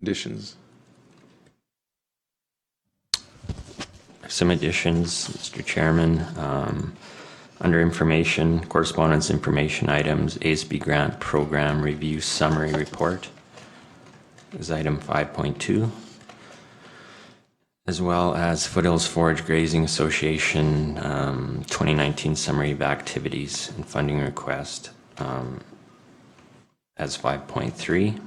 Additions? Some additions, Mr. Chairman. Under information, correspondence information items, ASB grant program review summary report is item 5.2, as well as Foothills Forage Grazing Association 2019 summary of activities and funding request as 5.3,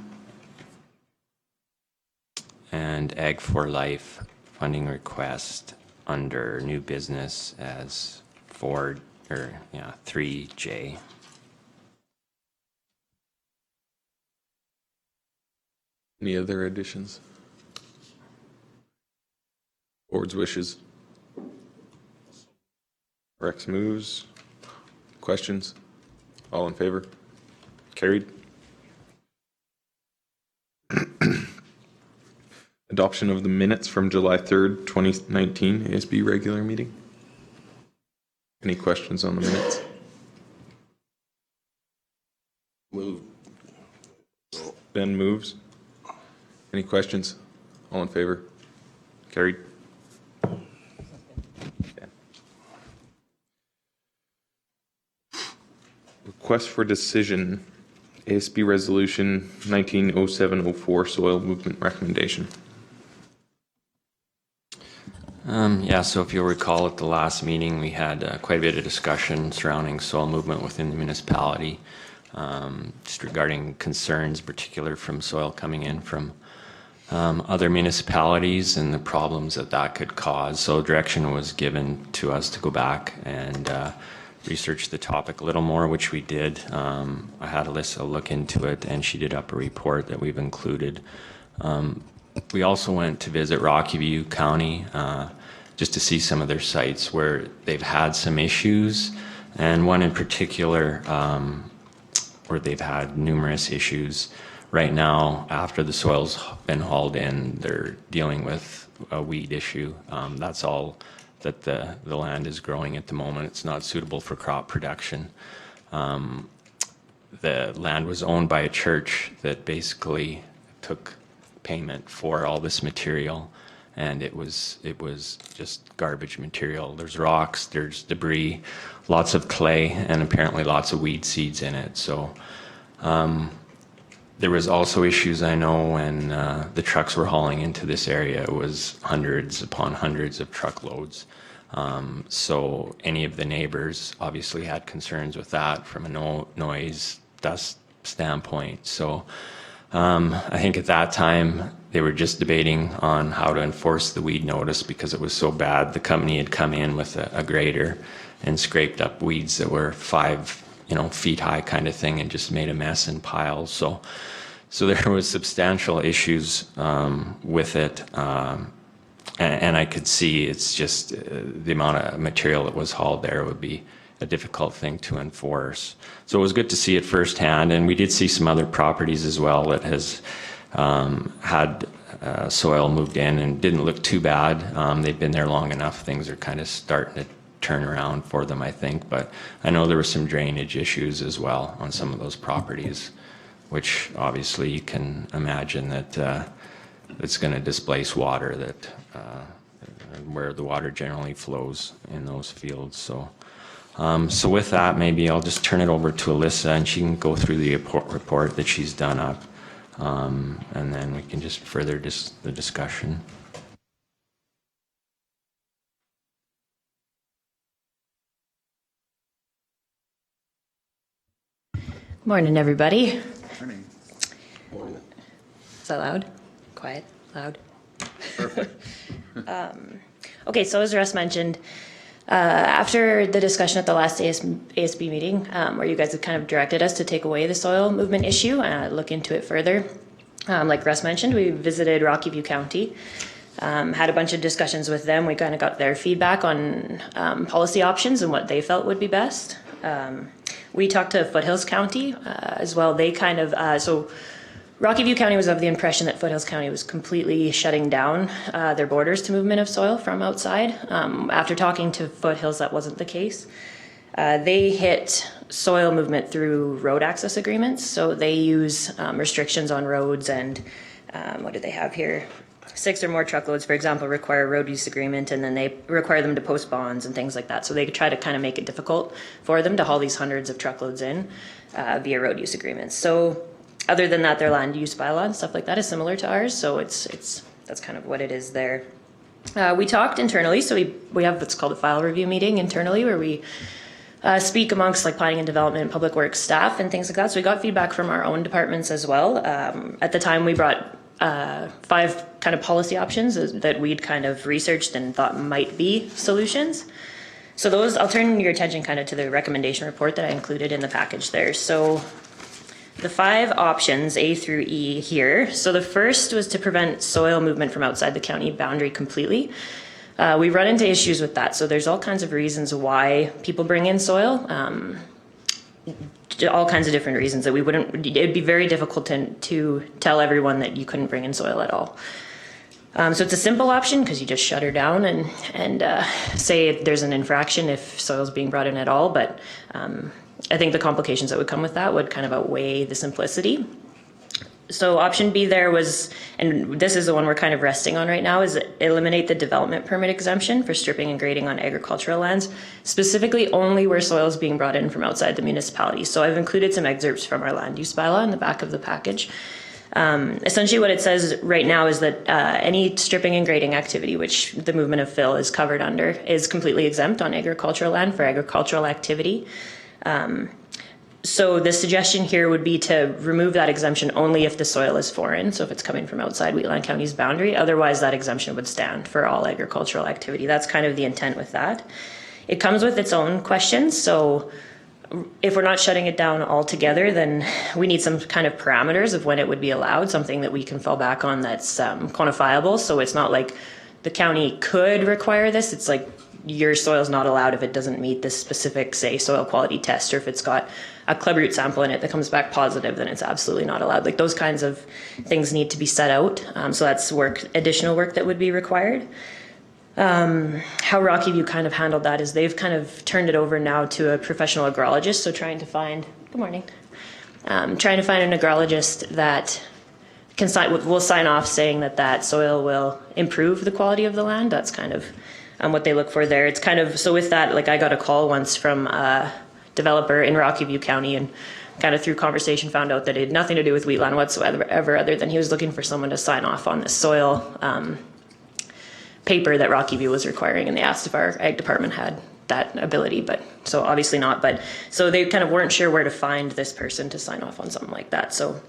and Ag for Life funding request under new business as 3J. Any other additions? Board's wishes? Rex moves. Questions? All in favor? Carried. Adoption of the minutes from July 3rd, 2019 ASB regular meeting. Any questions on the minutes? Move. Ben moves. Any questions? All in favor? Carried. Ben. Request for decision, ASB resolution 190704 soil movement recommendation. Yeah, so if you'll recall at the last meeting, we had quite a bit of discussion surrounding soil movement within the municipality, just regarding concerns, particular from soil coming in from other municipalities and the problems that that could cause. So direction was given to us to go back and research the topic a little more, which we did. I had Alyssa look into it, and she did up a report that we've included. We also went to visit Rocky View County just to see some of their sites where they've had some issues, and one in particular where they've had numerous issues. Right now, after the soil's been hauled in, they're dealing with a weed issue. That's all that the land is growing at the moment. It's not suitable for crop production. The land was owned by a church that basically took payment for all this material, and it was just garbage material. There's rocks, there's debris, lots of clay, and apparently lots of weed seeds in it. So there was also issues, I know, when the trucks were hauling into this area. It was hundreds upon hundreds of truckloads. So any of the neighbors obviously had concerns with that from a noise, dust standpoint. So I think at that time they were just debating on how to enforce the weed notice because it was so bad. The company had come in with a grader and scraped up weeds that were 5 feet high kind of thing and just made a mess in piles. So there was substantial issues with it. And I could see it's just the amount of material that was hauled there would be a difficult thing to enforce. So it was good to see it firsthand, and we did see some other properties as well that has had soil moved in and didn't look too bad. They've been there long enough. Things are kind of starting to turn around for them, I think, but I know there were some drainage issues as well on some of those properties, which obviously you can imagine that it's going to displace water that where the water generally flows in those fields. So with that, maybe I'll just turn it over to Alyssa, and she can go through the report that she's done up, and then we can just further the discussion. Morning, everybody. Morning. Is that loud? Quiet? Loud? Perfect. Okay, so as Russ mentioned, after the discussion at the last ASB meeting, where you guys had kind of directed us to take away the soil movement issue and look into it further, like Russ mentioned, we visited Rocky View County, had a bunch of discussions with them. We kind of got their feedback on policy options and what they felt would be best. We talked to Foothills County as well. They kind of, so Rocky View County was of the impression that Foothills County was completely shutting down their borders to movement of soil from outside. After talking to Foothills, that wasn't the case. They hit soil movement through road access agreements. So they use restrictions on roads and what do they have here? 6 or more truckloads, for example, require a road use agreement, and then they require them to post bonds and things like that. So they try to kind of make it difficult for them to haul these hundreds of truckloads in via road use agreements. So other than that, their land use bylaw and stuff like that is similar to ours. So that's kind of what it is there. We talked internally, so we have what's called a file review meeting internally where we speak amongst like planning and development and public works staff and things like that. So we got feedback from our own departments as well. At the time we brought 5 kind of policy options that we'd kind of researched and thought might be solutions. So those, I'll turn your attention kind of to the recommendation report that I included in the package there. So the 5 options, A through E here. So the first was to prevent soil movement from outside the county boundary completely. We run into issues with that. So there's all kinds of reasons why people bring in soil. All kinds of different reasons that we wouldn't, it'd be very difficult to tell everyone that you couldn't bring in soil at all. So it's a simple option because you just shut her down and say if there's an infraction if soil's being brought in at all. But I think the complications that would come with that would kind of outweigh the simplicity. So option B there was, and this is the one we're kind of resting on right now, is eliminate the development permit exemption for stripping and grading on agricultural lands, specifically only where soil is being brought in from outside the municipality. So I've included some excerpts from our land use bylaw in the back of the package. Essentially what it says right now is that any stripping and grading activity, which the movement of fill is covered under, is completely exempt on agricultural land for agricultural activity. So the suggestion here would be to remove that exemption only if the soil is foreign. So if it's coming from outside Wheatland County's boundary, otherwise that exemption would stand for all agricultural activity. That's kind of the intent with that. It comes with its own questions. So if we're not shutting it down altogether, then we need some kind of parameters of when it would be allowed, something that we can fall back on that's quantifiable. So it's not like the county could require this. It's like your soil is not allowed if it doesn't meet this specific, say, soil quality test, or if it's got a clubroot sample in it that comes back positive, then it's absolutely not allowed. Like those kinds of things need to be set out. So that's additional work that would be required. How Rocky View kind of handled that is they've kind of turned it over now to a professional agrologist. So trying to find, good morning, trying to find an agrologist that will sign off saying that soil will improve the quality of the land. That's kind of what they look for there. It's kind of, so with that, like I got a call once from a developer in Rocky View County and kind of through conversation found out that it had nothing to do with Wheatland whatsoever, other than he was looking for someone to sign off on the soil paper that Rocky View was requiring, and they asked if our ag department had that ability, but so obviously not. But so they kind of weren't sure where to find this person to sign off on something like that. So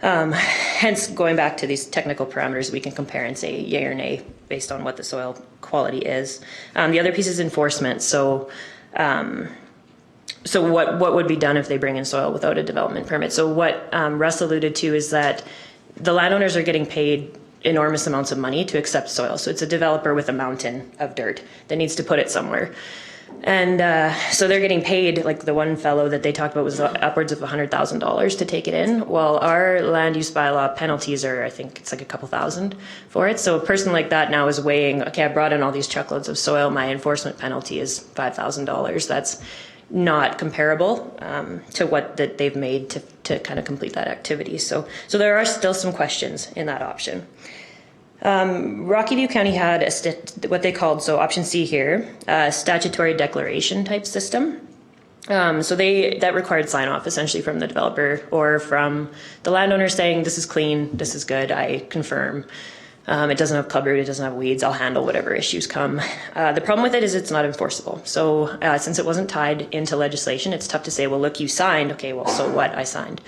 hence going back to these technical parameters, we can compare and say yay or nay based on what the soil quality is. The other piece is enforcement. So what would be done if they bring in soil without a development permit? So what Russ alluded to is that the landowners are getting paid enormous amounts of money to accept soil. So it's a developer with a mountain of dirt that needs to put it somewhere. And so they're getting paid, like the one fellow that they talked about was upwards of $100,000 to take it in. Well, our land use bylaw penalties are, I think it's like a couple thousand for it. So a person like that now is weighing, okay, I brought in all these truckloads of soil. My enforcement penalty is $5,000. That's not comparable to what that they've made to kind of complete that activity. So there are still some questions in that option. Rocky View County had what they called, so option C here, a statutory declaration type system. So that required sign off essentially from the developer or from the landowner saying this is clean, this is good, I confirm. It doesn't have clubroot, it doesn't have weeds, I'll handle whatever issues come. The problem with it is it's not enforceable. So since it wasn't tied into legislation, it's tough to say, well, look, you signed. Okay, well, so what? I signed.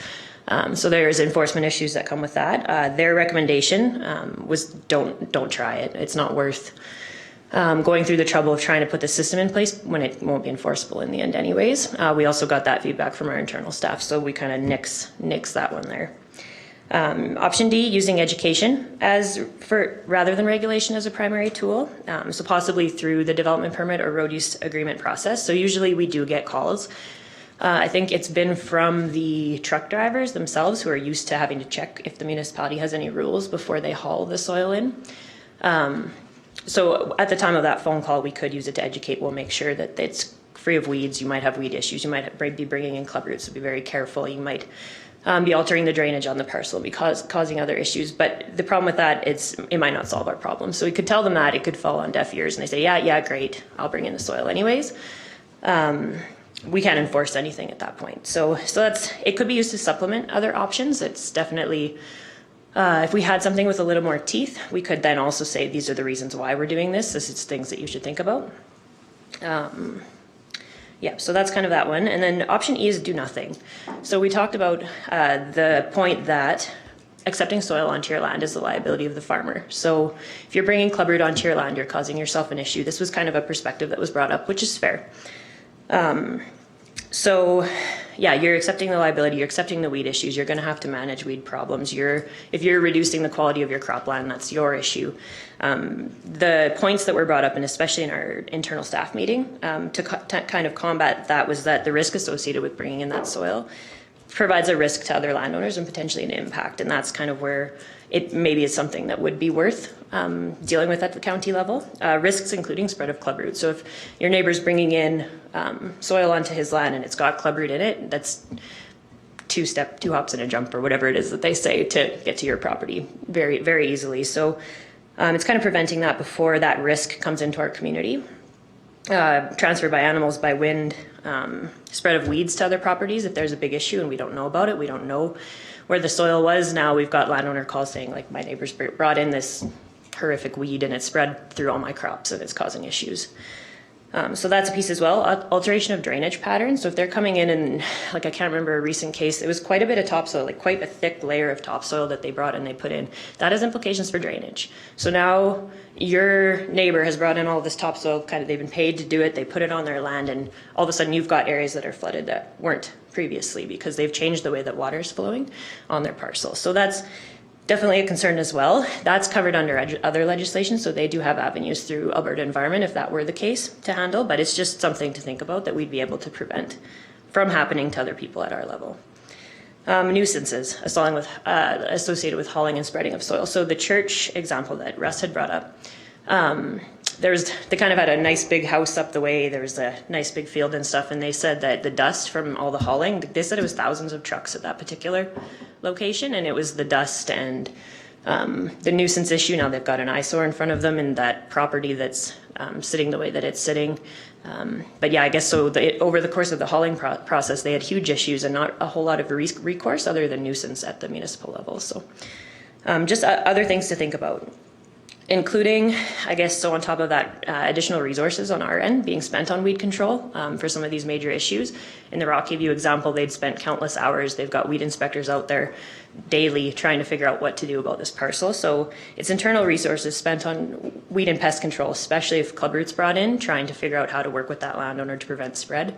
So there's enforcement issues that come with that. Their recommendation was don't try it. It's not worth going through the trouble of trying to put the system in place when it won't be enforceable in the end anyways. We also got that feedback from our internal staff, so we kind of nix that one there. Option D, using education rather than regulation as a primary tool. So possibly through the development permit or road use agreement process. So usually we do get calls. I think it's been from the truck drivers themselves who are used to having to check if the municipality has any rules before they haul the soil in. So at the time of that phone call, we could use it to educate. We'll make sure that it's free of weeds. You might have weed issues. You might be bringing in clubroots, so be very careful. You might be altering the drainage on the parcel, because causing other issues. But the problem with that, it might not solve our problem. So we could tell them that, it could fall on deaf ears, and they say, yeah, great, I'll bring in the soil anyways. We can't enforce anything at that point. So it could be used to supplement other options. It's definitely, if we had something with a little more teeth, we could then also say, these are the reasons why we're doing this. This is things that you should think about. Yeah, so that's kind of that one. And then option E is do nothing. So we talked about the point that accepting soil onto your land is the liability of the farmer. So if you're bringing clubroot onto your land, you're causing yourself an issue. This was kind of a perspective that was brought up, which is fair. So yeah, you're accepting the liability, you're accepting the weed issues, you're gonna have to manage weed problems. If you're reducing the quality of your cropland, that's your issue. The points that were brought up, and especially in our internal staff meeting, to kind of combat that, was that the risk associated with bringing in that soil provides a risk to other landowners and potentially an impact. And that's kind of where it maybe is something that would be worth dealing with at the county level. Risks including spread of clubroot. So if your neighbor's bringing in soil onto his land and it's got clubroot in it, that's two hops and a jump, or whatever it is that they say, to get to your property very, very easily. So it's kind of preventing that before that risk comes into our community. Transfer by animals, by wind, spread of weeds to other properties. If there's a big issue and we don't know about it, we don't know where the soil was. Now we've got landowner calls saying, like, my neighbors brought in this horrific weed and it spread through all my crops and it's causing issues. So that's a piece as well. Alteration of drainage patterns. So if they're coming in and, like, I can't remember a recent case, it was quite a bit of topsoil, like quite a thick layer of topsoil that they brought and they put in. That has implications for drainage. So now your neighbor has brought in all this topsoil, they've been paid to do it, they put it on their land, and all of a sudden you've got areas that are flooded that weren't previously because they've changed the way that water is flowing on their parcel. So that's definitely a concern as well. That's covered under other legislation, so they do have avenues through Alberta Environment if that were the case to handle, but it's just something to think about that we'd be able to prevent from happening to other people at our level. Nuisances associated with hauling and spreading of soil. So the church example that Russ had brought up, they kind of had a nice big house up the way, there was a nice big field and stuff, and they said that the dust from all the hauling, they said it was thousands of trucks at that particular location, and it was the dust and the nuisance issue. Now they've got an eyesore in front of them in that property that's sitting the way that it's sitting. But yeah, I guess so over the course of the hauling process, they had huge issues and not a whole lot of recourse other than nuisance at the municipal level. So just other things to think about, including, I guess, so on top of that, additional resources on our end being spent on weed control for some of these major issues. In the Rocky View example, they'd spent countless hours. They've got weed inspectors out there daily trying to figure out what to do about this parcel. So it's internal resources spent on weed and pest control, especially if clubroot's brought in, trying to figure out how to work with that landowner to prevent spread.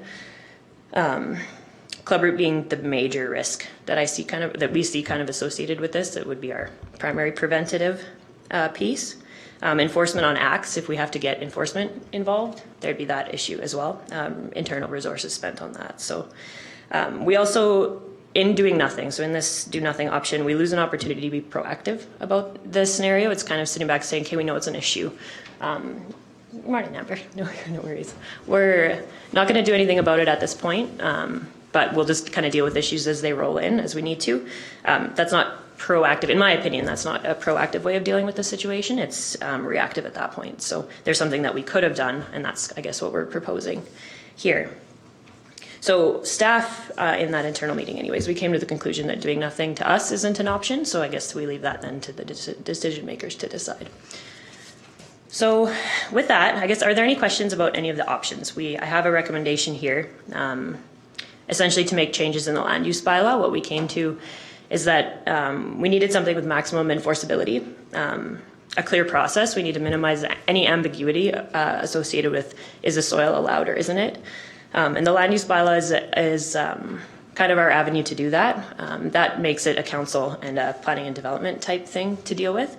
Clubroot being the major risk that we see kind of associated with this. It would be our primary preventative piece. Enforcement on acts, if we have to get enforcement involved, there'd be that issue as well. Internal resources spent on that. So we also, in doing nothing, so in this do nothing option, we lose an opportunity to be proactive about the scenario. It's kind of sitting back saying, okay, we know it's an issue. Morning, Amber. No worries. We're not going to do anything about it at this point, but we'll just kind of deal with issues as they roll in as we need to. That's not proactive, in my opinion. That's not a proactive way of dealing with the situation. It's reactive at that point. So there's something that we could have done, and that's, I guess, what we're proposing here. So staff in that internal meeting anyways, we came to the conclusion that doing nothing to us isn't an option. So I guess we leave that then to the decision makers to decide. So with that, I guess, are there any questions about any of the options? I have a recommendation here, essentially to make changes in the land use bylaw. What we came to is that we needed something with maximum enforceability, a clear process. We need to minimize any ambiguity associated with, is the soil allowed or isn't it? And the land use bylaw is kind of our avenue to do that. That makes it a council and a planning and development type thing to deal with.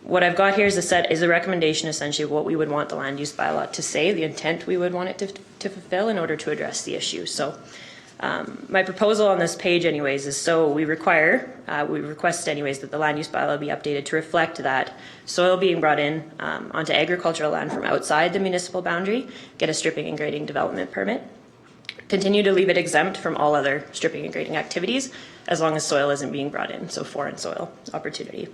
What I've got here is a recommendation essentially of what we would want the land use bylaw to say, the intent we would want it to fulfill in order to address the issue. So my proposal on this page anyways is, so we request anyways that the land use bylaw be updated to reflect that soil being brought in onto agricultural land from outside the municipal boundary, get a stripping and grading development permit. continue to leave it exempt from all other stripping and grading activities as long as soil isn't being brought in, so foreign soil opportunity.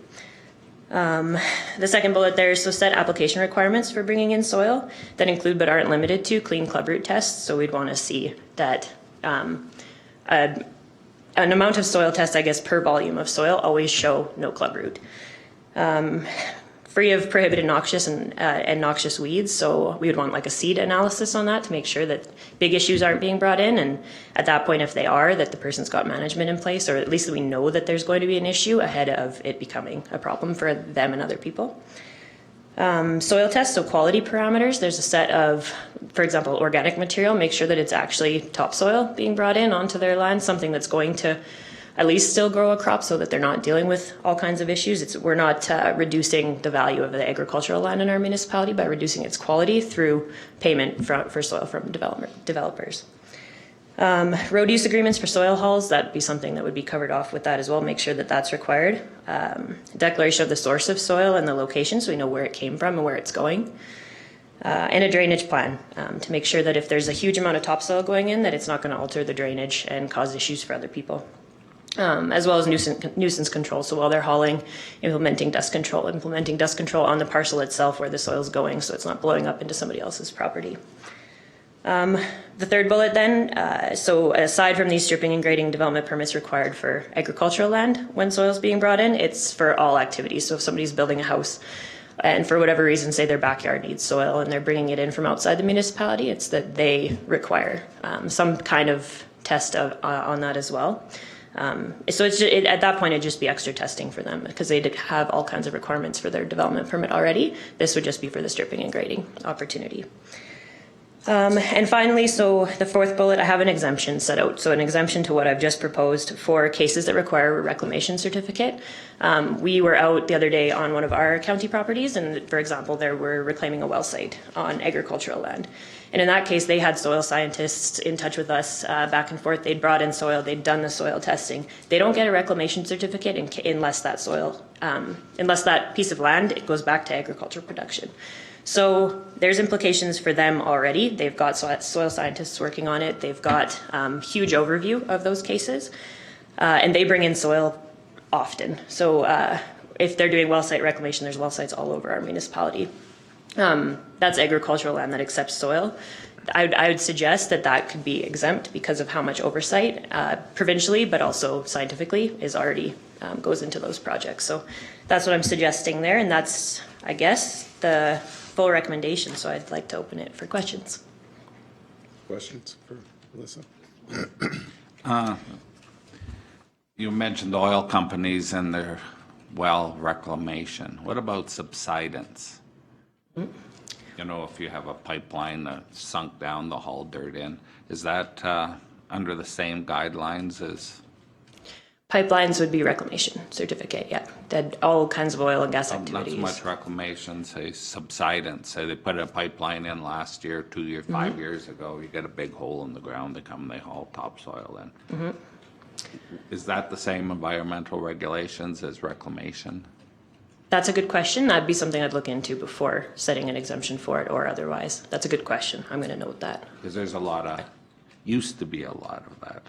The second bullet there is so set application requirements for bringing in soil that include but aren't limited to clean club root tests. So we'd want to see that an amount of soil test, I guess, per volume of soil always show no club root. Free of prohibited noxious and noxious weeds. So we would want like a seed analysis on that to make sure that big issues aren't being brought in. And at that point, if they are, that the person's got management in place, or at least that we know that there's going to be an issue ahead of it becoming a problem for them and other people. Soil tests, so quality parameters. There's a set of, for example, organic material. Make sure that it's actually topsoil being brought in onto their land, something that's going to at least still grow a crop so that they're not dealing with all kinds of issues. We're not reducing the value of the agricultural land in our municipality by reducing its quality through payment for soil from developers. Road use agreements for soil hauls, that'd be something that would be covered off with that as well. Make sure that that's required. Declaration of the source of soil and the location so we know where it came from and where it's going. And a drainage plan to make sure that if there's a huge amount of topsoil going in, that it's not going to alter the drainage and cause issues for other people. As well as nuisance control. So while they're hauling, implementing dust control on the parcel itself where the soil's going so it's not blowing up into somebody else's property. The third bullet then, so aside from these stripping and grading development permits required for agricultural land when soil's being brought in, it's for all activities. So if somebody's building a house and for whatever reason, say their backyard needs soil and they're bringing it in from outside the municipality, it's that they require some kind of test on that as well. So at that point, it'd just be extra testing for them because they'd have all kinds of requirements for their development permit already. This would just be for the stripping and grading opportunity. And finally, so the fourth bullet, I have an exemption set out. So an exemption to what I've just proposed for cases that require a reclamation certificate. We were out the other day on one of our county properties, and for example, there were reclaiming a well site on agricultural land. And in that case, they had soil scientists in touch with us back and forth. They'd brought in soil, they'd done the soil testing. They don't get a reclamation certificate unless that soil, unless that piece of land, it goes back to agricultural production. So there's implications for them already. They've got soil scientists working on it. They've got huge overview of those cases. And they bring in soil often. So if they're doing well site reclamation, there's well sites all over our municipality. That's agricultural land that accepts soil. I would suggest that that could be exempt because of how much oversight provincially, but also scientifically, is already goes into those projects. So that's what I'm suggesting there, and that's, I guess, the full recommendation. So I'd like to open it for questions. Questions for Melissa? You mentioned oil companies and their well reclamation. What about subsidence? You know, if you have a pipeline that sunk down, the haul dirt in, is that under the same guidelines as? Pipelines would be reclamation certificate, yeah. That all kinds of oil and gas activities. Not so much reclamation, say subsidence. Say they put a pipeline in last year, 2 years, 5 years ago. You get a big hole in the ground. They come, they haul topsoil in. Is that the same environmental regulations as reclamation? That's a good question. That'd be something I'd look into before setting an exemption for it or otherwise. That's a good question. I'm going to note that. Because there's a lot of, used to be a lot of that.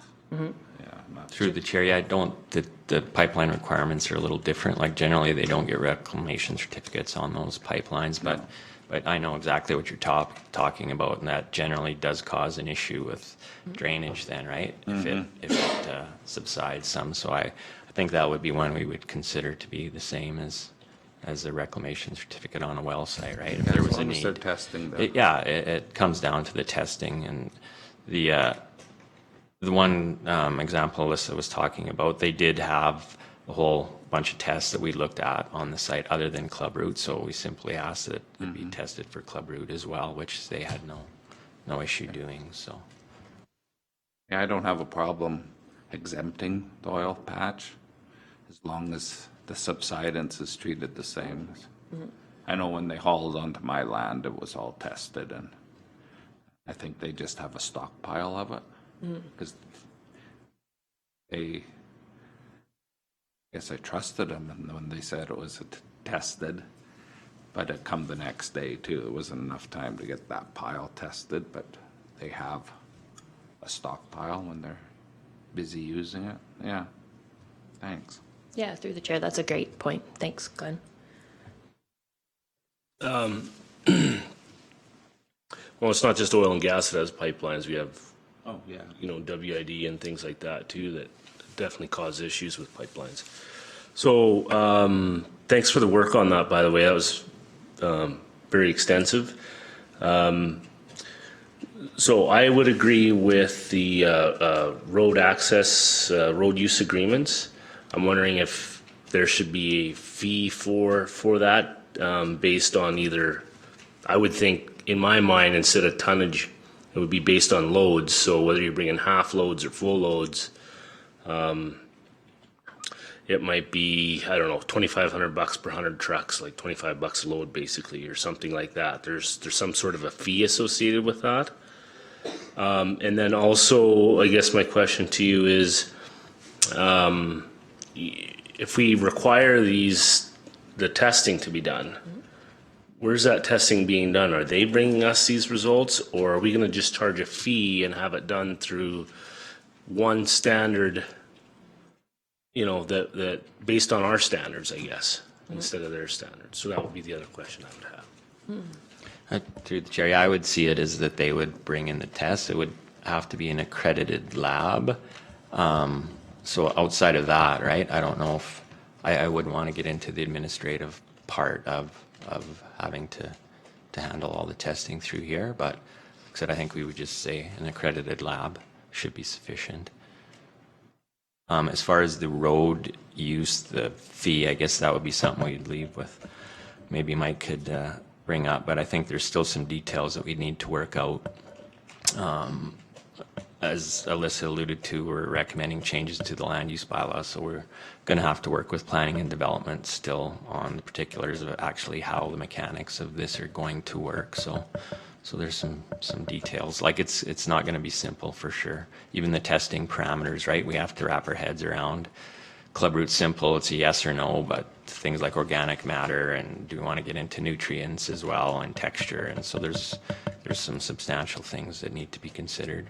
Yeah, Through the chair, yeah, the pipeline requirements are a little different. Like generally, they don't get reclamation certificates on those pipelines, but I know exactly what you're talking about, and that generally does cause an issue with drainage then, right? If it subsides some. So I think that would be one we would consider to be the same as the reclamation certificate on a well site, right? If there was a need. They're testing them. It comes down to the testing and the one example Alyssa was talking about, they did have a whole bunch of tests that we looked at on the site other than club root, so we simply asked that it be tested for club root as well, which they had no issue doing. So Yeah, I don't have a problem exempting the oil patch as long as the subsidence is treated the same. I know when they hauled onto my land, it was all tested, and I think they just have a stockpile of it because I guess I trusted them, and when they said it was tested, but it come the next day too. It wasn't enough time to get that pile tested, but they have a stockpile when they're busy using it. Yeah, thanks. Yeah, through the chair, that's a great point. Thanks, Glenn. Well, it's not just oil and gas that has pipelines. We have, Oh, yeah. WID and things like that too that definitely cause issues with pipelines. So, thanks for the work on that, by the way. That was very extensive. So I would agree with the road access, road use agreements. I'm wondering if there should be a fee for that based on either, I would think, in my mind, instead of tonnage, it would be based on loads. So whether you're bringing half loads or full loads, it might be, I don't know, $2,500 per 100 trucks, like $25 a load basically, or something like that. There's some sort of a fee associated with that. And then also, I guess my question to you is, if we require the testing to be done, where's that testing being done? Are they bringing us these results, or are we going to just charge a fee and have it done through one standard, that based on our standards, I guess, instead of their standards? So that would be the other question I would have. Through the chair, I would see it as that they would bring in the test. It would have to be an accredited lab. So outside of that, right, I don't know if, I wouldn't want to get into the administrative part of having to handle all the testing through here, but like I said, I think we would just say an accredited lab should be sufficient. As far as the road use, the fee, I guess that would be something we'd leave with. Maybe Mike could bring up, but I think there's still some details that we need to work out. As Alyssa alluded to, we're recommending changes to the land use bylaw, so we're going to have to work with planning and development still on the particulars of actually how the mechanics of this are going to work. So there's some details. Like it's not going to be simple for sure. Even the testing parameters, right? We have to wrap our heads around. Club root simple, it's a yes or no, but things like organic matter and do we want to get into nutrients as well and texture, and so there's some substantial things that need to be considered.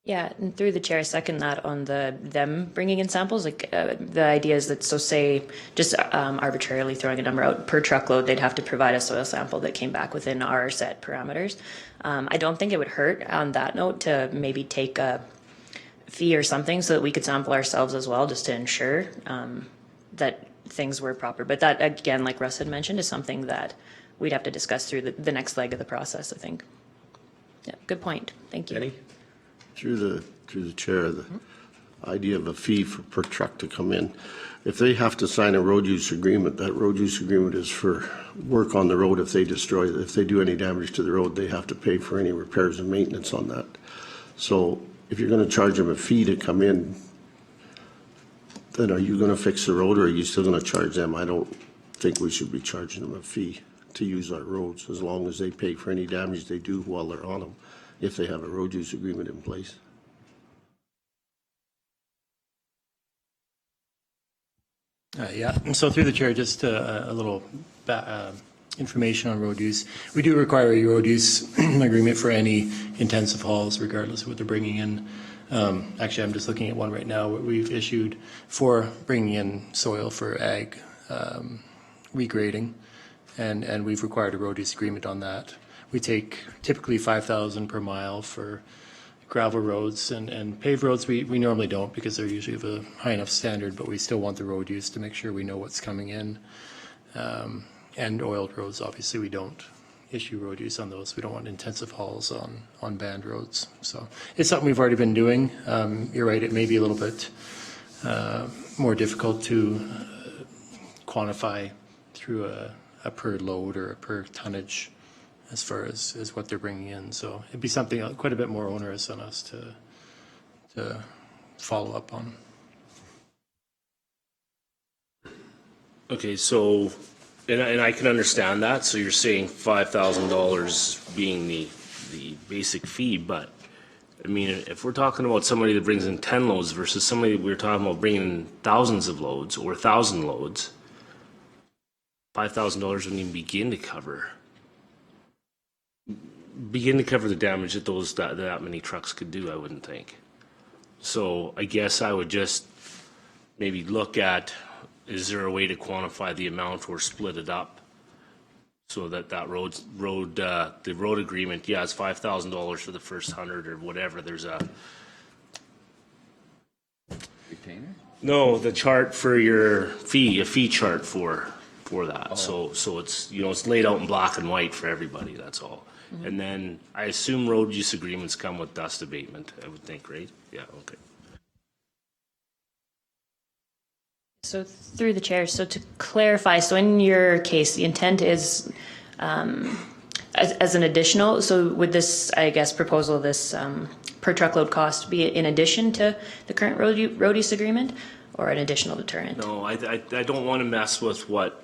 Yeah, and through the chair, I second that on them bringing in samples. Like the idea is that, so say, just arbitrarily throwing a number out, per truckload, they'd have to provide a soil sample that came back within our set parameters. I don't think it would hurt on that note to maybe take a fee or something so that we could sample ourselves as well, just to ensure that things were proper. But that, again, like Russ had mentioned, is something that we'd have to discuss through the next leg of the process, I think. Yeah, good point. Thank you. Kenny? Through the chair, the idea of a fee per truck to come in. If they have to sign a road use agreement, that road use agreement is for work on the road. If they destroy it, if they do any damage to the road, they have to pay for any repairs and maintenance on that. So if you're going to charge them a fee to come in, then are you going to fix the road, or are you still going to charge them? I don't think we should be charging them a fee to use our roads, as long as they pay for any damage they do while they're on them, if they have a road use agreement in place. Yeah, so through the chair, just a little information on road use. We do require a road use agreement for any intensive hauls, regardless of what they're bringing in. Actually, I'm just looking at one right now. We've issued for bringing in soil for ag regrading, and we've required a road use agreement on that. We take typically 5,000 per mile for gravel roads, and paved roads we normally don't, because they're usually of a high enough standard, but we still want the road use to make sure we know what's coming in. And oiled roads, obviously we don't issue road use on those. We don't want intensive hauls on banned roads. So it's something we've already been doing. You're right, it may be a little bit more difficult to quantify through a per load or a per tonnage as far as what they're bringing in. So it'd be something quite a bit more onerous on us to follow up on. Okay, so, and I can understand that. So you're saying $5,000 being the basic fee, but I mean, if we're talking about somebody that brings in 10 loads versus somebody we're talking about bringing in thousands of loads or 1,000 loads, $5,000 wouldn't even begin to cover begin to cover the damage that that many trucks could do, I wouldn't think. So I guess I would just maybe look at, is there a way to quantify the amount or split it up? So that the road agreement, yeah, it's $5,000 for the first 100 or whatever. There's a Retainer? no, the chart for your fee, a fee chart for that. So it's, you know, it's laid out in black and white for everybody. That's all. And then I assume road use agreements come with dust abatement. I would think, right? Yeah. Okay. So through the chair, so to clarify, so in your case, the intent is as an additional, so would this, I guess, proposal, this per truckload cost be in addition to the current road use agreement or an additional deterrent? No, I don't want to mess with what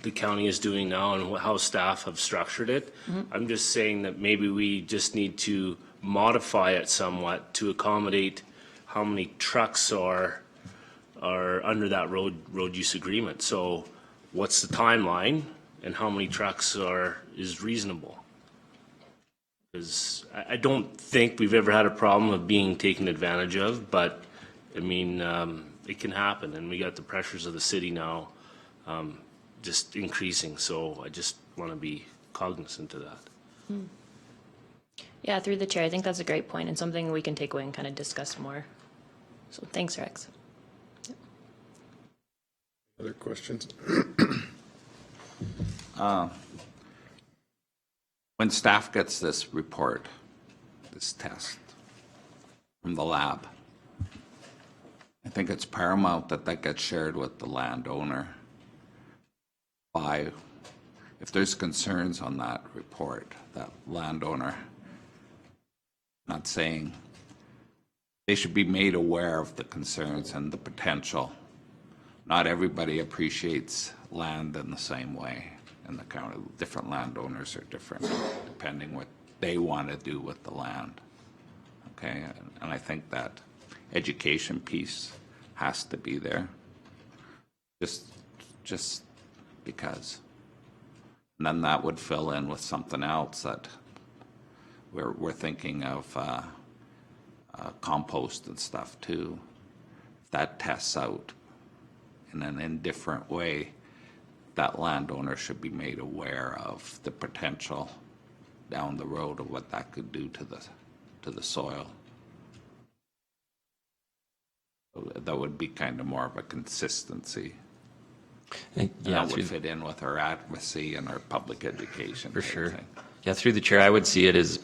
the county is doing now and how staff have structured it. I'm just saying that maybe we just need to modify it somewhat to accommodate how many trucks are under that road use agreement. So what's the timeline and how many trucks is reasonable? Because I don't think we've ever had a problem of being taken advantage of, but I mean, it can happen, and we got the pressures of the city now just increasing. So I just want to be cognizant of that. Yeah, through the chair, I think that's a great point and something we can take away and kind of discuss more. So thanks, Rex. Other questions? When staff gets this report, this test from the lab, I think it's paramount that that gets shared with the landowner if there's concerns on that report, that landowner, not saying they should be made aware of the concerns and the potential. Not everybody appreciates land in the same way in the county. Different landowners are different depending what they want to do with the land. Okay, and I think that education piece has to be there. Just because. And then that would fill in with something else that we're thinking of compost and stuff too. If that tests out in an indifferent way, that landowner should be made aware of the potential down the road of what that could do to the soil. So that would be kind of more of a consistency. Yeah, That would fit in with our advocacy and our public education. for sure. thing. Yeah, through the chair, I would see it as,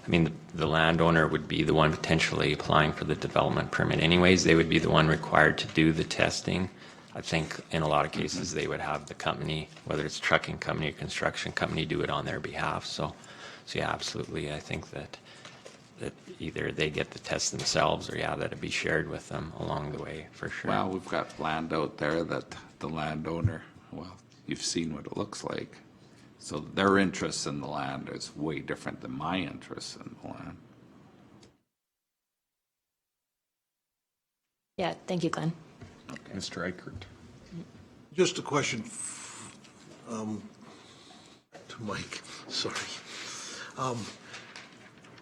I mean, the landowner would be the one potentially applying for the development permit anyways. They would be the one required to do the testing. I think in a lot of cases they would have the company, whether it's trucking company or construction company, do it on their behalf. So yeah, absolutely. I think that either they get the test themselves or yeah, that'd be shared with them along the way for sure. Well, we've got land out there that the landowner, well, you've seen what it looks like. So their interest in the land is way different than my interest in the land. Yeah, thank you, Glenn. Mr. Eichert. Just a question to Mike, sorry.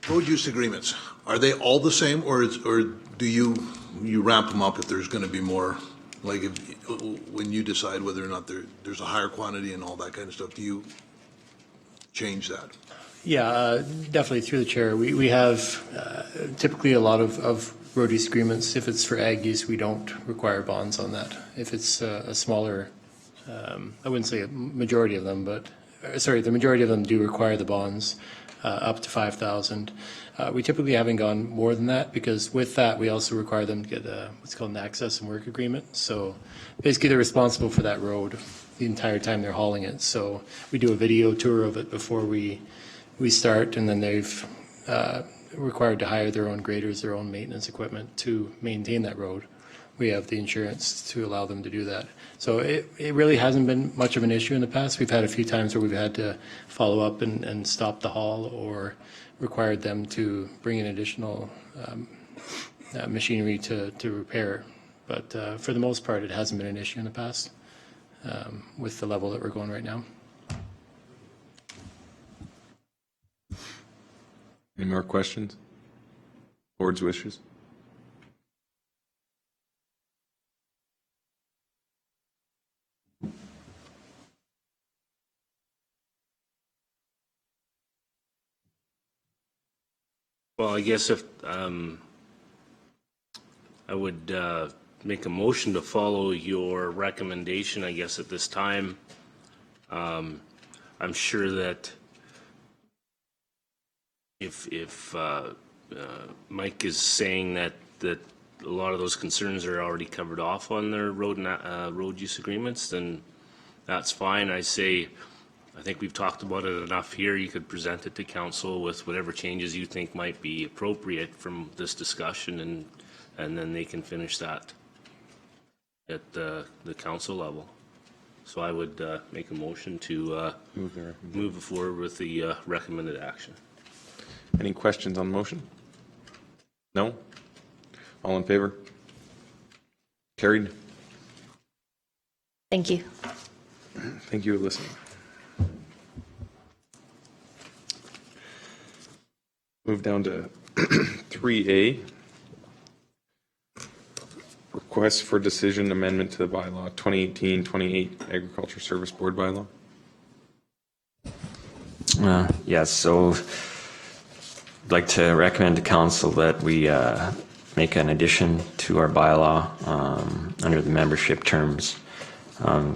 Road use agreements, are they all the same, or do you ramp them up if there's going to be more? Like when you decide whether or not there's a higher quantity and all that kind of stuff, do you change that? Yeah, definitely through the chair. We have typically a lot of road use agreements. If it's for ag use, we don't require bonds on that. If it's a smaller, I wouldn't say a majority of them, but sorry, the majority of them do require the bonds up to 5,000. We typically haven't gone more than that because with that we also require them to get what's called an access and work agreement. So basically they're responsible for that road the entire time they're hauling it. So we do a video tour of it before we start, and then they've required to hire their own graders, their own maintenance equipment to maintain that road. We have the insurance to allow them to do that. So it really hasn't been much of an issue in the past. We've had a few times where we've had to follow up and stop the haul or required them to bring in additional machinery to repair. But for the most part, it hasn't been an issue in the past with the level that we're going right now. Any more questions? Board's wishes? Well, I guess if, I would make a motion to follow your recommendation, I guess, at this time. I'm sure that if Mike is saying that a lot of those concerns are already covered off on their road use agreements, then that's fine. I say, I think we've talked about it enough here. You could present it to council with whatever changes you think might be appropriate from this discussion, and then they can finish that at the council level. So I would make a motion to move forward with the recommended action. Any questions on the motion? No? All in favor? Carried. Thank you. Thank you, Alyssa. Move down to 3A. Request for decision amendment to the bylaw 2018-28 Agriculture Service Board bylaw. Yes, so I'd like to recommend to council that we make an addition to our bylaw under the membership terms,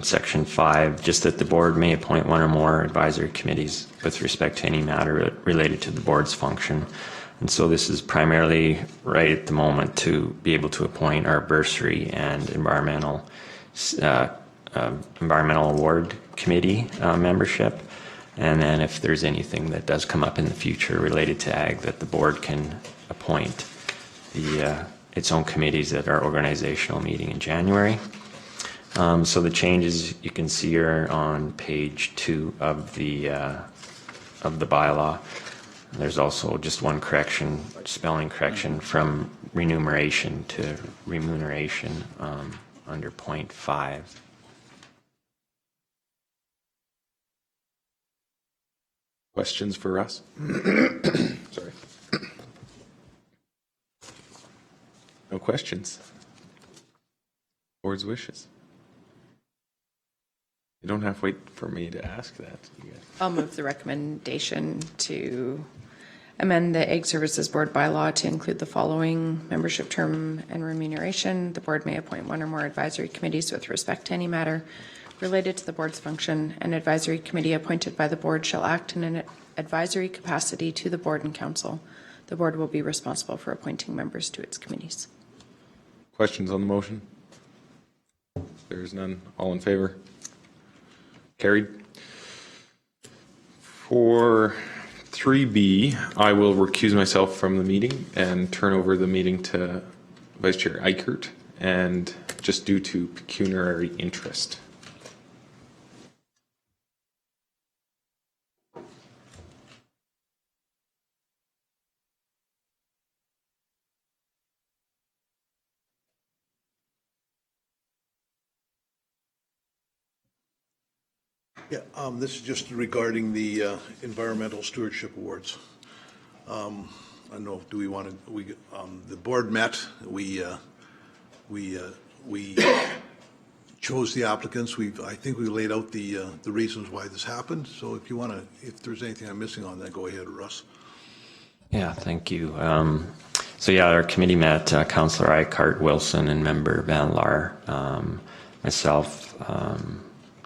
section 5, just that the board may appoint one or more advisory committees with respect to any matter related to the board's function. And so this is primarily right at the moment to be able to appoint our bursary and environmental award committee membership. And then if there's anything that does come up in the future related to ag, that the board can appoint its own committees at our organizational meeting in January. So the changes you can see are on page 2 of the bylaw. There's also just one correction, spelling correction from remuneration to remuneration under point 5. Questions for us? Sorry. No questions. Board's wishes. You don't have to wait for me to ask that. I'll move the recommendation to amend the Ag Services Board bylaw to include the following: membership term and remuneration. The board may appoint one or more advisory committees with respect to any matter related to the board's function. An advisory committee appointed by the board shall act in an advisory capacity to the board and council. The board will be responsible for appointing members to its committees. Questions on the motion? There is none. All in favor? Carried. For 3B, I will recuse myself from the meeting and turn over the meeting to Vice Chair Eichert, and just due to pecuniary interest. Yeah, this is just regarding the environmental stewardship awards. I don't know, do we want to, the board met, we chose the applicants. I think we laid out the reasons why this happened. So if you want to, if there's anything I'm missing on that, go ahead, Russ. Yeah, thank you. So yeah, our committee met, Councillor Eichart, Wilson, and member Van Laar, myself,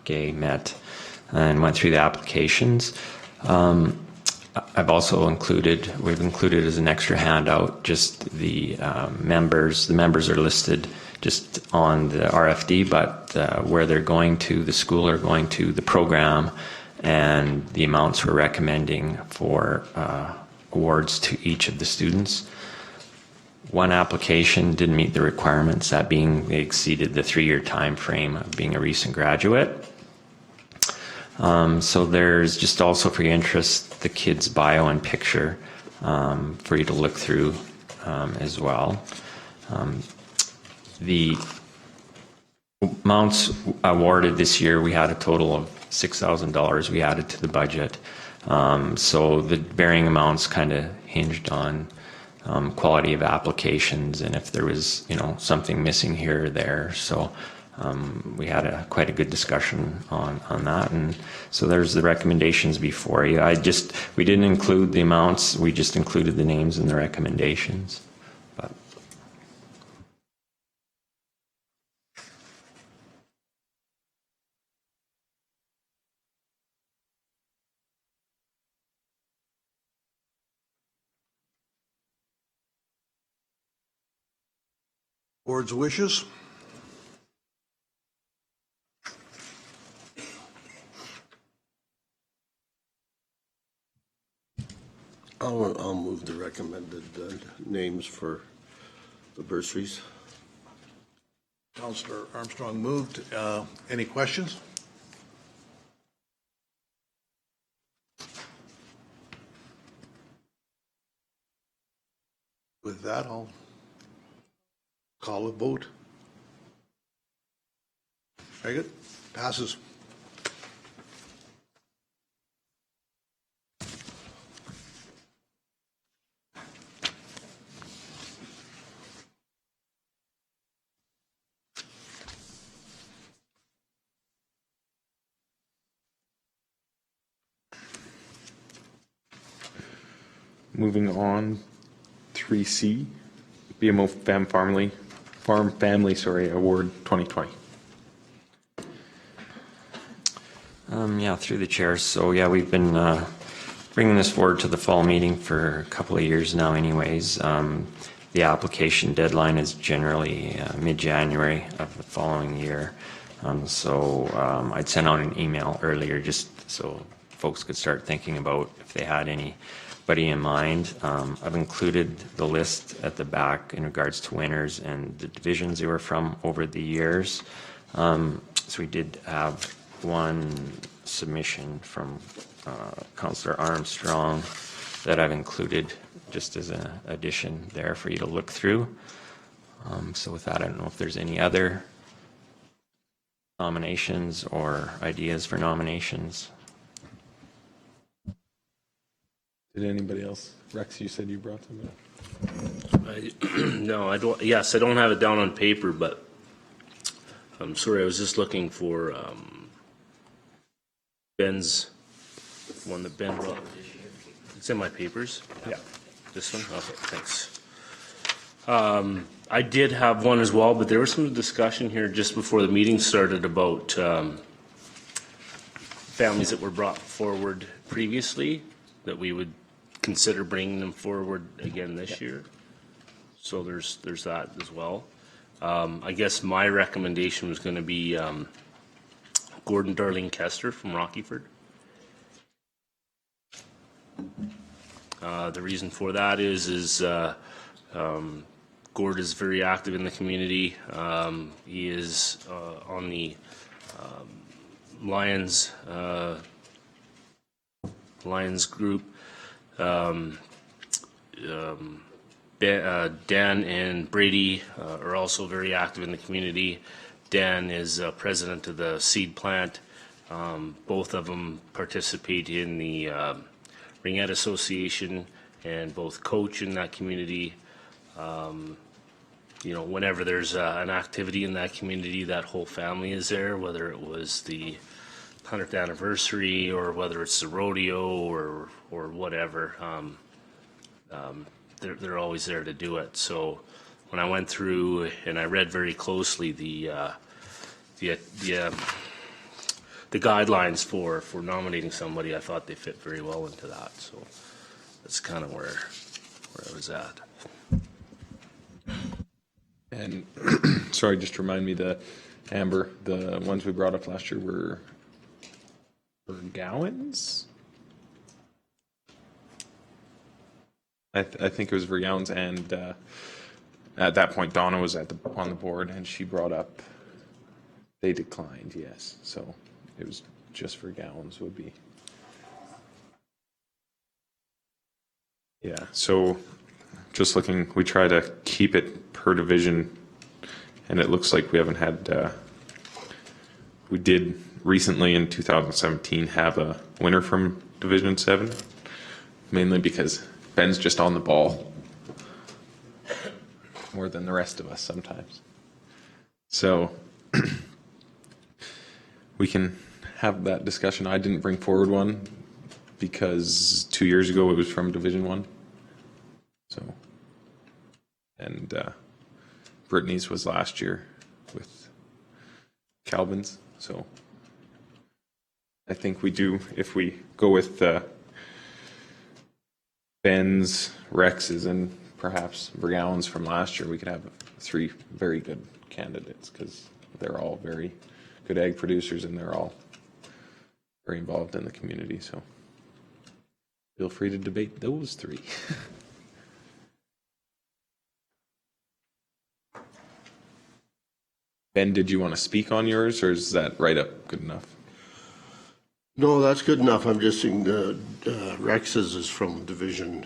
Gay met and went through the applications. I've also we've included as an extra handout just the members. The members are listed just on the RFD, but where they're going to, the school are going to, the program, and the amounts we're recommending for awards to each of the students. One application didn't meet the requirements, that being they exceeded the 3-year time frame of being a recent graduate. So there's just also for your interest the kids' bio and picture for you to look through as well. The amounts awarded this year, we had a total of $6,000 we added to the budget. So the varying amounts kind of hinged on quality of applications and if there was, something missing here or there. So we had quite a good discussion on that. And so there's the recommendations before you. We didn't include the amounts. We just included the names and the recommendations. But Board's wishes? I'll move the recommended names for the bursaries. Councillor Armstrong moved. Any questions? With that, I'll call a vote. Very good. Passes. Moving on, 3C, BMO Farm Family Award 2020. Through the chair. So we've been bringing this forward to the fall meeting for a couple of years now anyways. The application deadline is generally mid-January of the following year. I'd sent out an email earlier just so folks could start thinking about if they had anybody in mind. I've included the list at the back in regards to winners and the divisions they were from over the years. So we did have one submission from Councillor Armstrong that I've included just as an addition there for you to look through. So with that, I don't know if there's any other nominations or ideas for nominations. Did anybody else? Rex, you said you brought them up. No, I don't. Yes, I don't have it down on paper, but I'm sorry. I was just looking for Ben's one that Ben brought. It's in my papers. Yeah. This one? Okay, thanks. I did have one as well, but there was some discussion here just before the meeting started about families that were brought forward previously that we would consider bringing them forward again this year. So there's that as well. I guess my recommendation was going to be Gordon Darlene Kester from Rockyford. The reason for that is Gord is very active in the community. He is on the Lions group. Dan and Brady are also very active in the community. Dan is president of the seed plant. Both of them participate in the Ringette Association and both coach in that community. Whenever there's an activity in that community, that whole family is there, whether it was the 100th anniversary or whether it's the rodeo or whatever. They're always there to do it. So when I went through and I read very closely the guidelines for nominating somebody, I thought they fit very well into that. So that's kind of where I was at. And sorry, just remind me, Amber, the ones we brought up last year were Gowans? I think it was Vergowens, and at that point Donna was on the board, and she brought up they declined. Yes, so it was just Vergowens would be. Yeah. So just looking, we try to keep it per division, and it looks like we haven't had. We did recently in 2017 have a winner from Division 7, mainly because Ben's just on the ball more than the rest of us sometimes. So we can have that discussion. I didn't bring forward one because 2 years ago it was from Division 1. So, and Brittany's was last year with Calvin's. So I think we do, if we go with Ben's, Rex's, and perhaps Vergown's from last year, we could have 3 very good candidates because they're all very good ag producers and they're all very involved in the community. So feel free to debate those 3. Ben, did you want to speak on yours, or is that write-up good enough? No, that's good enough. I'm just saying Rex's is from your division?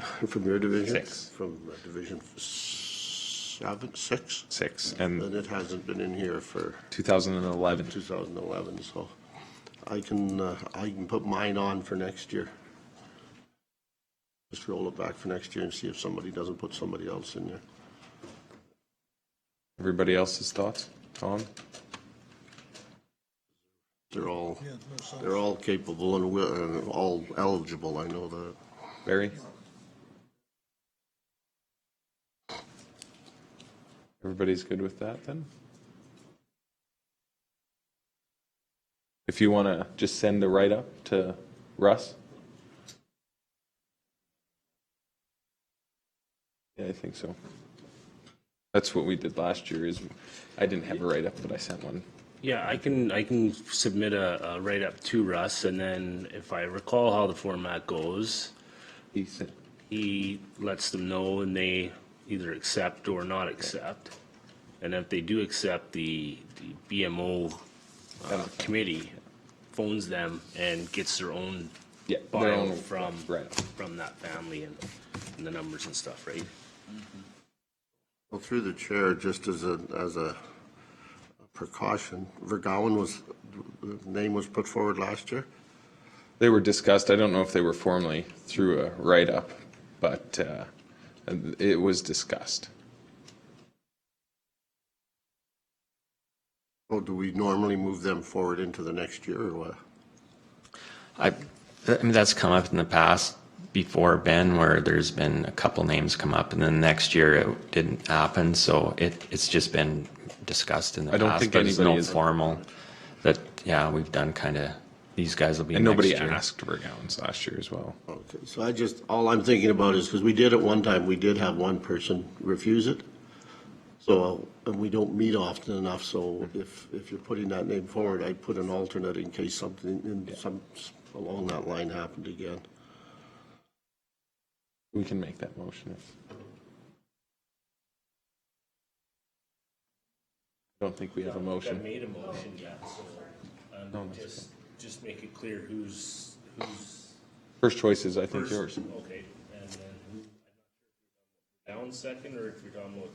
6. From Division 7, 6? 6, and And it hasn't been in here for 2011. 2011, so I can put mine on for next year. Just roll it back for next year and see if somebody doesn't put somebody else in there. Everybody else's thoughts, Tom? They're all capable and all eligible, I know that. Barry? Everybody's good with that then? If you want to just send the write-up to Russ? Yeah, I think so. That's what we did last year. Is I didn't have a write-up, but I sent one. Yeah, I can submit a write-up to Russ, and then if I recall how the format goes, he lets them know and they either accept or not accept. And if they do accept, the BMO committee phones them and gets their own bio from that family and the numbers and stuff, right? Well, through the chair, just as a precaution, Vergowan the name was put forward last year? They were discussed. I don't know if they were formally through a write-up, but it was discussed. Or do we normally move them forward into the next year or what? I mean, that's come up in the past before, Ben, where there's been a couple names come up, and then next year it didn't happen. So it's just been discussed in the past. I don't think but it's anybody no is formal. But yeah, we've done kind of. These guys will be. And nobody next year. asked Vergown's last year as well. Okay, so all I'm thinking about is, because we did at one time, we did have one person refuse it. So, and we don't meet often enough, so if you're putting that name forward, I'd put an alternate in case something along that line happened again. We can make that motion. I don't think we have a motion. I made a motion yet, so just make it clear who's First choice is, I think, yours. okay, and then who, down second, or if you're talking about.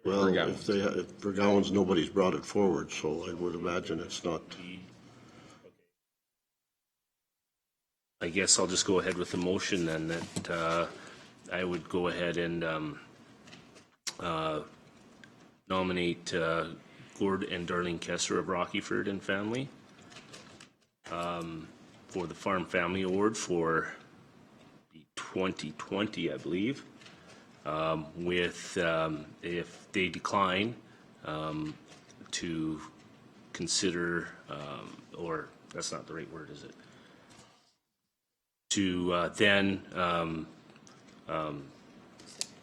Well, Vergowan's. if Vergowan's, nobody's brought it forward, so I would imagine it's not. I guess I'll just go ahead with the motion then, that I would go ahead and nominate Gord and Darlene Kessler of Rockyford and family for the Farm Family Award for the 2020, I believe, with, if they decline, to consider, or that's not the right word, is it? To then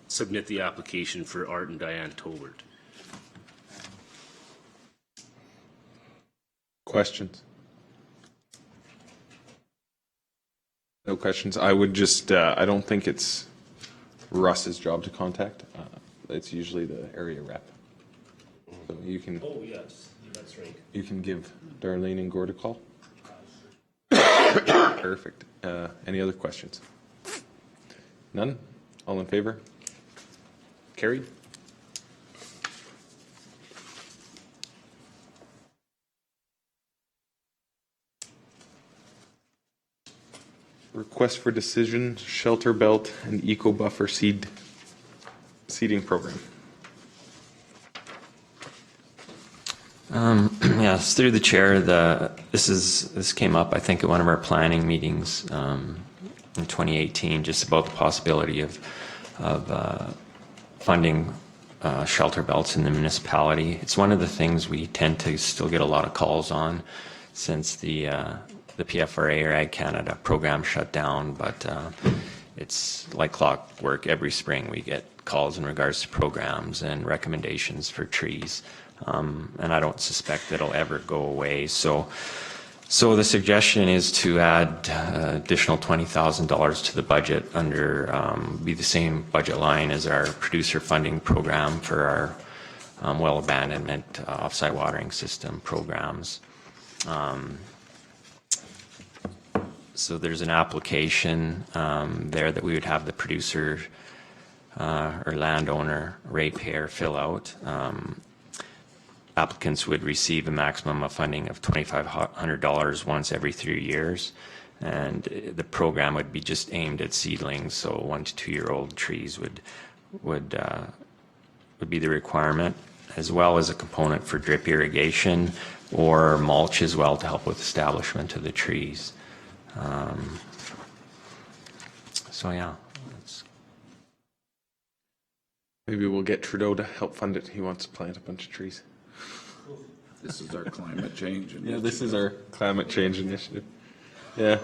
submit the application for Art and Diane Tobert. Questions? No questions. I would just, I don't think it's Russ's job to contact. It's usually the area rep. So you can. Oh, yes, that's right. You can give Darlene and Gord a call. Perfect. Any other questions? None? All in favor? Carried? request for decision, shelter belt and eco buffer seeding program. Yes, through the chair, this came up, I think, at one of our planning meetings in 2018, just about the possibility of funding shelter belts in the municipality. It's one of the things we tend to still get a lot of calls on since the PFRA or Ag Canada program shut down, but it's like clockwork. Every spring we get calls in regards to programs and recommendations for trees. And I don't suspect it'll ever go away. So the suggestion is to add additional $20,000 to the budget under be the same budget line as our producer funding program for our well abandonment offsite watering system programs. So there's an application there that we would have the producer or landowner ratepayer fill out. Applicants would receive a maximum of funding of $2,500 once every 3 years, and the program would be just aimed at seedlings. So 1 to 2 year old trees would be the requirement, as well as a component for drip irrigation or mulch as well to help with establishment of the trees. So yeah. Maybe we'll get Trudeau to help fund it. He wants to plant a bunch of trees. This is our climate change. Yeah, this is our climate change initiative. Yeah.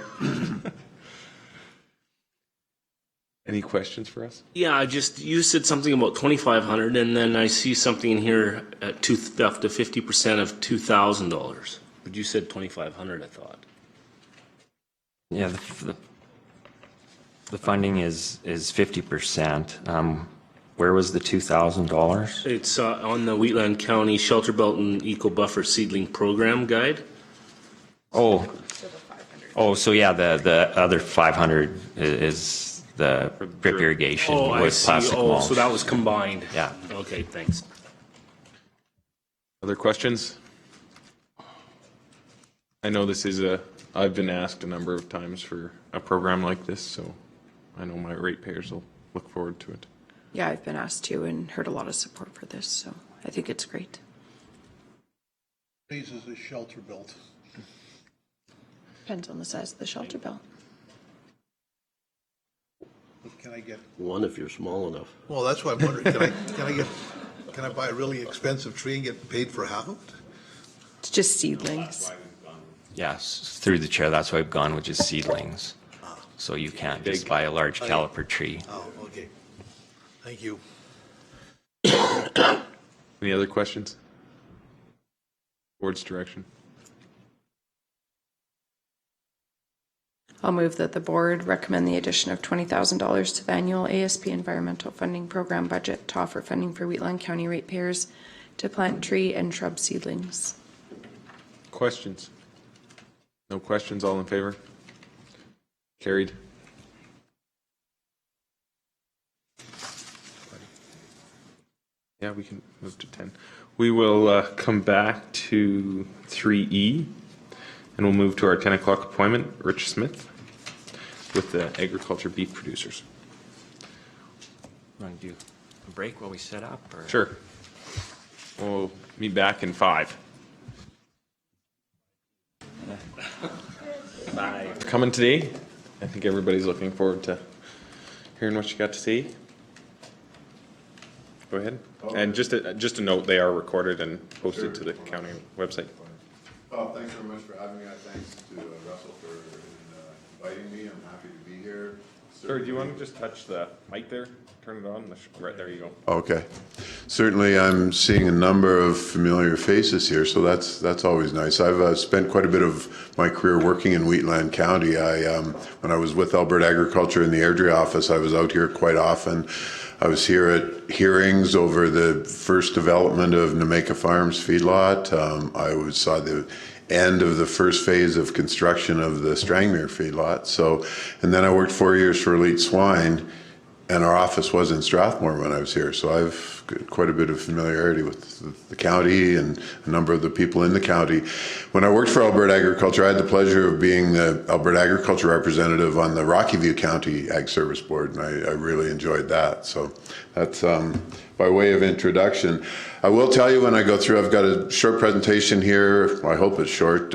Any questions for us? Yeah, you said something about 2,500, and then I see something in here at up to 50% of $2,000. But you said 2,500, I thought. Yeah, the funding is 50%. Where was the $2,000? It's on the Wheatland County Shelter Belt and Eco Buffer Seedling Program Guide. Oh, so yeah, the other 500 is the drip irrigation I with see. plastic mulch. So that was combined. Yeah. Okay, thanks. Other questions? I know this is I've been asked a number of times for a program like this, so I know my ratepayers will look forward to it. Yeah, I've been asked to and heard a lot of support for this, so I think it's great. These is a shelter belt. Depends on the size of the shelter belt. Can I get? One if you're small enough. Well, that's what I'm wondering. Can I buy a really expensive tree and get paid for half of it? It's just seedlings. Yes, through the chair, that's why we've gone with just seedlings. So you can't just buy a large caliper tree. Oh, okay. Thank you. Any other questions? Board's direction. I'll move that the board recommend the addition of $20,000 to the annual ASB Environmental Funding Program budget to offer funding for Wheatland County ratepayers to plant tree and shrub seedlings. Questions? No questions, all in favor? Carried. Yeah, we can move to 10. We will come back to 3E, and we'll move to our 10 o'clock appointment, Rich Smith, with the agriculture beef producers. Want to do a break while we set up? Or? Sure. We'll meet back in 5. Bye. For coming today. I think everybody's looking forward to hearing what you got to see. Go ahead. And just a note, they are recorded and posted to the county website. Well, thanks very much for having me. Thanks to Russell for inviting me. I'm happy to be here. Sir, do you want to just touch the mic there? Turn it on. Right there you go. Okay. Certainly, I'm seeing a number of familiar faces here, so that's always nice. I've spent quite a bit of my career working in Wheatland County. When I was with Alberta Agriculture in the Airdrie office, I was out here quite often. I was here at hearings over the first development of Nameka Farms feedlot. I saw the end of the first phase of construction of the Strangmere feedlot. And then I worked 4 years for Elite Swine. and our office was in Strathmore when I was here, so I've got quite a bit of familiarity with the county and a number of the people in the county. When I worked for Alberta Agriculture, I had the pleasure of being the Alberta Agriculture representative on the Rocky View County Ag Service Board, and I really enjoyed that. So that's by way of introduction. I will tell you when I go through, I've got a short presentation here. I hope it's short,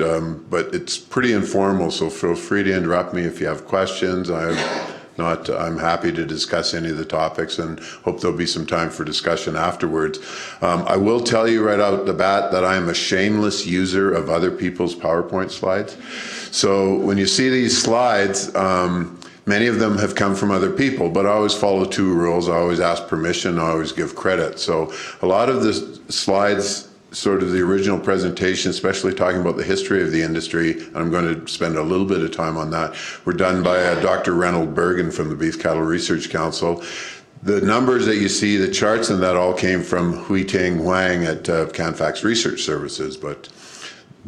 but it's pretty informal, so feel free to interrupt me if you have questions. I'm happy to discuss any of the topics and hope there'll be some time for discussion afterwards. I will tell you right out the bat that I am a shameless user of other people's PowerPoint slides. So when you see these slides, many of them have come from other people, but I always follow two rules. I always ask permission, I always give credit. So a lot of the slides, sort of the original presentation, especially talking about the history of the industry, and I'm going to spend a little bit of time on that, were done by Dr. Reynold Bergen from the Beef Cattle Research Council. The numbers that you see, the charts and that all came from Hui-Ting Huang at Canfax Research Services, but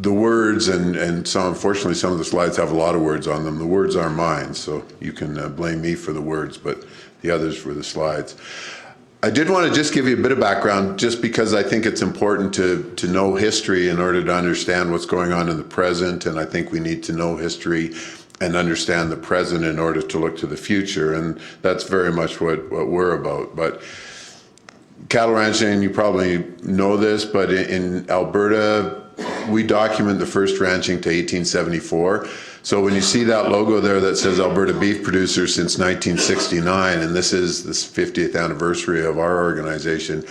the words, and so unfortunately some of the slides have a lot of words on them. The words are mine, so you can blame me for the words, but the others were the slides. I did want to just give you a bit of background just because I think it's important to know history in order to understand what's going on in the present, and I think we need to know history and understand the present in order to look to the future, and that's very much what we're about. But cattle ranching, you probably know this, but in Alberta, we document the first ranching to 1874. So when you see that logo there that says Alberta Beef Producers since 1969, and this is the 50th anniversary of our organization,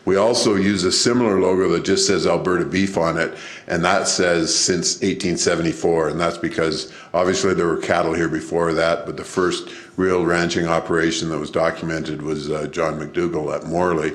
we also use a similar logo that just says Alberta Beef on it, and that says since 1874, and that's because obviously there were cattle here before that, but the first real ranching operation that was documented was John McDougall at Morley.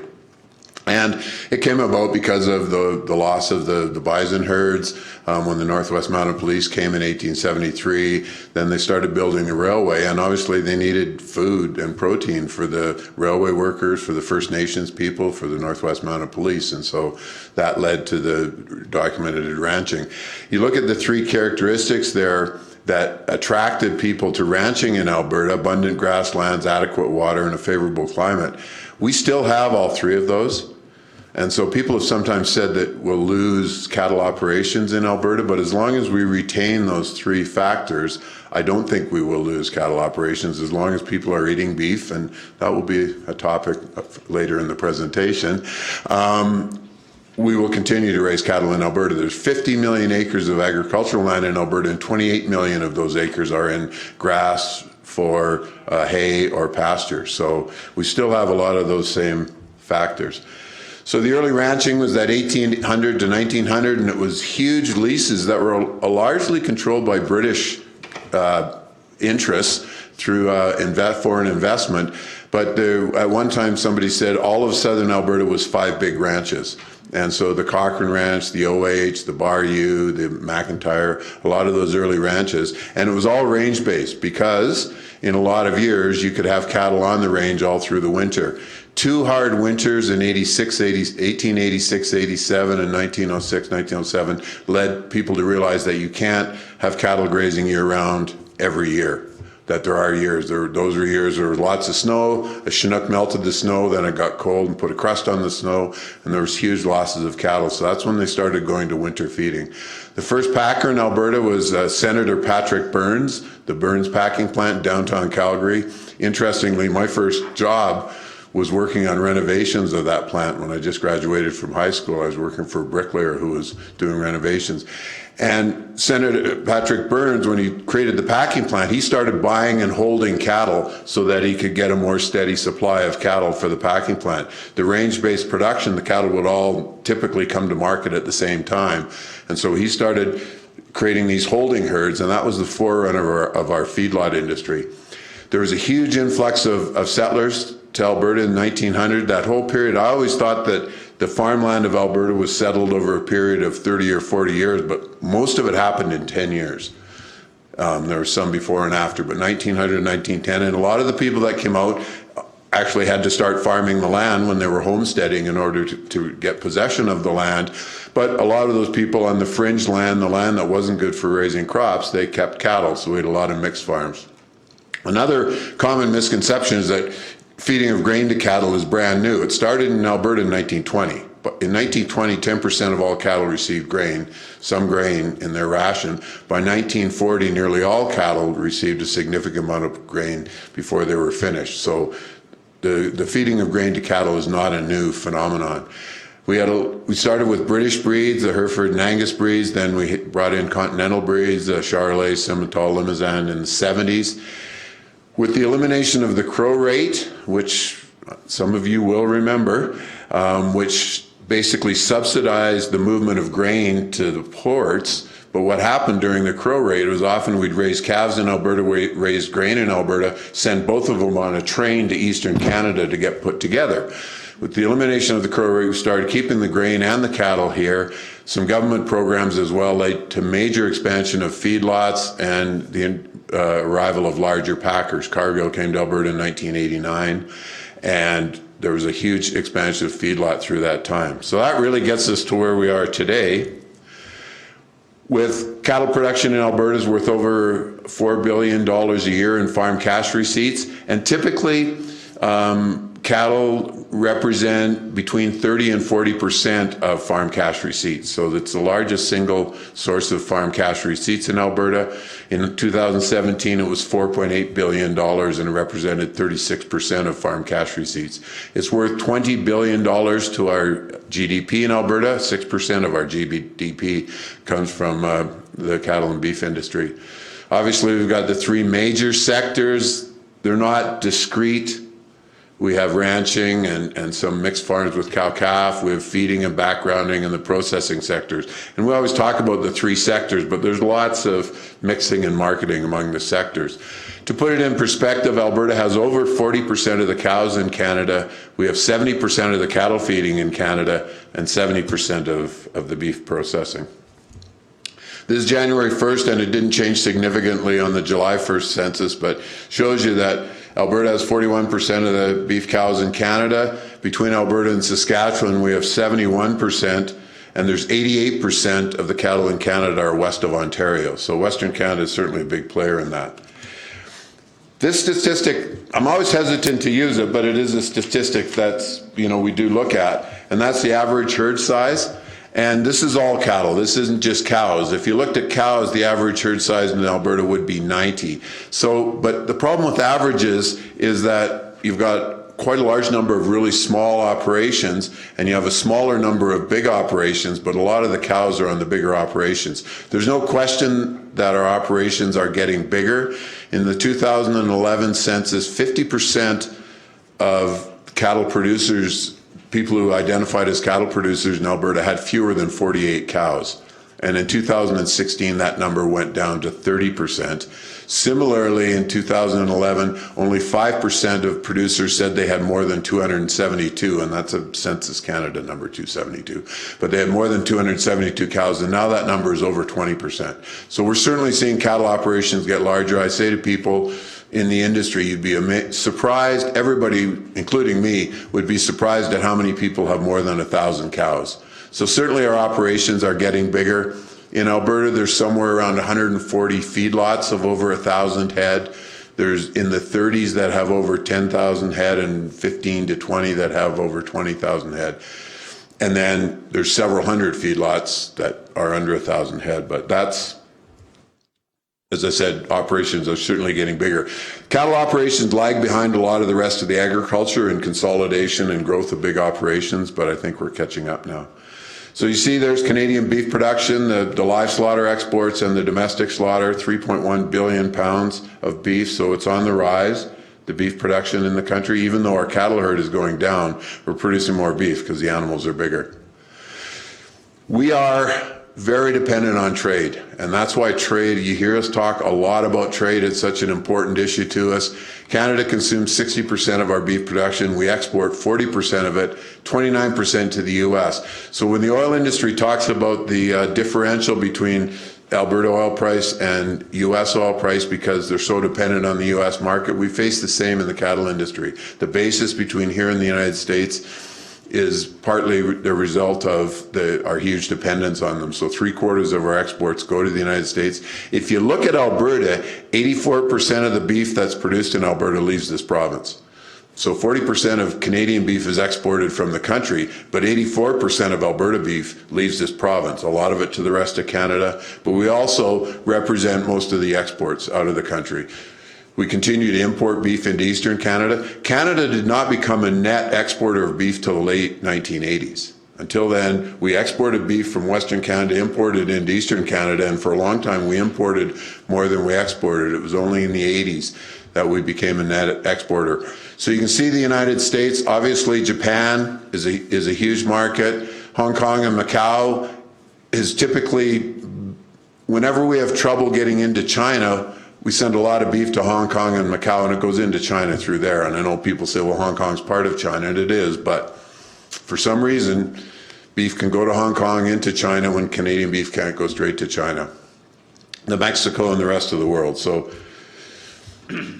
And it came about because of the loss of the bison herds when the Northwest Mounted Police came in 1873. Then they started building the railway, and obviously they needed food and protein for the railway workers, for the First Nations people, for the Northwest Mounted Police, and so that led to the documented ranching. You look at the three characteristics there that attracted people to ranching in Alberta: abundant grasslands, adequate water, and a favorable climate. We still have all three of those. And so people have sometimes said that we'll lose cattle operations in Alberta, but as long as we retain those three factors, I don't think we will lose cattle operations as long as people are eating beef, and that will be a topic later in the presentation. We will continue to raise cattle in Alberta. There's 50 million acres of agricultural land in Alberta, and 28 million of those acres are in grass for hay or pasture. So we still have a lot of those same factors. So the early ranching was that 1800 to 1900, and it was huge leases that were largely controlled by British interests through foreign investment. But at one time somebody said all of southern Alberta was 5 big ranches. And so the Cochrane Ranch, the OH, the Bayou, the McIntyre, a lot of those early ranches. And it was all range-based because in a lot of years you could have cattle on the range all through the winter. 2 hard winters in 1886, 87, and 1906, 1907 led people to realize that you can't have cattle grazing year-round every year. That there are years, those are years there was lots of snow, a Chinook melted the snow, then it got cold and put a crust on the snow, and there was huge losses of cattle. So that's when they started going to winter feeding. The first packer in Alberta was Senator Patrick Burns, the Burns packing plant in downtown Calgary. Interestingly, my first job was working on renovations of that plant. When I just graduated from high school, I was working for a bricklayer who was doing renovations. And Senator Patrick Burns, when he created the packing plant, he started buying and holding cattle so that he could get a more steady supply of cattle for the packing plant. The range-based production, the cattle would all typically come to market at the same time. And so he started creating these holding herds, and that was the forerunner of our feedlot industry. There was a huge influx of settlers to Alberta in 1900. That whole period, I always thought that the farmland of Alberta was settled over a period of 30 or 40 years, but most of it happened in 10 years. There were some before and after, but 1900, 1910, and a lot of the people that came out actually had to start farming the land when they were homesteading in order to get possession of the land. But a lot of those people on the fringe land, the land that wasn't good for raising crops, they kept cattle, so we had a lot of mixed farms. Another common misconception is that feeding of grain to cattle is brand new. It started in Alberta in 1920. But in 1920, 10% of all cattle received grain, some grain in their ration. By 1940, nearly all cattle received a significant amount of grain before they were finished. So the feeding of grain to cattle is not a new phenomenon. We started with British breeds, the Hereford and Angus breeds, then we brought in continental breeds, Charolais, Simmental, Limousin in the 70s. With the elimination of the crow rate, which some of you will remember, which basically subsidized the movement of grain to the ports. But what happened during the crow rate was often we'd raise calves in Alberta, raise grain in Alberta, send both of them on a train to Eastern Canada to get put together. With the elimination of the crow rate, we started keeping the grain and the cattle here. Some government programs as well led to major expansion of feedlots and the arrival of larger packers. Cargill came to Alberta in 1989, and there was a huge expansion of feedlot through that time. So that really gets us to where we are today. With cattle production in Alberta is worth over $4 billion a year in farm cash receipts, and typically cattle represent between 30 and 40% of farm cash receipts. So it's the largest single source of farm cash receipts in Alberta. In 2017, it was $4.8 billion and it represented 36% of farm cash receipts. It's worth $20 billion to our GDP in Alberta. 6% of our GDP comes from the cattle and beef industry. Obviously, we've got the three major sectors. They're not discrete. We have ranching and some mixed farms with cow-calf. We have feeding and backgrounding and the processing sectors. And we always talk about the three sectors, but there's lots of mixing and marketing among the sectors. To put it in perspective, Alberta has over 40% of the cows in Canada. We have 70% of the cattle feeding in Canada and 70% of the beef processing. This is January 1st, and it didn't change significantly on the July 1st census, but shows you that Alberta has 41% of the beef cows in Canada. Between Alberta and Saskatchewan, we have 71%, and there's 88% of the cattle in Canada are west of Ontario. So Western Canada is certainly a big player in that. This statistic, I'm always hesitant to use it, but it is a statistic that's, we do look at, and that's the average herd size. And this is all cattle. This isn't just cows. If you looked at cows, the average herd size in Alberta would be 90. So, but the problem with averages is that you've got quite a large number of really small operations, and you have a smaller number of big operations, but a lot of the cows are on the bigger operations. There's no question that our operations are getting bigger. In the 2011 census, 50% of cattle producers, people who identified as cattle producers in Alberta, had fewer than 48 cows. And in 2016, that number went down to 30%. Similarly, in 2011, only 5% of producers said they had more than 272, and that's a Census Canada number, 272. But they had more than 272 cows, and now that number is over 20%. So we're certainly seeing cattle operations get larger. I say to people in the industry, you'd be surprised, everybody, including me, would be surprised at how many people have more than 1,000 cows. So certainly our operations are getting bigger. In Alberta, there's somewhere around 140 feedlots of over 1,000 head. There's in the 30s that have over 10,000 head and 15 to 20 that have over 20,000 head. And then there's several hundred feedlots that are under 1,000 head, but that's, as I said, operations are certainly getting bigger. Cattle operations lag behind a lot of the rest of the agriculture in consolidation and growth of big operations, but I think we're catching up now. So you see there's Canadian beef production, the live slaughter exports and the domestic slaughter, 3.1 billion pounds of beef, so it's on the rise, the beef production in the country. Even though our cattle herd is going down, we're producing more beef because the animals are bigger. We are very dependent on trade, and that's why trade, you hear us talk a lot about trade, it's such an important issue to us. Canada consumes 60% of our beef production, we export 40% of it, 29% to the US. So when the oil industry talks about the differential between Alberta oil price and US oil price because they're so dependent on the US market, we face the same in the cattle industry. The basis between here and the United States is partly the result of our huge dependence on them. So 3/4 of our exports go to the United States. If you look at Alberta, 84% of the beef that's produced in Alberta leaves this province. So 40% of Canadian beef is exported from the country, but 84% of Alberta beef leaves this province, a lot of it to the rest of Canada, but we also represent most of the exports out of the country. We continue to import beef into Eastern Canada. Canada did not become a net exporter of beef till the late 1980s. Until then, we exported beef from Western Canada, imported into Eastern Canada, and for a long time we imported more than we exported. It was only in the 80s that we became a net exporter. So you can see the United States, obviously Japan is a huge market. Hong Kong and Macau is typically, whenever we have trouble getting into China, we send a lot of beef to Hong Kong and Macau, and it goes into China through there. And I know people say, well, Hong Kong's part of China, and it is, but for some reason, beef can go to Hong Kong into China when Canadian beef can't go straight to China, to Mexico and the rest of the world. So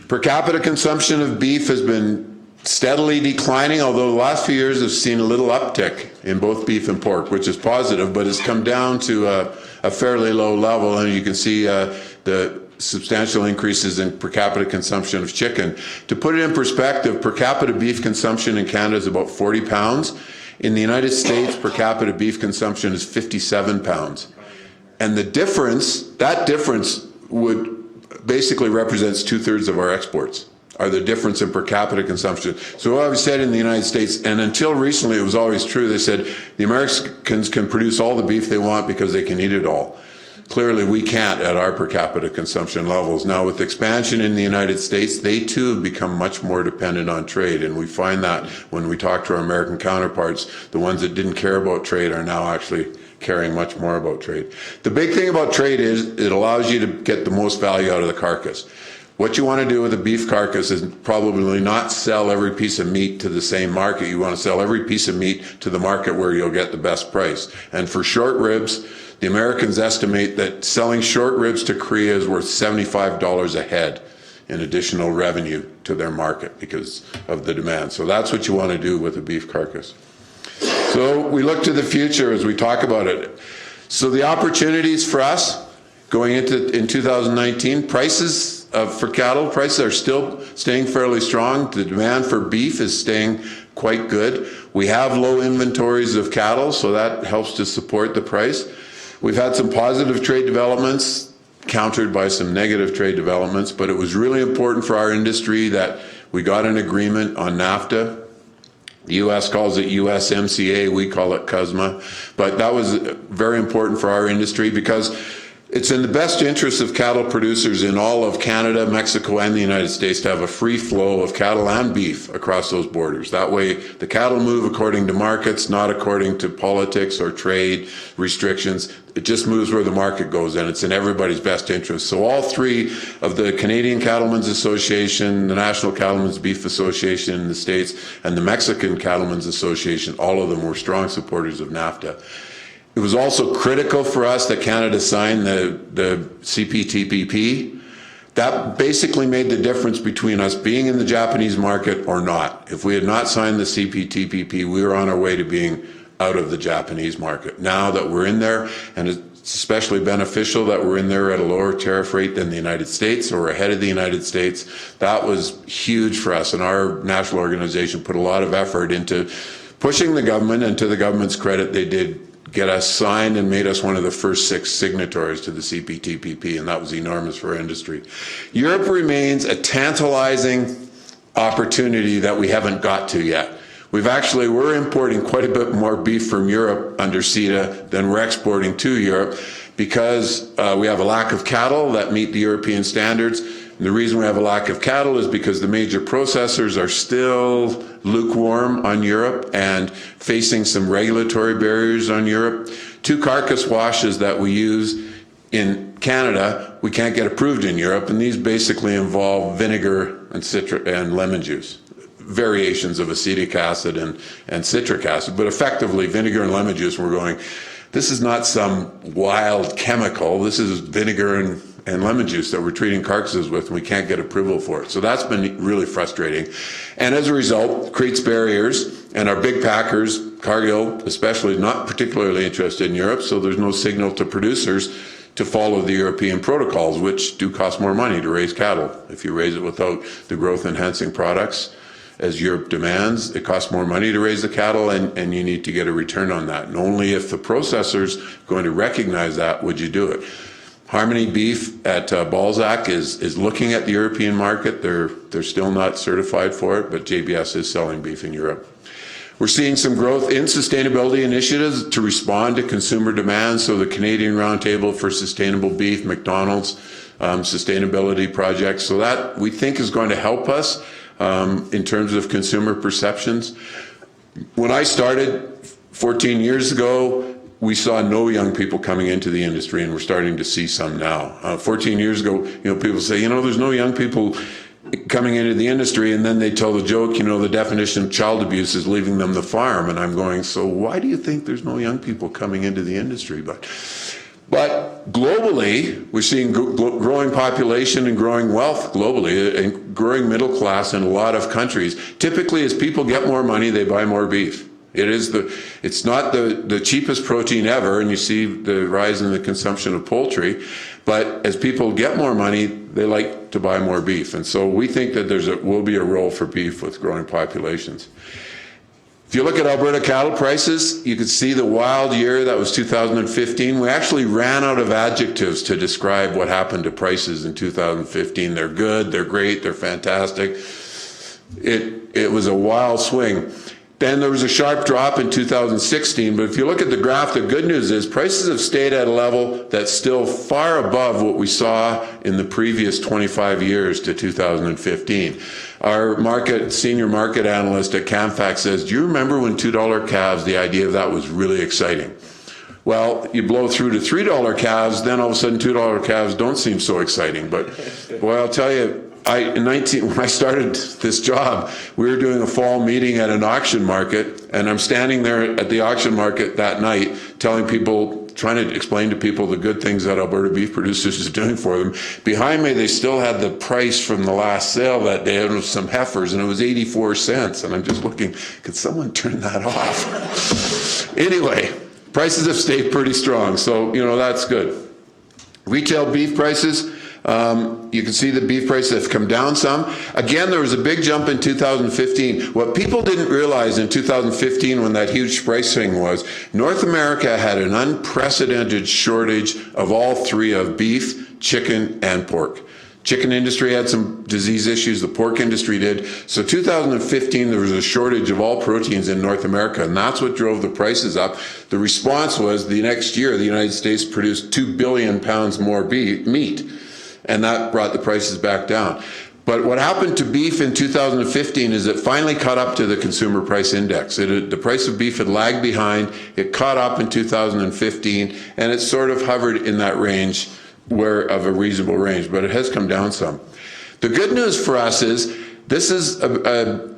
per capita consumption of beef has been steadily declining, although the last few years have seen a little uptick in both beef and pork, which is positive, but it's come down to a fairly low level. And you can see the substantial increases in per capita consumption of chicken. To put it in perspective, per capita beef consumption in Canada is about 40 pounds. In the United States, per capita beef consumption is 57 pounds. And that difference would basically represents 2/3 of our exports, are the difference in per capita consumption. So what I've said in the United States, and until recently it was always true, they said the Americans can produce all the beef they want because they can eat it all. Clearly we can't at our per capita consumption levels. Now with expansion in the United States, they too have become much more dependent on trade, and we find that when we talk to our American counterparts, the ones that didn't care about trade are now actually caring much more about trade. The big thing about trade is it allows you to get the most value out of the carcass. What you want to do with a beef carcass is probably not sell every piece of meat to the same market. You want to sell every piece of meat to the market where you'll get the best price. And for short ribs, the Americans estimate that selling short ribs to Korea is worth $75 a head in additional revenue to their market because of the demand. So that's what you want to do with a beef carcass. So we look to the future as we talk about it. So the opportunities for us going in 2019, prices for cattle, prices are still staying fairly strong. The demand for beef is staying quite good. We have low inventories of cattle, so that helps to support the price. We've had some positive trade developments countered by some negative trade developments, but it was really important for our industry that we got an agreement on NAFTA. The U.S. calls it USMCA, we call it CUSMA, but that was very important for our industry because it's in the best interest of cattle producers in all of Canada, Mexico, and the United States to have a free flow of cattle and beef across those borders. That way, the cattle move according to markets, not according to politics or trade restrictions. It just moves where the market goes, and it's in everybody's best interest. So all three of the Canadian Cattlemen's Association, the National Cattlemen's Beef Association in the States, and the Mexican Cattlemen's Association, all of them were strong supporters of NAFTA. It was also critical for us that Canada signed the CPTPP. That basically made the difference between us being in the Japanese market or not. If we had not signed the CPTPP, we were on our way to being out of the Japanese market. Now that we're in there, and it's especially beneficial that we're in there at a lower tariff rate than the United States, or ahead of the United States, that was huge for us. And our national organization put a lot of effort into pushing the government, and to the government's credit, they did get us signed and made us one of the first 6 signatories to the CPTPP, and that was enormous for our industry. Europe remains a tantalizing opportunity that we haven't got to yet. We're importing quite a bit more beef from Europe under CETA than we're exporting to Europe because we have a lack of cattle that meet the European standards. And the reason we have a lack of cattle is because the major processors are still lukewarm on Europe and facing some regulatory barriers on Europe. 2 carcass washes that we use in Canada, we can't get approved in Europe, and these basically involve vinegar and lemon juice. Variations of acetic acid and citric acid, but effectively vinegar and lemon juice, we're going, this is not some wild chemical, this is vinegar and lemon juice that we're treating carcasses with, and we can't get approval for it. So that's been really frustrating. And as a result, creates barriers, and our big packers, Cargill especially, not particularly interested in Europe, so there's no signal to producers to follow the European protocols, which do cost more money to raise cattle. If you raise it without the growth enhancing products, as Europe demands. It costs more money to raise the cattle, and you need to get a return on that. And only if the processor's going to recognize that would you do it. Harmony Beef at Balzac is looking at the European market. They're still not certified for it, but JBS is selling beef in Europe. We're seeing some growth in sustainability initiatives to respond to consumer demands. So the Canadian Roundtable for Sustainable Beef, McDonald's sustainability projects. So that we think is going to help us in terms of consumer perceptions. When I started 14 years ago, we saw no young people coming into the industry, and we're starting to see some now. 14 years ago, people say, there's no young people coming into the industry, and then they tell the joke, the definition of child abuse is leaving them the farm. And I'm going, so why do you think there's no young people coming into the industry? But globally, we're seeing growing population and growing wealth globally, and growing middle class in a lot of countries. Typically, as people get more money, they buy more beef. It's not the cheapest protein ever, and you see the rise in the consumption of poultry, but as people get more money, they like to buy more beef. And so we think that will be a role for beef with growing populations. If you look at Alberta cattle prices, you can see the wild year, that was 2015. We actually ran out of adjectives to describe what happened to prices in 2015. They're good, they're great, they're fantastic. It was a wild swing. Then there was a sharp drop in 2016, but if you look at the graph, the good news is prices have stayed at a level that's still far above what we saw in the previous 25 years to 2015. Our senior market analyst at Camfax says, do you remember when $2 calves, the idea of that was really exciting? Well, you blow through to $3 calves, then all of a sudden $2 calves don't seem so exciting. But boy, I'll tell you, when I started this job, we were doing a fall meeting at an auction market, and I'm standing there at the auction market that night telling people, trying to explain to people the good things that Alberta Beef Producers is doing for them. Behind me, they still had the price from the last sale that day, and it was some heifers, and it was 84 cents. And I'm just looking, could someone turn that off? Anyway, prices have stayed pretty strong, so, that's good. Retail beef prices, you can see the beef prices have come down some. Again, there was a big jump in 2015. What people didn't realize in 2015 when that huge price swing was, North America had an unprecedented shortage of all three, of beef, chicken, and pork. Chicken industry had some disease issues, the pork industry did. So 2015, there was a shortage of all proteins in North America, and that's what drove the prices up. The response was the next year, the United States produced 2 billion pounds more meat, and that brought the prices back down. But what happened to beef in 2015 is it finally caught up to the consumer price index. The price of beef had lagged behind, it caught up in 2015, and it sort of hovered in that range of a reasonable range, but it has come down some. The good news for us is this is a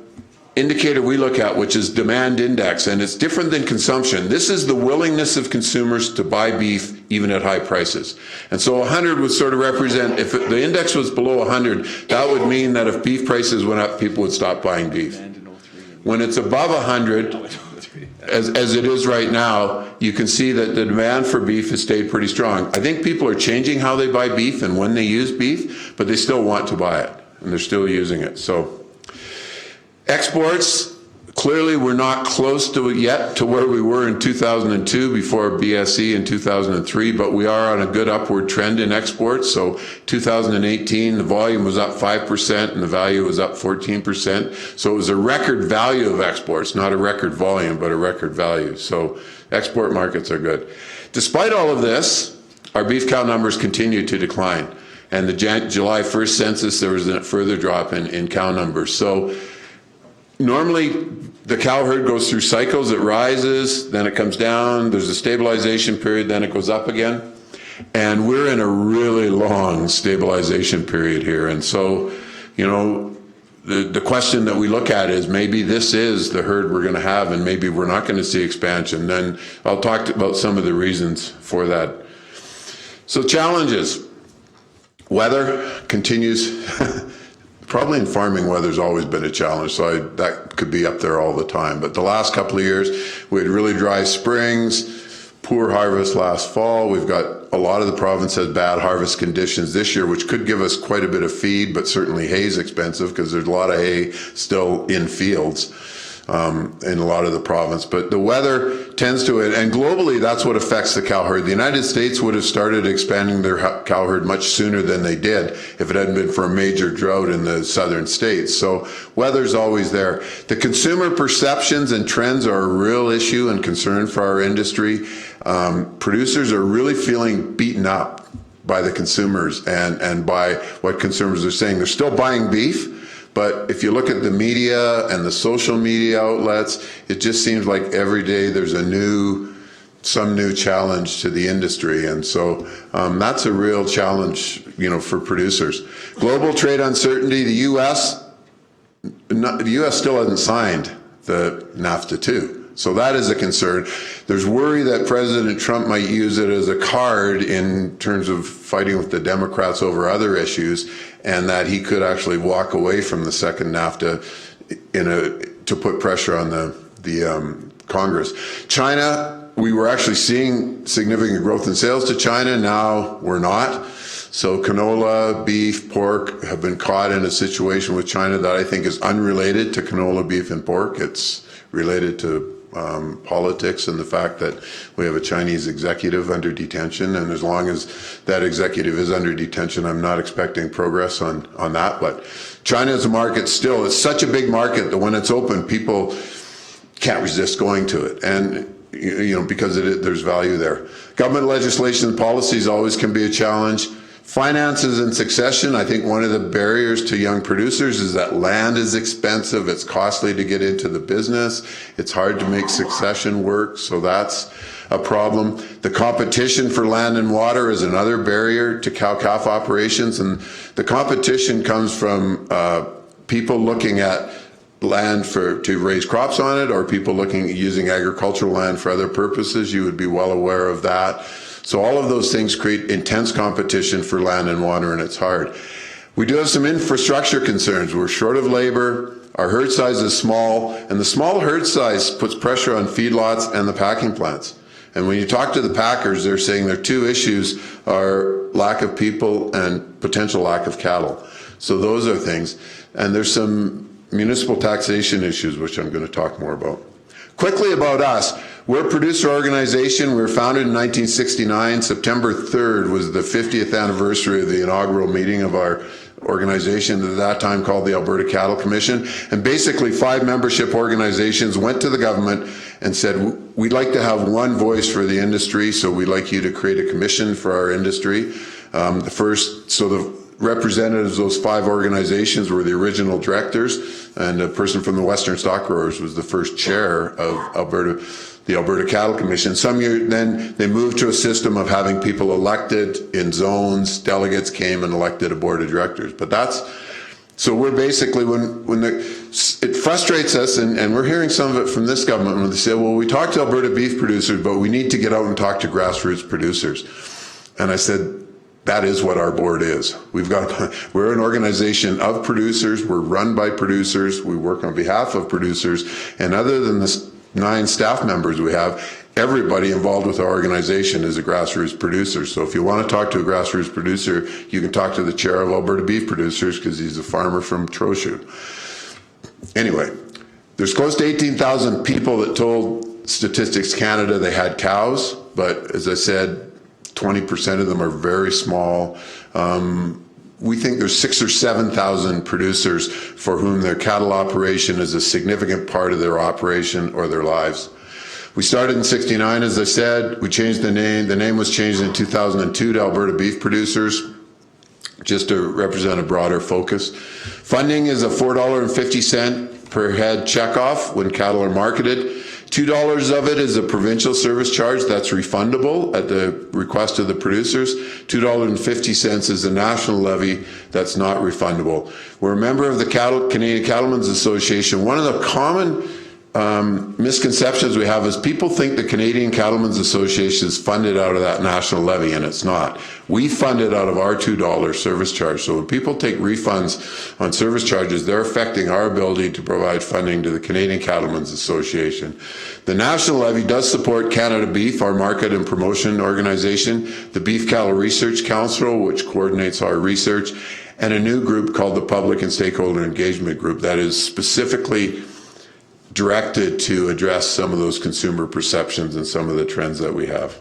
indicator we look at, which is demand index, and it's different than consumption. This is the willingness of consumers to buy beef even at high prices. And so 100 would sort of represent, if the index was below 100, that would mean that if beef prices went up, people would stop buying beef. When it's above 100, as it is right now, you can see that the demand for beef has stayed pretty strong. I think people are changing how they buy beef and when they use beef, but they still want to buy it, and they're still using it. So exports, clearly we're not close to it yet to where we were in 2002 before BSE in 2003, but we are on a good upward trend in exports. So 2018, the volume was up 5% and the value was up 14%. So it was a record value of exports, not a record volume, but a record value. So export markets are good. Despite all of this, our beef cow numbers continue to decline. And the July 1st census, there was a further drop in cow numbers. So normally, the cow herd goes through cycles. It rises, then it comes down. There's a stabilization period, then it goes up again. And we're in a really long stabilization period here. And so, the question that we look at is maybe this is the herd we're going to have, and maybe we're not going to see expansion. Then I'll talk about some of the reasons for that. So challenges. Weather continues. Probably in farming, weather's always been a challenge, so that could be up there all the time. But the last couple of years, we had really dry springs, poor harvest last fall. We've got a lot of the province has bad harvest conditions this year, which could give us quite a bit of feed, but certainly hay is expensive because there's a lot of hay still in fields in a lot of the province. But the weather tends to it, and globally, that's what affects the cow herd. The United States would have started expanding their cow herd much sooner than they did if it hadn't been for a major drought in the southern states. So weather's always there. The consumer perceptions and trends are a real issue and concern for our industry. Producers are really feeling beaten up by the consumers and by what consumers are saying. They're still buying beef, but if you look at the media and the social media outlets, it just seems like every day there's some new challenge to the industry. And so that's a real challenge, for producers. Global trade uncertainty, the U.S. still hasn't signed the NAFTA 2. So that is a concern. There's worry that President Trump might use it as a card in terms of fighting with the Democrats over other issues, and that he could actually walk away from the second NAFTA to put pressure on the Congress. China, we were actually seeing significant growth in sales to China. Now we're not. So canola, beef, pork have been caught in a situation with China that I think is unrelated to canola, beef, and pork. It's related to politics and the fact that we have a Chinese executive under detention, and as long as that executive is under detention, I'm not expecting progress on that. But China is a market still. It's such a big market that when it's open, people can't resist going to it, and because there's value there. Government legislation and policies always can be a challenge. Finances and succession, I think one of the barriers to young producers is that land is expensive, it's costly to get into the business, it's hard to make succession work, so that's a problem. The competition for land and water is another barrier to cow-calf operations, and the competition comes from people looking at land to raise crops on it, or people looking at using agricultural land for other purposes. You would be well aware of that. So all of those things create intense competition for land and water, and it's hard. We do have some infrastructure concerns. We're short of labor, our herd size is small, and the small herd size puts pressure on feedlots and the packing plants. And when you talk to the packers, they're saying their two issues are lack of people and potential lack of cattle. So those are things. And there's some municipal taxation issues, which I'm going to talk more about. Quickly about us. We're a producer organization. We were founded in 1969. September 3rd was the 50th anniversary of the inaugural meeting of our organization, at that time called the Alberta Cattle Commission. And basically 5 membership organizations went to the government and said, we'd like to have one voice for the industry, so we'd like you to create a commission for our industry. The representatives of those 5 organizations were the original directors, and a person from the Western Stock Growers was the first chair of the Alberta Cattle Commission. Some years then they moved to a system of having people elected in zones. Delegates came and elected a board of directors. But so we're basically, it frustrates us, and we're hearing some of it from this government when they say, well, we talk to Alberta beef producers, but we need to get out and talk to grassroots producers. And I said, that is what our board is. We're an organization of producers. We're run by producers. We work on behalf of producers. And other than the 9 staff members we have, everybody involved with our organization is a grassroots producer. So if you want to talk to a grassroots producer, you can talk to the chair of Alberta Beef Producers, because he's a farmer from Trochu. Anyway, there's close to 18,000 people that told Statistics Canada they had cows, but as I said, 20% of them are very small. We think there's 6,000 or 7,000 producers for whom their cattle operation is a significant part of their operation or their lives. We started in '69, as I said. We changed the name. The name was changed in 2002 to Alberta Beef Producers, just to represent a broader focus. Funding is a $4.50 per head checkoff when cattle are marketed. $2 of it is a provincial service charge that's refundable at the request of the producers. $2.50 is a national levy that's not refundable. We're a member of the Canadian Cattlemen's Association. One of the common misconceptions we have is people think the Canadian Cattlemen's Association is funded out of that national levy, and it's not. We fund it out of our $2 service charge. So when people take refunds on service charges, they're affecting our ability to provide funding to the Canadian Cattlemen's Association. The national levy does support Canada Beef, our market and promotion organization, the Beef Cattle Research Council, which coordinates our research, and a new group called the Public and Stakeholder Engagement Group that is specifically directed to address some of those consumer perceptions and some of the trends that we have.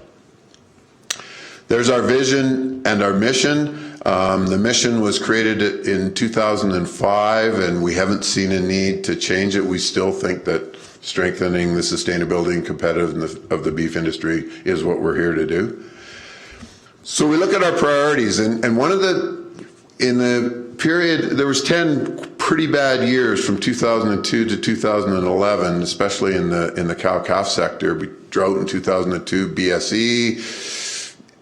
There's our vision and our mission. The mission was created in 2005, and we haven't seen a need to change it. We still think that strengthening the sustainability and competitiveness of the beef industry is what we're here to do. So we look at our priorities, and one of in the period, there was 10 pretty bad years from 2002 to 2011, especially in the cow-calf sector. Drought in 2002, BSE,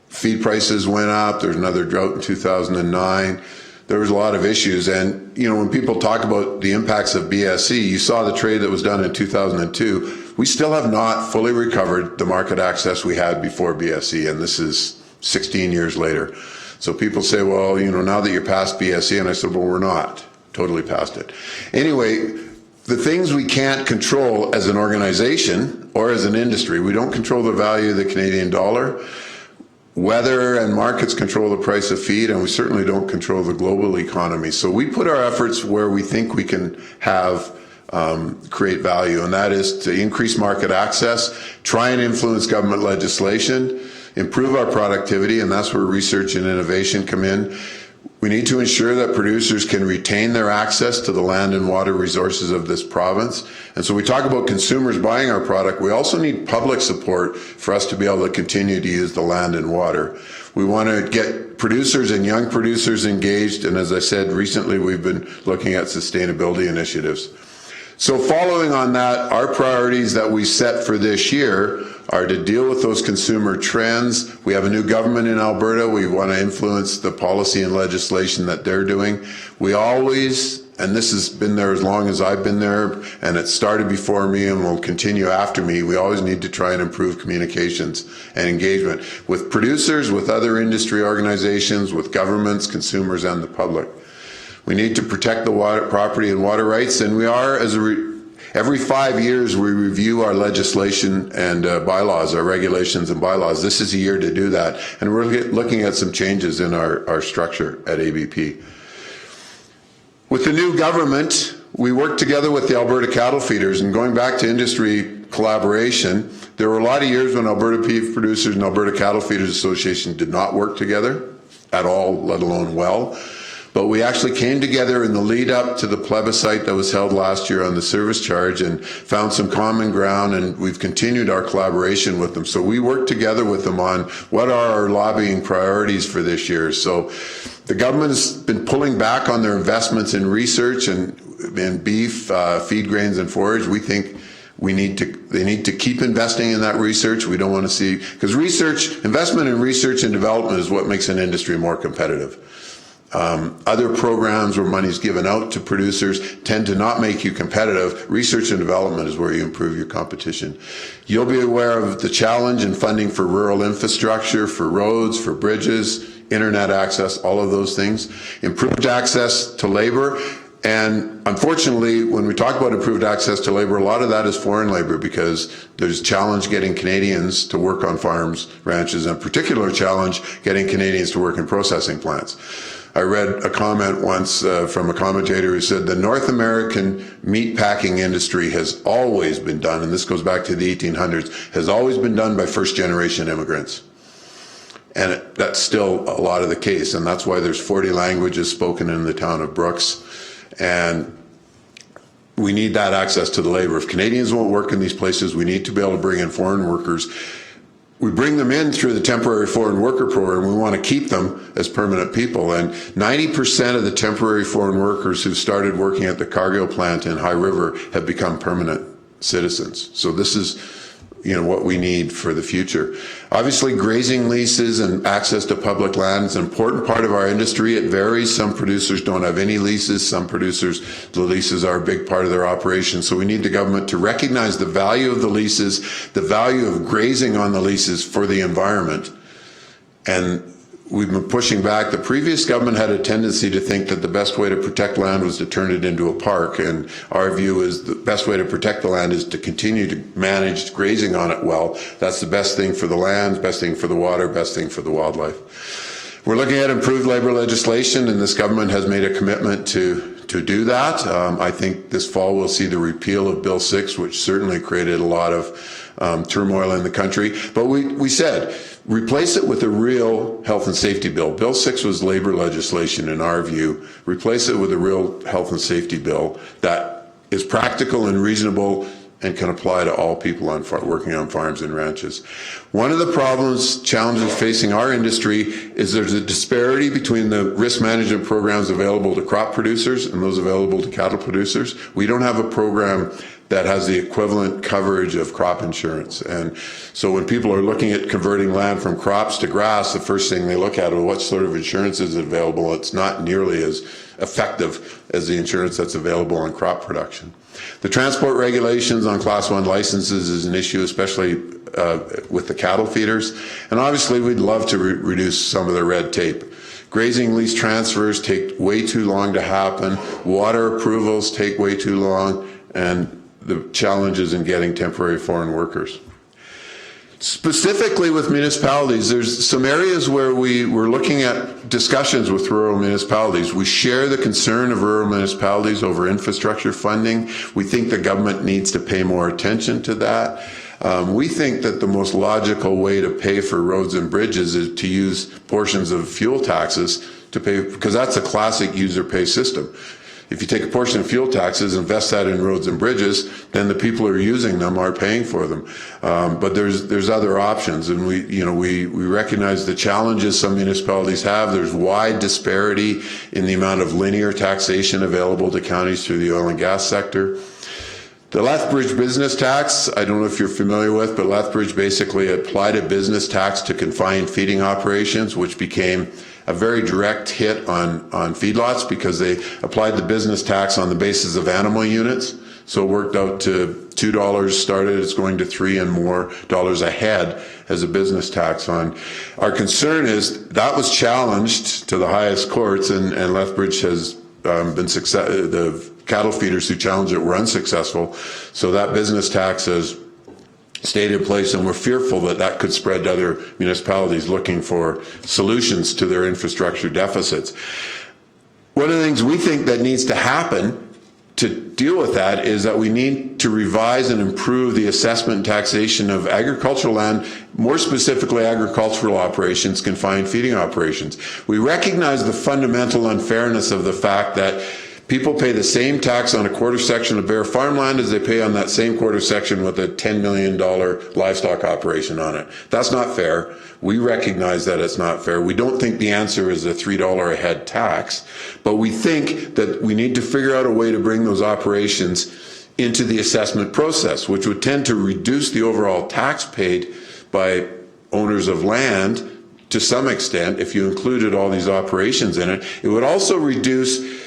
feed prices went up. There was another drought in 2009. There was a lot of issues, and when people talk about the impacts of BSE, you saw the trade that was done in 2002. We still have not fully recovered the market access we had before BSE, and this is 16 years later. So people say, well, now that you're past BSE, and I said, well, we're not totally past it. Anyway, the things we can't control as an organization or as an industry, we don't control the value of the Canadian dollar. Weather and markets control the price of feed, and we certainly don't control the global economy. So we put our efforts where we think we can create value, and that is to increase market access, try and influence government legislation, improve our productivity, and that's where research and innovation come in. We need to ensure that producers can retain their access to the land and water resources of this province. And so we talk about consumers buying our product. We also need public support for us to be able to continue to use the land and water. We want to get producers and young producers engaged. And as I said, recently we've been looking at sustainability initiatives. So following on that, our priorities that we set for this year are to deal with those consumer trends. We have a new government in Alberta. We want to influence the policy and legislation that they're doing. We always, and this has been there as long as I've been there, and it started before me and will continue after me, we always need to try and improve communications and engagement with producers, with other industry organizations, with governments, consumers, and the public. We need to protect the water, property and water rights, and we are, every 5 years we review our legislation and bylaws, our regulations and bylaws. This is a year to do that, and we're looking at some changes in our structure at ABP. With the new government, we worked together with the Alberta cattle feeders, and going back to industry collaboration, there were a lot of years when Alberta Beef Producers and Alberta Cattle Feeders Association did not work together at all, let alone well. But we actually came together in the lead up to the plebiscite that was held last year on the service charge and found some common ground, and we've continued our collaboration with them. So we worked together with them on what are our lobbying priorities for this year. So the government has been pulling back on their investments in research and beef, feed grains and forage. We think they need to keep investing in that research. We don't want to see, because investment in research and development is what makes an industry more competitive. Other programs where money's given out to producers tend to not make you competitive. Research and development is where you improve your competition. You'll be aware of the challenge in funding for rural infrastructure, for roads, for bridges, internet access, all of those things. Improved access to labor. And unfortunately, when we talk about improved access to labor, a lot of that is foreign labor because there's a challenge getting Canadians to work on farms, ranches, and a particular challenge getting Canadians to work in processing plants. I read a comment once from a commentator who said the North American meat packing industry has always been done, and this goes back to the 1800s, has always been done by first-generation immigrants. And that's still a lot of the case, and that's why there's 40 languages spoken in the town of Brooks. And we need that access to the labor. If Canadians won't work in these places, we need to be able to bring in foreign workers. We bring them in through the temporary foreign worker program. We want to keep them as permanent people. And 90% of the temporary foreign workers who started working at the Cargill plant in High River have become permanent citizens. So this is what we need for the future. Obviously, grazing leases and access to public land is an important part of our industry. It varies. Some producers don't have any leases. Some producers, the leases are a big part of their operation. So we need the government to recognize the value of the leases, the value of grazing on the leases for the environment. And we've been pushing back. The previous government had a tendency to think that the best way to protect land was to turn it into a park. And our view is the best way to protect the land is to continue to manage grazing on it well. That's the best thing for the land, best thing for the water, best thing for the wildlife. We're looking at improved labor legislation, and this government has made a commitment to do that. I think this fall we'll see the repeal of Bill 6, which certainly created a lot of turmoil in the country. But we said, replace it with a real health and safety bill. Bill 6 was labor legislation in our view. Replace it with a real health and safety bill that is practical and reasonable and can apply to all people working on farms and ranches. One of the challenges facing our industry is there's a disparity between the risk management programs available to crop producers and those available to cattle producers. We don't have a program that has the equivalent coverage of crop insurance. And so when people are looking at converting land from crops to grass, the first thing they look at is what sort of insurance is available. It's not nearly as effective as the insurance that's available on crop production. The transport regulations on Class 1 licenses is an issue, especially with the cattle feeders. And obviously we'd love to reduce some of the red tape. Grazing lease transfers take way too long to happen. Water approvals take way too long. And the challenges in getting temporary foreign workers. Specifically with municipalities, there's some areas where we're looking at discussions with rural municipalities. We share the concern of rural municipalities over infrastructure funding. We think the government needs to pay more attention to that. We think that the most logical way to pay for roads and bridges is to use portions of fuel taxes to pay, because that's a classic user pay system. If you take a portion of fuel taxes, invest that in roads and bridges, then the people who are using them are paying for them. But there's other options, and we recognize the challenges some municipalities have. There's wide disparity in the amount of linear taxation available to counties through the oil and gas sector. The Lethbridge business tax, I don't know if you're familiar with, but Lethbridge basically applied a business tax to confined feeding operations, which became a very direct hit on feedlots because they applied the business tax on the basis of animal units. So it worked out to $2 started, it's going to $3 and more dollars a head as a business tax on. Our concern is that was challenged to the highest courts, and Lethbridge has been successful. The cattle feeders who challenged it were unsuccessful. So that business tax has stayed in place, and we're fearful that that could spread to other municipalities looking for solutions to their infrastructure deficits. One of the things we think that needs to happen to deal with that is that we need to revise and improve the assessment and taxation of agricultural land, more specifically agricultural operations, confined feeding operations. We recognize the fundamental unfairness of the fact that people pay the same tax on a quarter section of bare farmland as they pay on that same quarter section with a $10 million livestock operation on it. That's not fair. We recognize that it's not fair. We don't think the answer is a $3 a head tax, but we think that we need to figure out a way to bring those operations into the assessment process, which would tend to reduce the overall tax paid by owners of land to some extent if you included all these operations in it. It would also reduce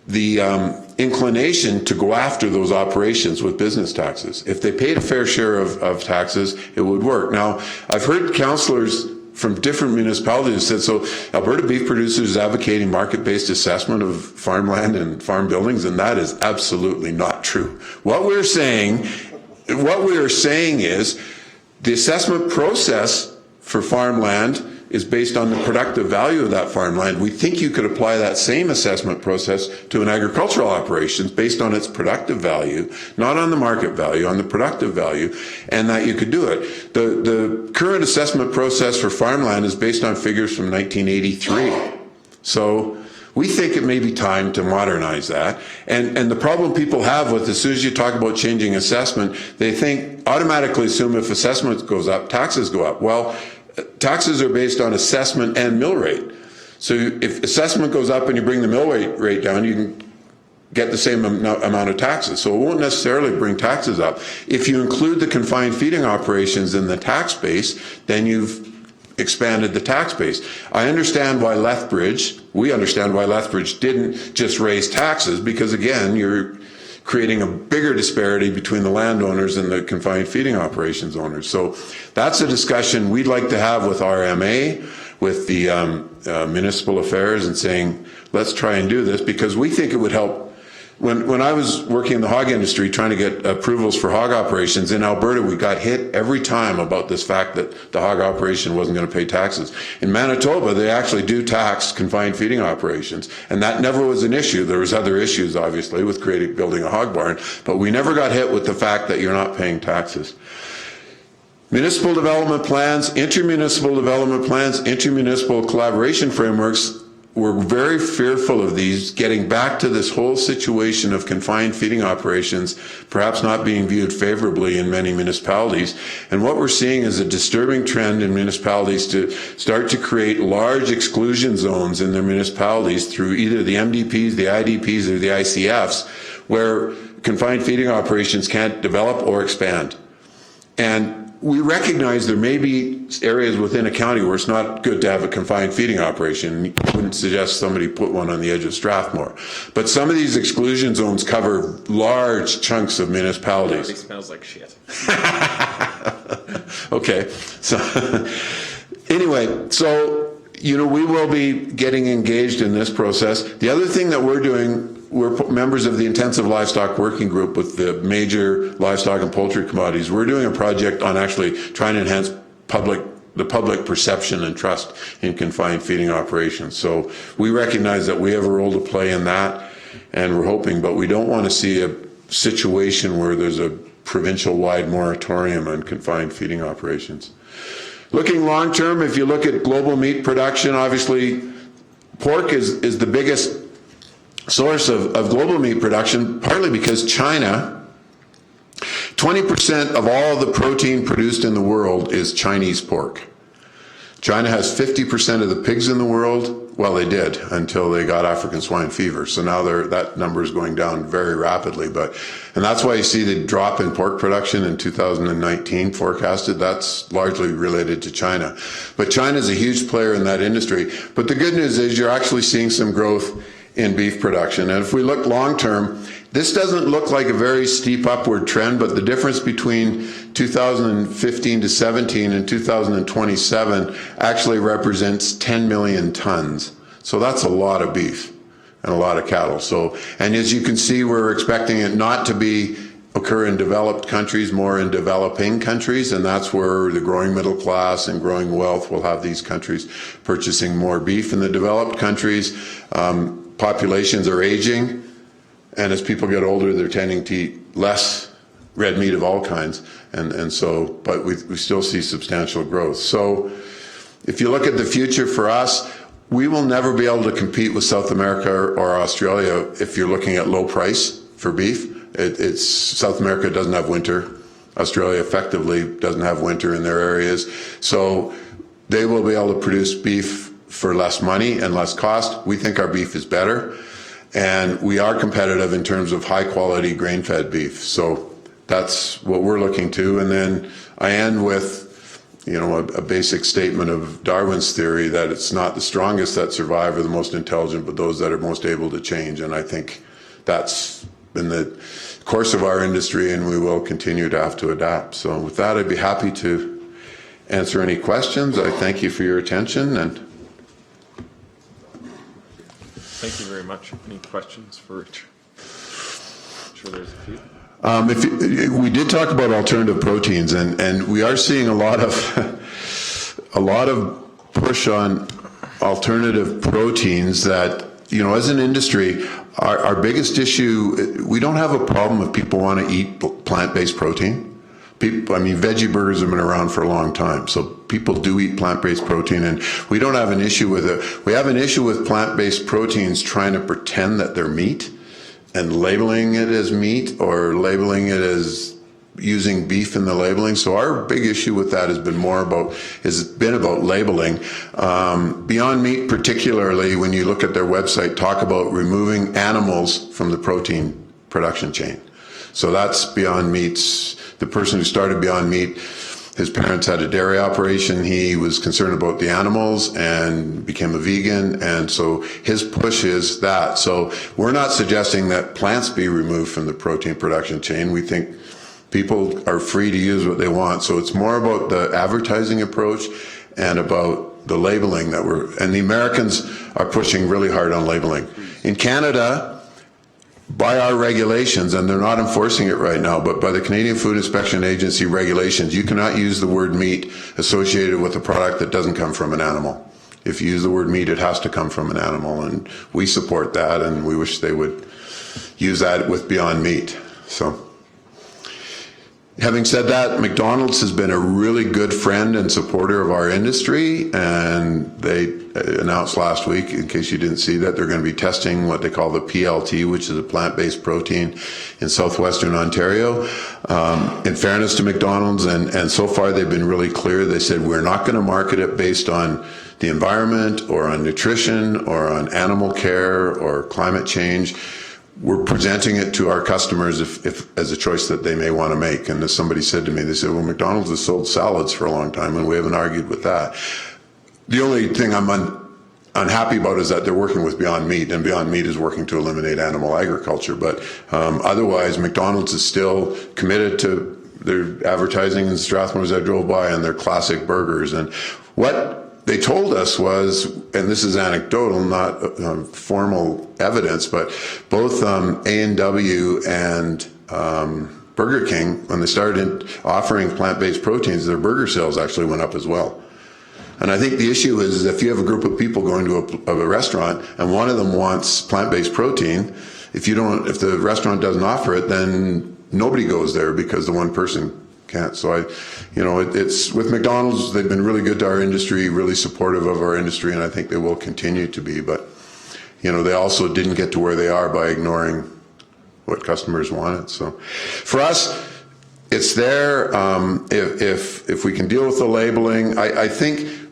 the inclination to go after those operations with business taxes. If they paid a fair share of taxes, it would work. Now, I've heard councillors from different municipalities said, so Alberta beef producers is advocating market-based assessment of farmland and farm buildings, and that is absolutely not true. What we are saying is the assessment process for farmland is based on the productive value of that farmland. We think you could apply that same assessment process to an agricultural operation based on its productive value, not on the market value, on the productive value, and that you could do it. The current assessment process for farmland is based on figures from 1983. So we think it may be time to modernize that. And the problem people have with, as soon as you talk about changing assessment, they think automatically assume if assessment goes up, taxes go up. Well, taxes are based on assessment and mill rate. So if assessment goes up and you bring the mill rate down, you can get the same amount of taxes. So it won't necessarily bring taxes up. If you include the confined feeding operations in the tax base, then you've expanded the tax base. I understand why we understand why Lethbridge didn't just raise taxes, because again, you're creating a bigger disparity between the landowners and the confined feeding operations owners. So that's a discussion we'd like to have with RMA, with the municipal affairs, and saying, let's try and do this, because we think it would help. When I was working in the hog industry trying to get approvals for hog operations in Alberta, we got hit every time about this fact that the hog operation wasn't going to pay taxes. In Manitoba, they actually do tax confined feeding operations, and that never was an issue. There was other issues, obviously, with building a hog barn, but we never got hit with the fact that you're not paying taxes. Municipal development plans, intermunicipal development plans, intermunicipal collaboration frameworks, we're very fearful of these getting back to this whole situation of confined feeding operations perhaps not being viewed favorably in many municipalities. And what we're seeing is a disturbing trend in municipalities to start to create large exclusion zones in their municipalities through either the MDPs, the IDPs, or the ICFs, where confined feeding operations can't develop or expand. And we recognize there may be areas within a county where it's not good to have a confined feeding operation. You wouldn't suggest somebody put one on the edge of Strathmore. But some of these exclusion zones cover large chunks of municipalities. It smells like shit. Okay. So anyway, so, we will be getting engaged in this process. The other thing that we're doing, we're members of the Intensive Livestock Working Group with the major livestock and poultry commodities. We're doing a project on actually trying to enhance the public perception and trust in confined feeding operations. So we recognize that we have a role to play in that, and we're hoping, but we don't want to see a situation where there's a provincial-wide moratorium on confined feeding operations. Looking long term, if you look at global meat production, obviously pork is the biggest source of global meat production, partly because China, 20% of all the protein produced in the world is Chinese pork. China has 50% of the pigs in the world. Well, they did until they got African swine fever. So now that number is going down very rapidly. And that's why you see the drop in pork production in 2019 forecasted. That's largely related to China. But China is a huge player in that industry. But the good news is you're actually seeing some growth in beef production. And if we look long term, this doesn't look like a very steep upward trend, but the difference between 2015 to 17 and 2027 actually represents 10 million tons. So that's a lot of beef and a lot of cattle. So, and as you can see, we're expecting it not to occur in developed countries, more in developing countries, and that's where the growing middle class and growing wealth will have these countries purchasing more beef. In the developed countries, populations are aging, and as people get older, they're tending to eat less red meat of all kinds, and so, but we still see substantial growth. So if you look at the future for us, we will never be able to compete with South America or Australia if you're looking at low price for beef. South America doesn't have winter. Australia effectively doesn't have winter in their areas. So they will be able to produce beef for less money and less cost. We think our beef is better, and we are competitive in terms of high quality grain-fed beef. So that's what we're looking to. And then I end with, a basic statement of Darwin's theory that it's not the strongest that survive or the most intelligent, but those that are most able to change. And I think that's been the course of our industry, and we will continue to have to adapt. So with that, I'd be happy to answer any questions. I thank you for your attention. And Thank you very much. Any questions for Rich? I'm sure there's a few. We did talk about alternative proteins, and we are seeing a lot of push on alternative proteins that, as an industry, our biggest issue, we don't have a problem if people want to eat plant-based protein. Veggie burgers have been around for a long time, so people do eat plant-based protein, and we don't have an issue with it. We have an issue with plant-based proteins trying to pretend that they're meat and labeling it as meat or labeling it as using beef in the labeling. So our big issue with that has been about labeling. Beyond Meat, particularly when you look at their website, talk about removing animals from the protein production chain. So that's Beyond Meat's, the person who started Beyond Meat. His parents had a dairy operation. He was concerned about the animals and became a vegan. And so his push is that. So we're not suggesting that plants be removed from the protein production chain. We think people are free to use what they want. So it's more about the advertising approach and about the labeling and the Americans are pushing really hard on labeling. In Canada, by our regulations, and they're not enforcing it right now, but by the Canadian Food Inspection Agency regulations, you cannot use the word meat associated with a product that doesn't come from an animal. If you use the word meat, it has to come from an animal, and we support that, and we wish they would use that with Beyond Meat. So, having said that, McDonald's has been a really good friend and supporter of our industry, and they announced last week, in case you didn't see that, they're going to be testing what they call the PLT, which is a plant-based protein in southwestern Ontario. In fairness to McDonald's, and so far they've been really clear, they said we're not going to market it based on the environment or on nutrition or on animal care or climate change. We're presenting it to our customers if as a choice that they may want to make. And as somebody said to me, they said, well, McDonald's has sold salads for a long time, and we haven't argued with that. The only thing I'm unhappy about is that they're working with Beyond Meat, and Beyond Meat is working to eliminate animal agriculture. But otherwise, McDonald's is still committed to their advertising in Strathmore as I drove by, and their classic burgers. And what they told us was, and this is anecdotal, not formal evidence, but both A&W and Burger King, when they started offering plant-based proteins, their burger sales actually went up as well. And I think the issue is if you have a group of people going to a restaurant and one of them wants plant-based protein, if the restaurant doesn't offer it, then nobody goes there because the one person can't. So it's with McDonald's, they've been really good to our industry, really supportive of our industry, and I think they will continue to be. But, they also didn't get to where they are by ignoring what customers wanted. So for us, it's there. If we can deal with the labeling, I think,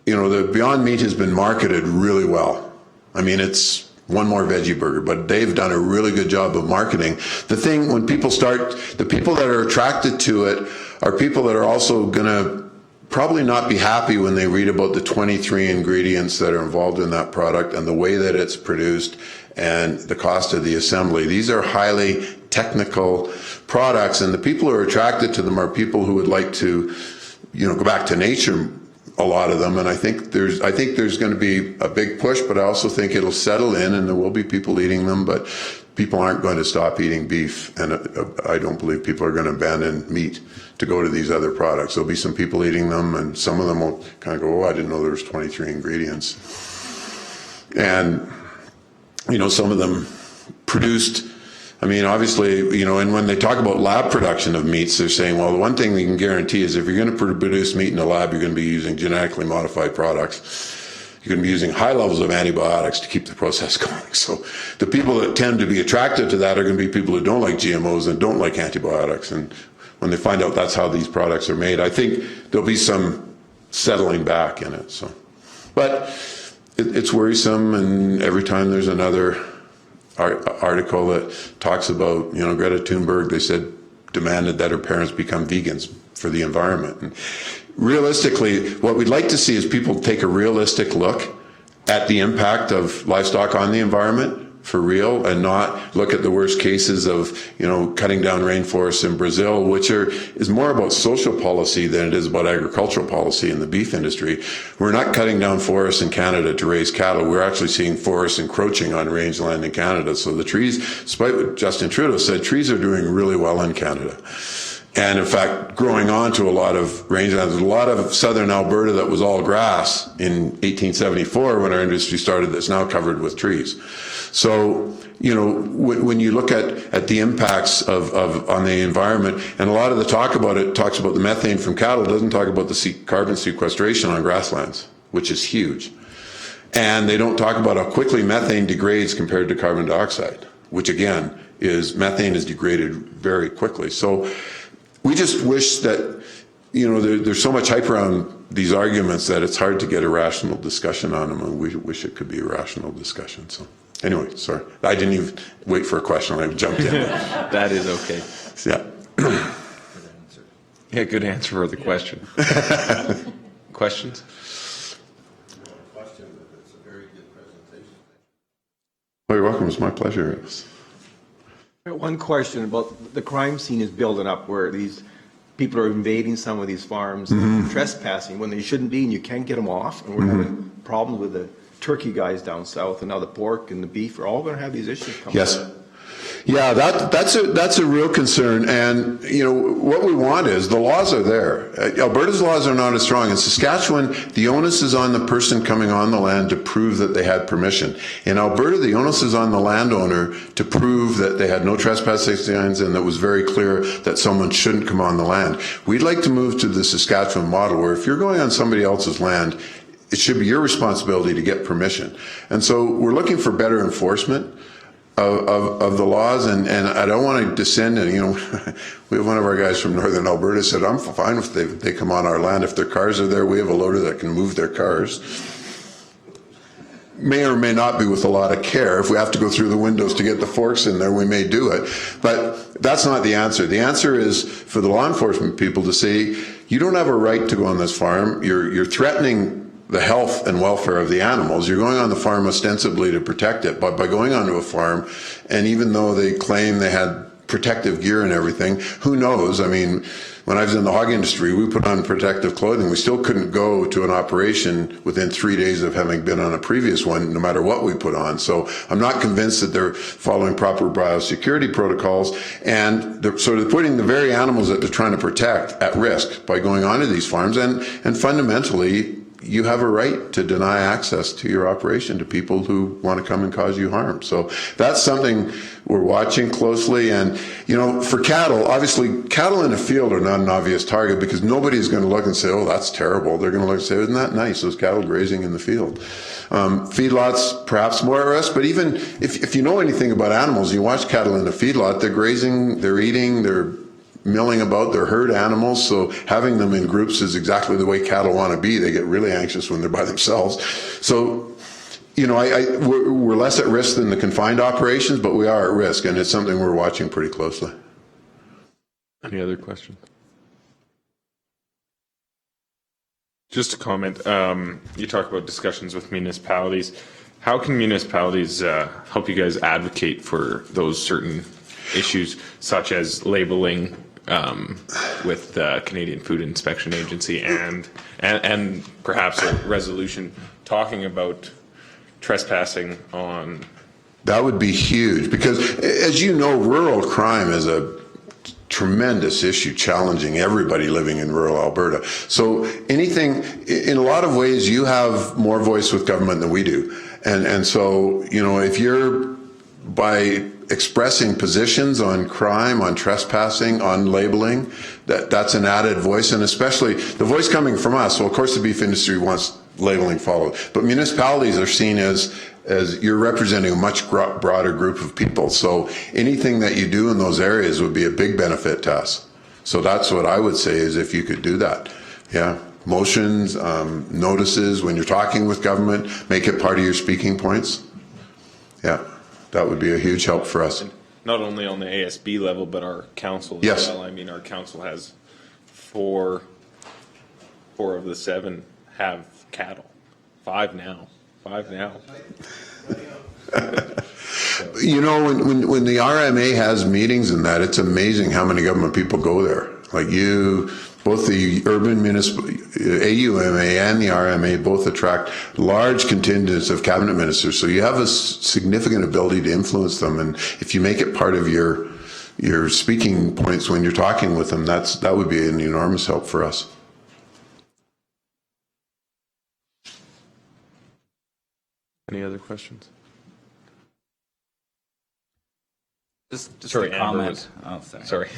the Beyond Meat has been marketed really well. I mean, it's one more veggie burger, but they've done a really good job of marketing. The thing, when people the people that are attracted to it are people that are also going to probably not be happy when they read about the 23 ingredients that are involved in that product and the way that it's produced and the cost of the assembly. These are highly technical products, and the people who are attracted to them are people who would like to, go back to nature, a lot of them. And I think there's going to be a big push, but I also think it'll settle in and there will be people eating them, but people aren't going to stop eating beef. And I don't believe people are going to abandon meat to go to these other products. There'll be some people eating them, and some of them will kind of go, oh, I didn't know there was 23 ingredients. And, some of them produced, obviously, and when they talk about lab production of meats, they're saying, well, the one thing they can guarantee is if you're going to produce meat in a lab, you're going to be using genetically modified products. You're going to be using high levels of antibiotics to keep the process going. So the people that tend to be attracted to that are going to be people who don't like GMOs and don't like antibiotics. And when they find out that's how these products are made, I think there'll be some settling back in it. So, but it's worrisome, and every time there's another article that talks about, Greta Thunberg, they said, demanded that her parents become vegans for the environment. And realistically, what we'd like to see is people take a realistic look at the impact of livestock on the environment for real, and not look at the worst cases of, cutting down rainforests in Brazil, which is more about social policy than it is about agricultural policy in the beef industry. We're not cutting down forests in Canada to raise cattle. We're actually seeing forests encroaching on rangeland in Canada. So the trees, despite what Justin Trudeau said, trees are doing really well in Canada. And in fact, growing onto a lot of rangeland. There's a lot of southern Alberta that was all grass in 1874 when our industry started, that's now covered with trees. So, when you look at the impacts on the environment, and a lot of the talk about it talks about the methane from cattle, doesn't talk about the carbon sequestration on grasslands, which is huge. And they don't talk about how quickly methane degrades compared to carbon dioxide, which again methane is degraded very quickly. So we just wish that, there's so much hype around these arguments that it's hard to get a rational discussion on them, and we wish it could be a rational discussion. So anyway, sorry. I didn't even wait for a question. I jumped in. That is okay. Yeah. Yeah, good answer for the question. Questions? Well, you're welcome. It's my pleasure. One question about the crime scene is building up where these people are invading some of these farms, and trespassing when they shouldn't be, and you can't get them off. And we're having problems with the turkey guys down south, and now the pork and the beef are all going to have these issues coming Yes. up. Yeah, that's a real concern. And, what we want is the laws are there. Alberta's laws are not as strong. In Saskatchewan, the onus is on the person coming on the land to prove that they had permission. In Alberta, the onus is on the landowner to prove that they had no trespassing signs and that it was very clear that someone shouldn't come on the land. We'd like to move to the Saskatchewan model where if you're going on somebody else's land, it should be your responsibility to get permission. And so we're looking for better enforcement of the laws, and I don't want to descend, and we have one of our guys from Northern Alberta said, I'm fine if they come on our land. If their cars are there, we have a loader that can move their cars. May or may not be with a lot of care. If we have to go through the windows to get the forks in there, we may do it. But that's not the answer. The answer is for the law enforcement people to say, you don't have a right to go on this farm. You're threatening the health and welfare of the animals. You're going on the farm ostensibly to protect it, but by going onto a farm, and even though they claim they had protective gear and everything, who knows? I mean, when I was in the hog industry, we put on protective clothing. We still couldn't go to an operation within 3 days of having been on a previous one, no matter what we put on. So I'm not convinced that they're following proper biosecurity protocols, and they're sort of putting the very animals that they're trying to protect at risk by going onto these farms. And fundamentally, you have a right to deny access to your operation to people who want to come and cause you harm. So that's something we're watching closely. And, for cattle, obviously cattle in a field are not an obvious target because nobody's going to look and say, oh, that's terrible. They're going to look and say, isn't that nice, those cattle grazing in the field? Feedlots, perhaps more at risk, but even if you know anything about animals, you watch cattle in a feedlot, they're grazing, they're eating, they're milling about, their herd animals, so having them in groups is exactly the way cattle want to be. They get really anxious when they're by themselves. So, we're less at risk than the confined operations, but we are at risk, and it's something we're watching pretty closely. Any other questions? Just a comment. You talk about discussions with municipalities. How can municipalities help you guys advocate for those certain issues, such as labeling with the Canadian Food Inspection Agency and perhaps a resolution talking about trespassing on? That would be huge because, as you know, rural crime is a tremendous issue challenging everybody living in rural Alberta. So anything, in a lot of ways, you have more voice with government than we do. And so, if you're by expressing positions on crime, on trespassing, on labeling, that's an added voice, and especially the voice coming from us. Well, of course, the beef industry wants labeling followed, but municipalities are seen as you're representing a much broader group of people. So anything that you do in those areas would be a big benefit to us. So that's what I would say is if you could do that. Yeah. Motions, notices, when you're talking with government, make it part of your speaking points. Yeah. That would be a huge help for us. Not only on the ASB level, but our council as Yes. well. I mean, our council has four of the 7 have cattle. 5 now. When the RMA has meetings and that, it's amazing how many government people go there. Like both the urban municipal, AUMA and the RMA both attract large contingents of cabinet ministers. So you have a significant ability to influence them. And if you make it part of your speaking points when you're talking with them, that would be an enormous help for us. Any other questions? Just Sorry, a Amber comment. Sorry.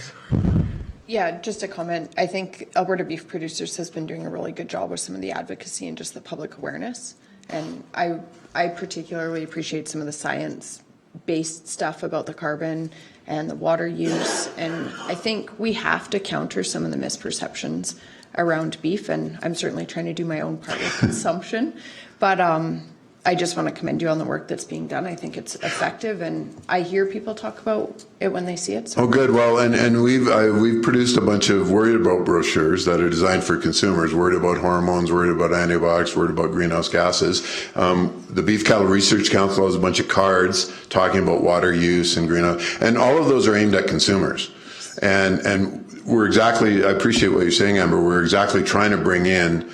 Yeah, just a comment. I think Alberta Beef Producers has been doing a really good job with some of the advocacy and just the public awareness. And I particularly appreciate some of the science based stuff about the carbon and the water use. And I think we have to counter some of the misperceptions around beef, and I'm certainly trying to do my own part with consumption. But I just want to commend you on the work that's being done. I think it's effective, and I hear people talk about it when they see it. So. Oh, good. Well, and we've produced a bunch of worried about brochures that are designed for consumers, worried about hormones, worried about antibiotics, worried about greenhouse gases. The Beef Cattle Research Council has a bunch of cards talking about water use and greenhouse, and all of those are aimed at consumers. And we're exactly, I appreciate what you're saying, Amber, we're exactly trying to bring in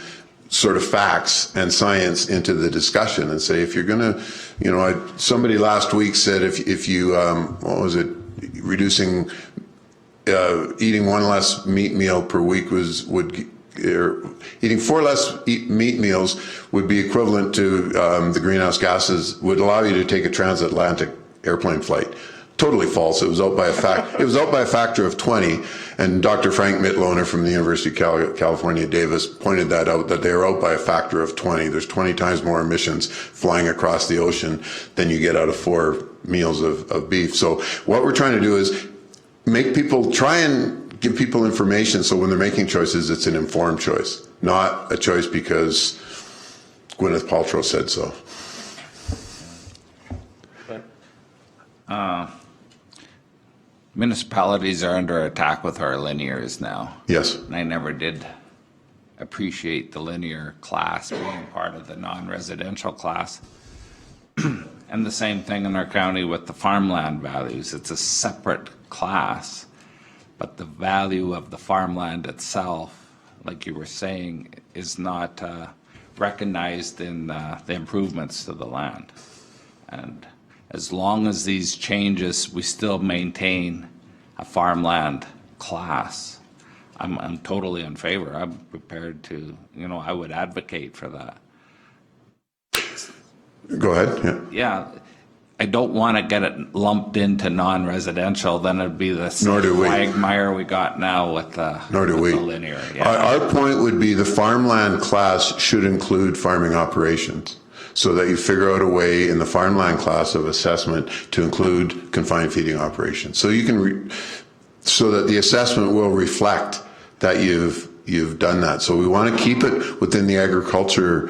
sort of facts and science into the discussion and say, if you're going to, you know, somebody last week said if you, what was it, reducing, eating one less meat meal per week eating 4 less meat meals would be equivalent to the greenhouse gases, would allow you to take a transatlantic airplane flight. Totally false. It was out by a factor of 20. And Dr. Frank Mitloner from the University of California, Davis pointed that out, that they are out by a factor of 20. There's 20 times more emissions flying across the ocean than you get out of 4 meals of beef. So what we're trying to do is try and give people information so when they're making choices, it's an informed choice, not a choice because Gwyneth Paltrow said so. Municipalities are under attack with our linears now. Yes. And I never did appreciate the linear class being part of the non-residential class. And the same thing in our county with the farmland values. It's a separate class, but the value of the farmland itself, like you were saying, is not recognized in the improvements to the land. And as long as these changes, we still maintain a farmland class, I'm totally in favor. I'm prepared to, you know, I would advocate for that. Go ahead. Yeah, I don't want to get it lumped into non-residential. Then it'd be the Nor do we. quagmire we got now with the, Nor do with we. the linear. Yeah. Our point would be the farmland class should include farming operations, so that you figure out a way in the farmland class of assessment to include confined feeding operations. So you can, so that the assessment will reflect that you've done that. So we want to keep it within the agriculture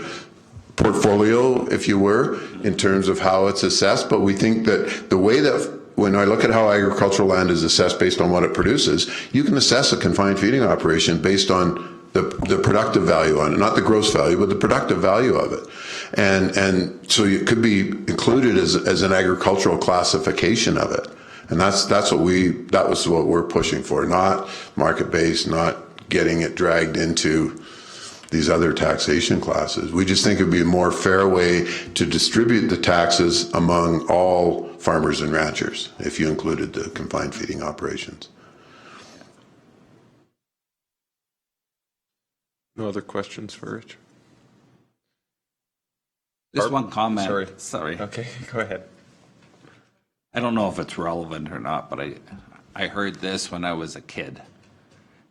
portfolio, if you were, in terms of how it's assessed. But we think that the way that, when I look at how agricultural land is assessed based on what it produces, you can assess a confined feeding operation based on the productive value on it, not the gross value, but the productive value of it. And so it could be included as an agricultural classification of it. And that was what we're pushing for, not market-based, not getting it dragged into these other taxation classes. We just think it would be a more fair way to distribute the taxes among all farmers and ranchers if you included the confined feeding operations. No other questions for Rich? Just one comment. Sorry. Okay, go ahead. I don't know if it's relevant or not, but I heard this when I was a kid.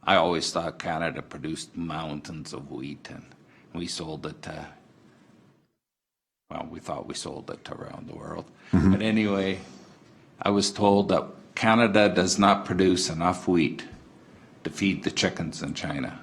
I always thought Canada produced mountains of wheat, and we sold it to, well, we thought we sold it to around the world. Mm-hmm. But anyway, I was told that Canada does not produce enough wheat to feed the chickens in China.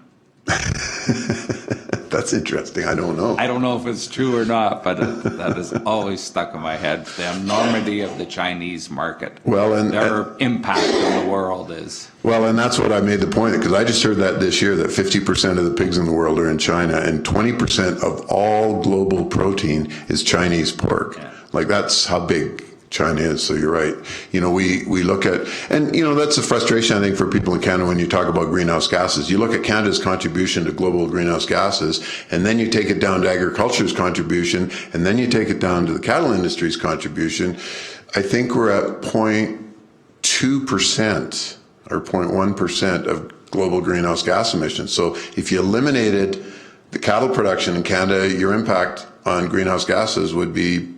That's interesting. I don't know. I don't know if it's true or not, but that has always stuck in my head. The enormity of the Chinese market. Well, and their impact on the world is. Well, and that's what I made the point, because I just heard that this year that 50% of the pigs in the world are in China, and 20% of all global protein is Chinese pork. Yeah. Like, that's how big China is. So you're right. You know, we look at, and you know, that's a frustration, I think, for people in Canada when you talk about greenhouse gases. You look at Canada's contribution to global greenhouse gases, and then you take it down to agriculture's contribution, and then you take it down to the cattle industry's contribution. I think we're at 0.2% or 0.1% of global greenhouse gas emissions. So if you eliminated the cattle production in Canada, your impact on greenhouse gases would be,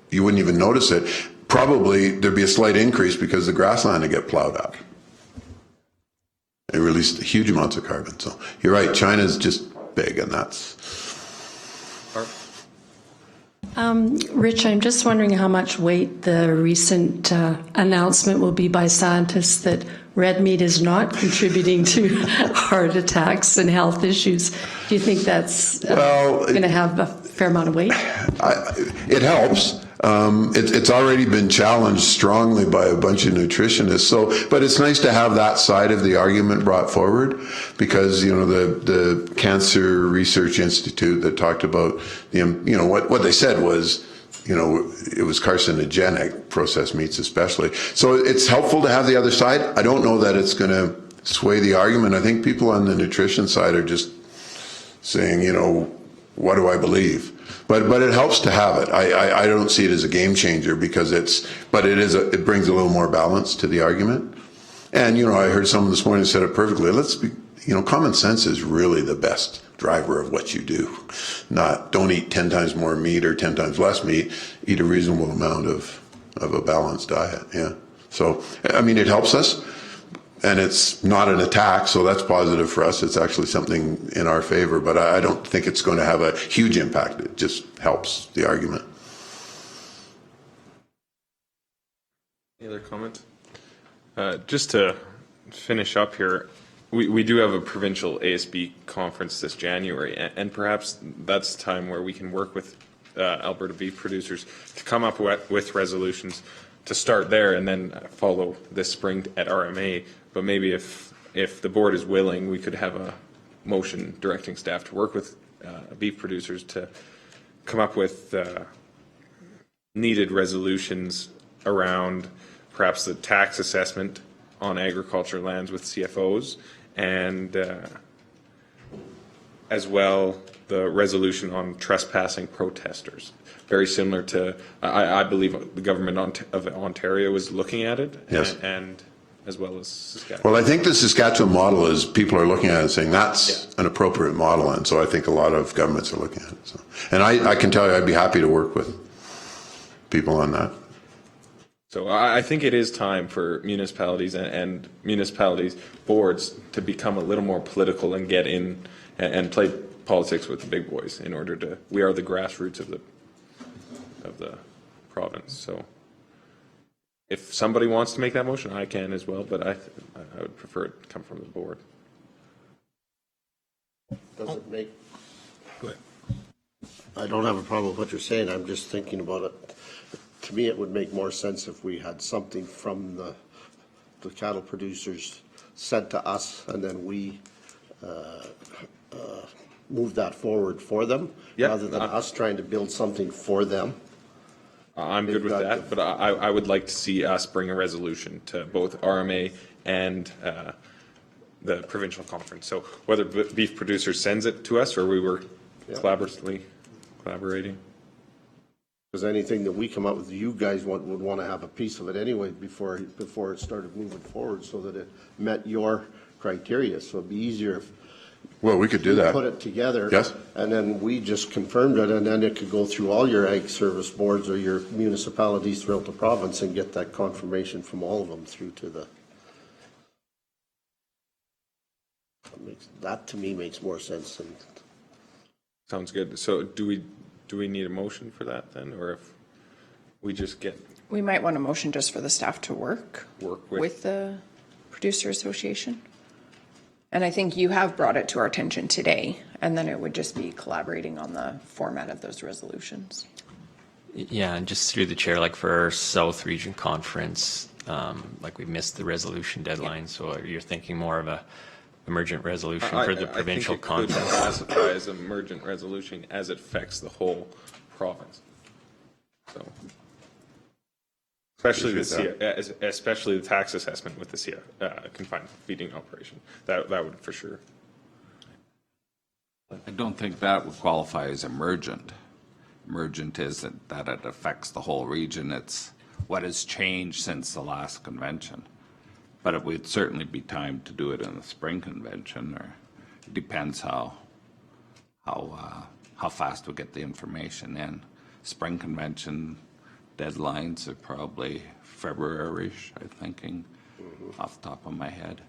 you wouldn't even notice it. Probably there'd be a slight increase because the grassland would get plowed up. It released huge amounts of carbon. So you're right, China's just big, and that's... Rich, I'm just wondering how much weight the recent announcement will be by scientists that red meat is not contributing to heart attacks and health issues. Do you think that's going to have a fair amount of weight? It helps. It's already been challenged strongly by a bunch of nutritionists. But it's nice to have that side of the argument brought forward, because the Cancer Research Institute that talked about what they said was it was carcinogenic, processed meats especially. So it's helpful to have the other side. I don't know that it's going to sway the argument. I think people on the nutrition side are just saying, what do I believe? But it helps to have it. I don't see it as a game changer, because it brings a little more balance to the argument. And I heard someone this morning said it perfectly. Common sense is really the best driver of what you do. Don't eat 10 times more meat or 10 times less meat. Eat a reasonable amount of a balanced diet. Yeah. So it helps us. And it's not an attack, so that's positive for us. It's actually something in our favor, but I don't think it's going to have a huge impact. It just helps the argument. Any other comments? Just to finish up here, we do have a provincial ASB conference this January, and perhaps that's the time where we can work with Alberta beef producers to come up with resolutions to start there and then follow this spring at RMA. But maybe if the board is willing, we could have a motion directing staff to work with beef producers to come up with needed resolutions around perhaps the tax assessment on agriculture lands with CFOs, and as well the resolution on trespassing protesters. Very similar to, I believe the government of Ontario is looking at it. Yes. And as well as Saskatchewan. Well, I think the Saskatchewan model is, people are looking at it and saying that's an appropriate model, and so I think a lot of governments are looking at it. So. And I can tell you I'd be happy to work with people on that. So I think it is time for municipalities and municipalities boards to become a little more political and get in and play politics with the big boys in order to, we are the grassroots of the province. So if somebody wants to make that motion, I can as well, but I would prefer it come from the board. Does it make? Go ahead. I don't have a problem with what you're saying. I'm just thinking about it. To me, it would make more sense if we had something from the cattle producers sent to us, and then we move that forward for them, rather than us trying to build something for them. I'm good with that, but I would like to see us bring a resolution to both RMA and the provincial conference. So whether beef producers sends it to us or we were collaborating. Because anything that we come up with, you guys would want to have a piece of it anyway before it started moving forward, so that it met your criteria. So it'd be easier if we could do that. Put it together. Yes. And then we just confirmed it, and then it could go through all your ag service boards or your municipalities throughout the province and get that confirmation from all of them through to the. That to me makes more sense. Sounds good. So do we need a motion for that then, or if we just get? We might want a motion just for the staff to work with the Producer Association. And I think you have brought it to our attention today, and then it would just be collaborating on the format of those resolutions. Yeah, and just through the chair, like for our South Region Conference, like we missed the resolution deadline, so you're thinking more of a emergent resolution for the provincial conference? I think it could classify as emergent resolution as it affects the whole province. So, especially the tax assessment with the confined feeding operation. That would for sure. I don't think that would qualify as emergent. Emergent is that it affects the whole region. It's what has changed since the last convention. But it would certainly be time to do it in the spring convention, or it depends how fast we get the information in. Spring convention deadlines are probably February-ish, I'm thinking, off the top of my head.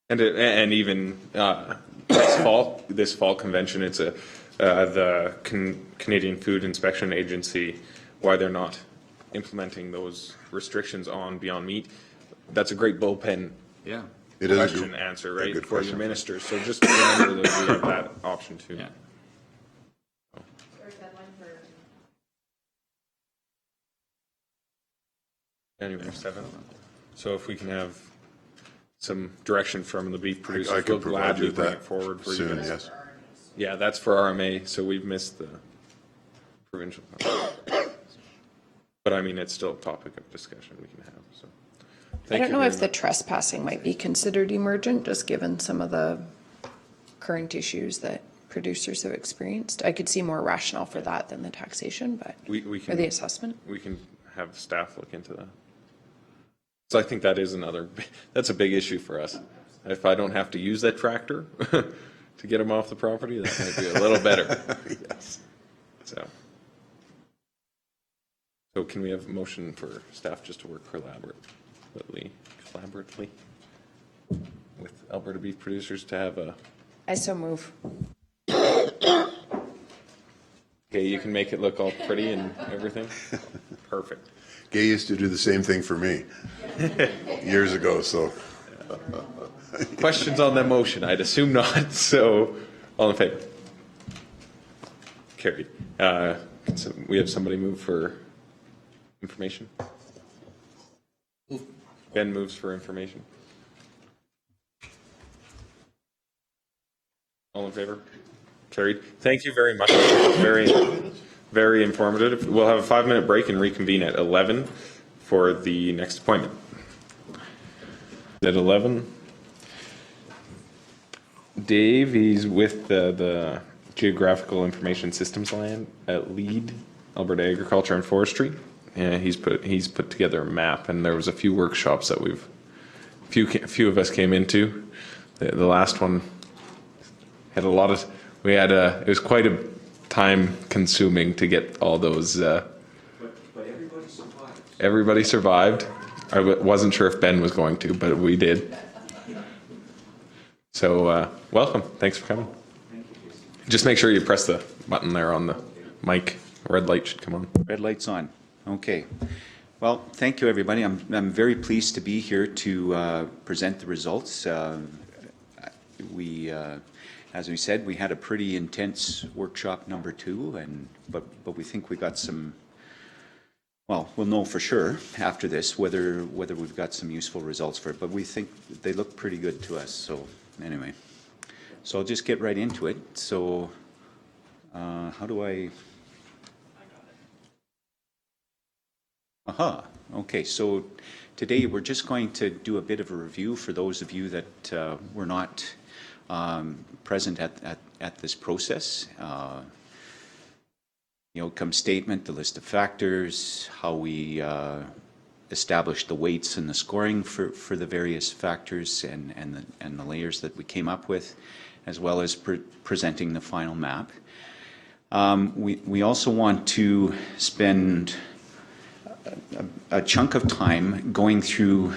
And even this fall convention, it's the Canadian Food Inspection Agency, why they're not implementing those restrictions on Beyond Meat. That's a great bullpen Yeah. It is a question good, answer, a right, good for your question. ministers. So just remember that we have that option too. Yeah. Anyway, 7. So if we can have some direction from the beef producers, I can we'll provide gladly you with bring that it forward for you soon, guys. yes. Yeah, that's for RMA, so we've missed the provincial. But I mean, it's still a topic of discussion we can have, so. I Thank don't you know very if the much. trespassing might be considered emergent, just given some of the current issues that producers have experienced. I could see more rationale for that than the taxation, but, We or can, the assessment. we can have staff look into that. So I think that is that's a big issue for us. If I don't have to use that tractor to get them off the property, that might be a little better. Yes. So can we have a motion for staff just to work collaboratively with Alberta beef producers to have a, I so move. okay, you can make it look all pretty and everything? Perfect. Gay used to do the same thing for me years ago, so. Questions on that motion? I'd assume not, so all in favor? Carried. So we have somebody move for information? Ben moves for information. All in favor? Carried. Thank you very much. Very, very informative. We'll have a 5-minute break and reconvene at 11 for the next appointment. At 11, Dave, he's with the Geographical Information Systems land at LEAD, Alberta Agriculture and Forestry. And he's put together a map, and there was a few workshops that few of us came into. The last one had a lot of, it was quite a time consuming to get all those. But everybody survived. Everybody survived. I wasn't sure if Ben was going to, but we did. So welcome. Thanks for coming. Just make sure you press the button there on the mic. Red light should come on. Red light's on. Okay. Well, thank you, everybody. I'm very pleased to be here to present the results. As we said, we had a pretty intense workshop number 2, but we think we got some. Well, we'll know for sure after this whether we've got some useful results for it. But we think they look pretty good to us. So anyway, so I'll just get right into it. So how do I? Aha. Okay. So today we're just going to do a bit of a review for those of you that were not present at this process. The outcome statement, the list of factors, how we established the weights and the scoring for the various factors and the layers that we came up with, as well as presenting the final map. We also want to spend a chunk of time going through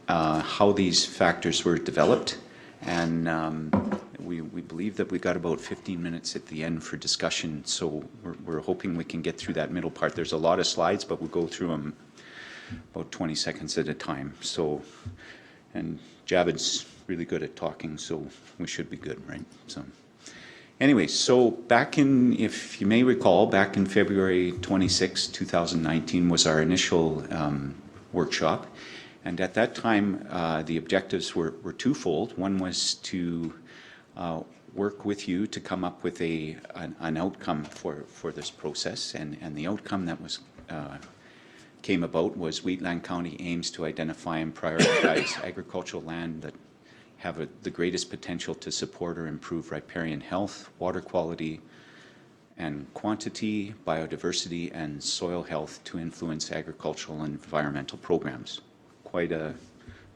how these factors were developed, and we believe that we got about 15 minutes at the end for discussion, so we're hoping we can get through that middle part. There's a lot of slides, but we'll go through them about 20 seconds at a time. So, and Javid's really good at talking, so we should be good, right? So anyway, so back in, if you may recall, back in February 26, 2019 was our initial workshop. And at that time, the objectives were twofold. One was to work with you to come up with an outcome for this process. And the outcome that was came about was Wheatland County aims to identify and prioritize agricultural land that have the greatest potential to support or improve riparian health, water quality, and quantity, biodiversity, and soil health to influence agricultural and environmental programs. Quite a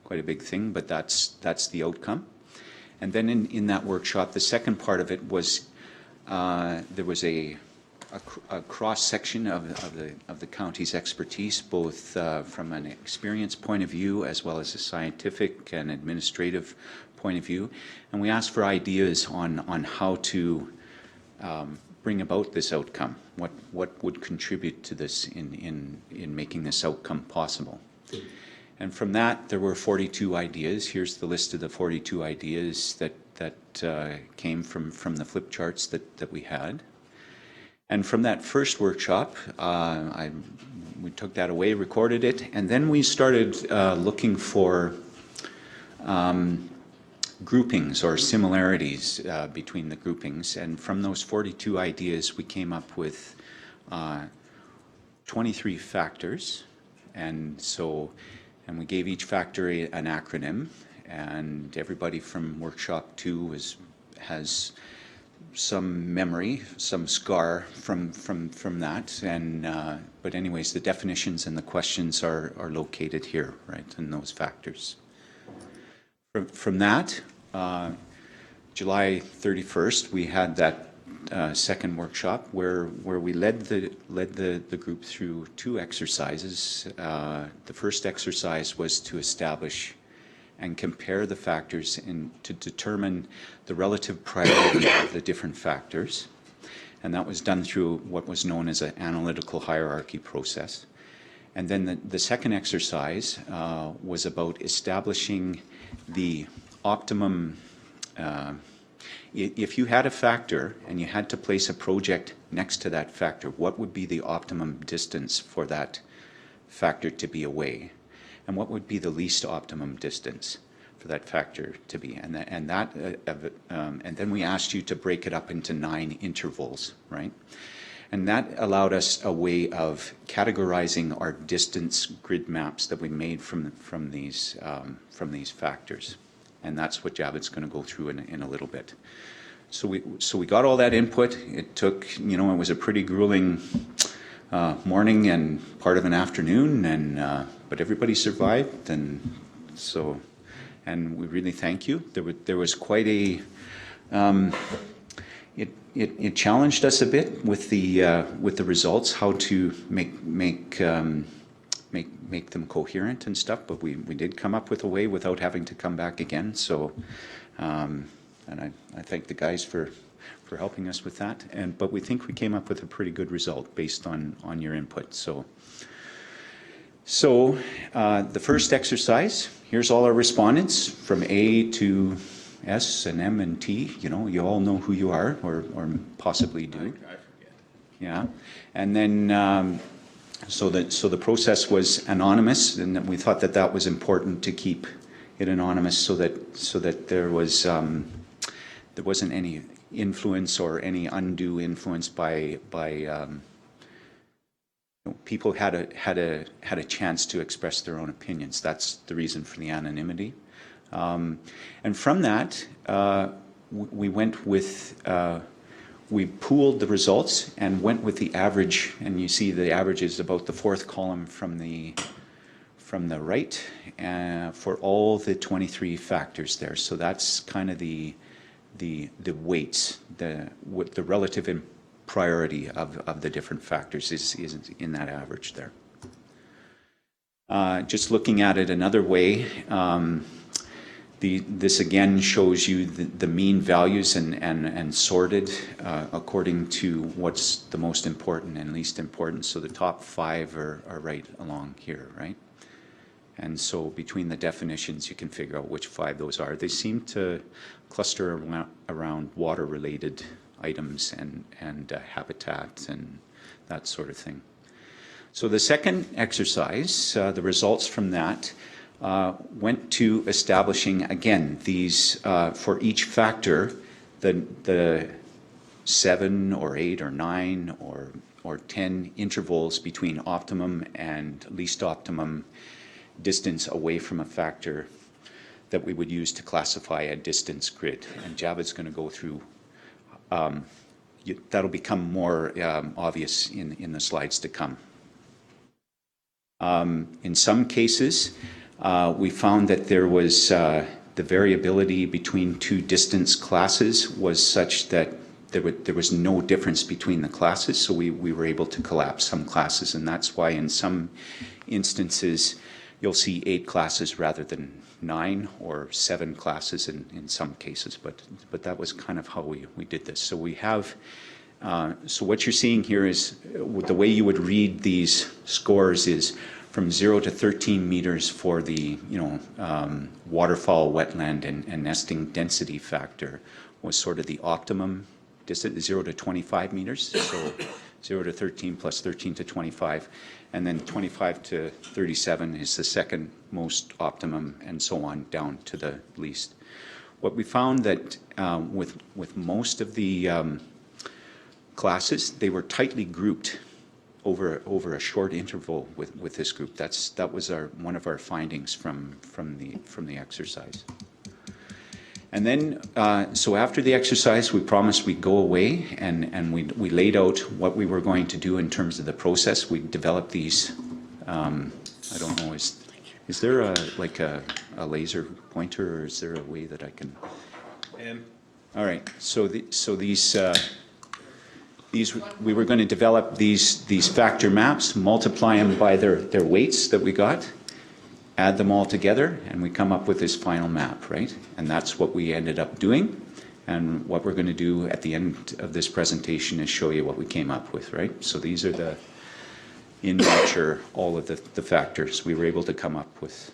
big thing, but that's the outcome. And then in that workshop, the second part of it was there was a cross section of the county's expertise, both from an experience point of view as well as a scientific and administrative point of view. And we asked for ideas on how to bring about this outcome? What would contribute to this in making this outcome possible? And from that, there were 42 ideas. Here's the list of the 42 ideas that came from the flip charts that we had. And from that first workshop, we took that away, recorded it, and then we started looking for groupings or similarities between the groupings. And from those 42 ideas, we came up with 23 factors. And we gave each factor an acronym. And everybody from workshop 2 has some memory, some scar from that. And but anyways, the definitions and the questions are located here, right, in those factors. From that, July 31st, we had that second workshop where we led the group through 2 exercises. The first exercise was to establish and compare the factors to determine the relative priority of the different factors. And that was done through what was known as an analytical hierarchy process. And then the second exercise was about establishing the optimum, if you had a factor and you had to place a project next to that factor, what would be the optimum distance for that factor to be away? And what would be the least optimum distance for that factor to be? And then we asked you to break it up into 9 intervals, right? And that allowed us a way of categorizing our distance grid maps that we made from these factors. And that's what Javid's going to go through in a little bit. So we got all that input. It took, it was a pretty grueling morning and part of an afternoon, but everybody survived, and we really thank you. There was quite a it challenged us a bit with the results, how to make them coherent and stuff, but we did come up with a way without having to come back again. So and I thank the guys for helping us with that. But we think we came up with a pretty good result based on your input. So the first exercise, here's all our respondents from A to S and M and T. You all know who you are, or possibly do. I forget. Yeah. And then so the process was anonymous, and we thought that was important to keep it anonymous so that there wasn't any influence or any undue influence by people had a chance to express their own opinions. That's the reason for the anonymity. And from that, we went with we pooled the results and went with the average, and you see the average is about the 4th column from the right for all the 23 factors there. So that's kind of the weights, the relative priority of the different factors is in that average there. Just looking at it another way, this again shows you the mean values and sorted according to what's the most important and least important. So the top 5 are right along here, right? And so between the definitions, you can figure out which 5 those are. They seem to cluster around water-related items and habitat and that sort of thing. So the second exercise, the results from that, went to establishing, again, these, for each factor, the 7 or 8 or 9 or 10 intervals between optimum and least optimum distance away from a factor that we would use to classify a distance grid. And Javid's going to go through, that'll become more obvious in the slides to come. In some cases, we found that there was the variability between 2 distance classes was such that there was no difference between the classes, so we were able to collapse some classes, and that's why in some instances you'll see 8 classes rather than 9 or 7 classes in some cases, but that was kind of how we did this. So we have So what you're seeing here is the way you would read these scores is from 0 to 13 meters for the waterfowl, wetland, and nesting density factor was sort of the optimum distance, 0 to 25 meters. So 0 to 13 plus 13 to 25. And then 25 to 37 is the second most optimum, and so on down to the least. What we found that with most of the classes, they were tightly grouped over a short interval with this group. That was one of our findings from the exercise. And then, so after the exercise, we promised we'd go away, and we laid out what we were going to do in terms of the process. We developed these. I don't know. Is there a laser pointer, or is there a way that I can? All right. So these. We were going to develop these factor maps, multiply them by their weights that we got, add them all together, and we come up with this final map, right? And that's what we ended up doing. And what we're going to do at the end of this presentation is show you what we came up with, right? So these are in nature, all of the factors we were able to come up with.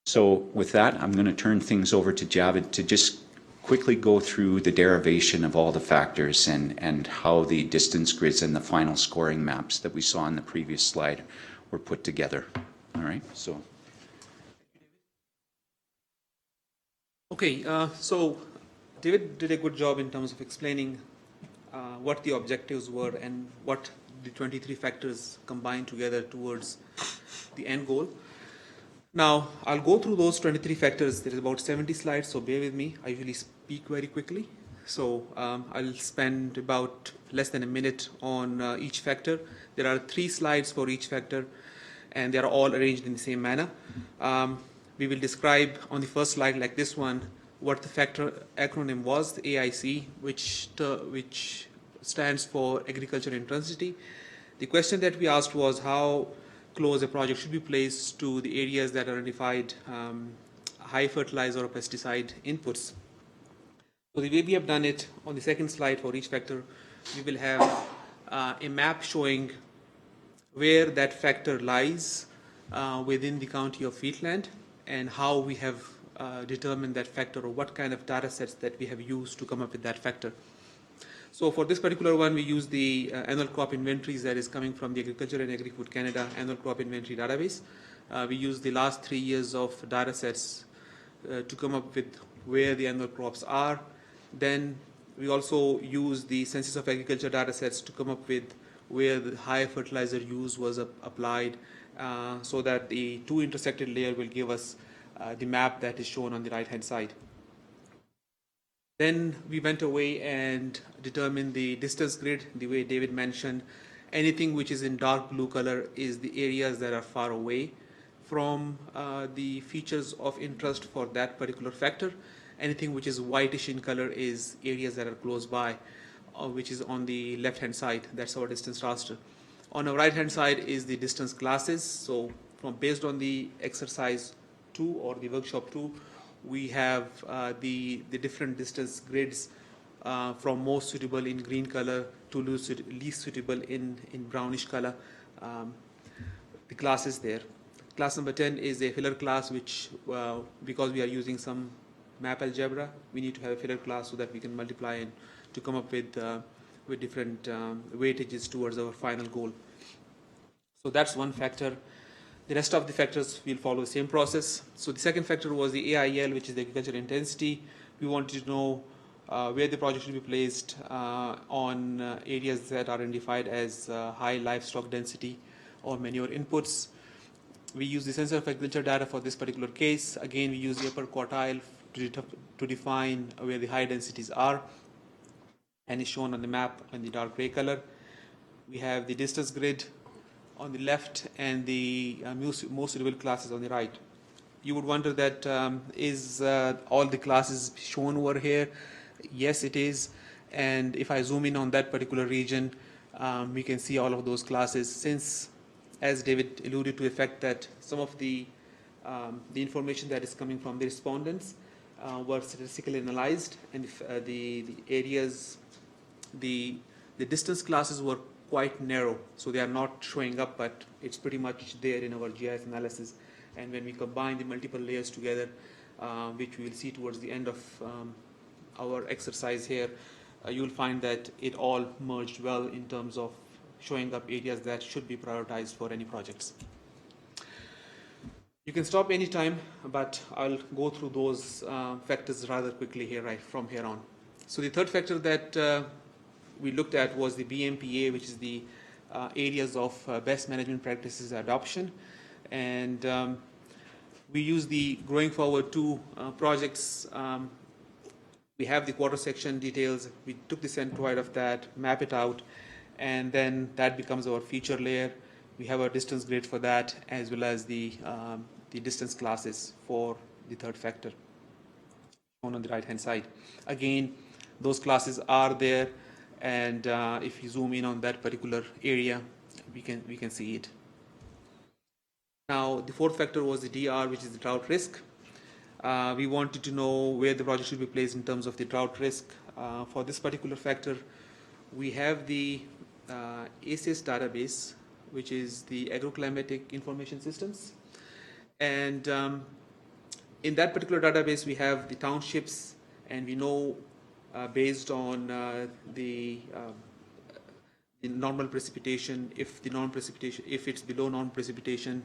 So with that, I'm going to turn things over to Javid to just quickly go through the derivation of all the factors and how the distance grids and the final scoring maps that we saw on the previous slide were put together. All right, so. Okay, so David did a good job in terms of explaining what the objectives were and what the 23 factors combined together towards the end goal. Now, I'll go through those 23 factors. There is about 70 slides, so bear with me. I usually speak very quickly. So I'll spend about less than a minute on each factor. There are 3 slides for each factor, and they are all arranged in the same manner. We will describe on the first slide, like this one, what the factor acronym was, the AIC, which stands for Agriculture Intensity. The question that we asked was how close a project should be placed to the areas that are identified high fertilizer or pesticide inputs. So the way we have done it on the second slide for each factor, we will have a map showing where that factor lies within the county of Wheatland and how we have determined that factor, or what kind of data sets that we have used to come up with that factor. So for this particular one, we use the annual crop inventories that is coming from the Agriculture and Agri-Food Canada annual crop inventory database. We use the last 3 years of data sets to come up with where the annual crops are. Then we also use the Census of Agriculture data sets to come up with where the high fertilizer use was applied, so that the 2 intersected layer will give us the map that is shown on the right hand side. Then we went away and determined the distance grid. The way David mentioned, anything which is in dark blue color is the areas that are far away from the features of interest for that particular factor. Anything which is whitish in color is areas that are close by, which is on the left hand side. That's our distance raster. On the right hand side is the distance classes. So based on the exercise 2 or the workshop 2, we have the different distance grids from most suitable in green color to least suitable in brownish color. The classes there. Class number 10 is a filler class, which because we are using some map algebra, we need to have a filler class so that we can multiply and to come up with different weightages towards our final goal. So that's one factor. The rest of the factors will follow the same process. So the second factor was the AIL, which is the agriculture intensity. We wanted to know where the project should be placed on areas that are identified as high livestock density or manure inputs. We use the Census of Agriculture data for this particular case. Again, we use the upper quartile to define where the high densities are, and is shown on the map in the dark gray color. We have the distance grid on the left and the most suitable classes on the right. You would wonder that is all the classes shown over here? Yes, it is. And if I zoom in on that particular region, we can see all of those classes, since, as David alluded to, the fact that some of the information that is coming from the respondents were statistically analyzed, and the areas the distance classes were quite narrow, so they are not showing up, but it's pretty much there in our GIS analysis. And when we combine the multiple layers together, which we will see towards the end of our exercise here, you'll find that it all merged well in terms of showing up areas that should be prioritized for any projects. You can stop anytime, but I'll go through those factors rather quickly here, right from here on. So the third factor that we looked at was the BMPA, which is the areas of best management practices adoption. And we use the Growing Forward 2 projects. We have the quarter section details. We took the centroid of that, map it out, and then that becomes our feature layer. We have a distance grid for that, as well as the distance classes for the third factor, shown on the right-hand side. Again, those classes are there, and if you zoom in on that particular area, we can see it. Now, the fourth factor was the DR, which is the drought risk. We wanted to know where the project should be placed in terms of the drought risk. For this particular factor, we have the ACS database, which is the Agroclimatic Information Systems. And in that particular database, we have the townships, and we know based on the normal precipitation, if it's below normal precipitation,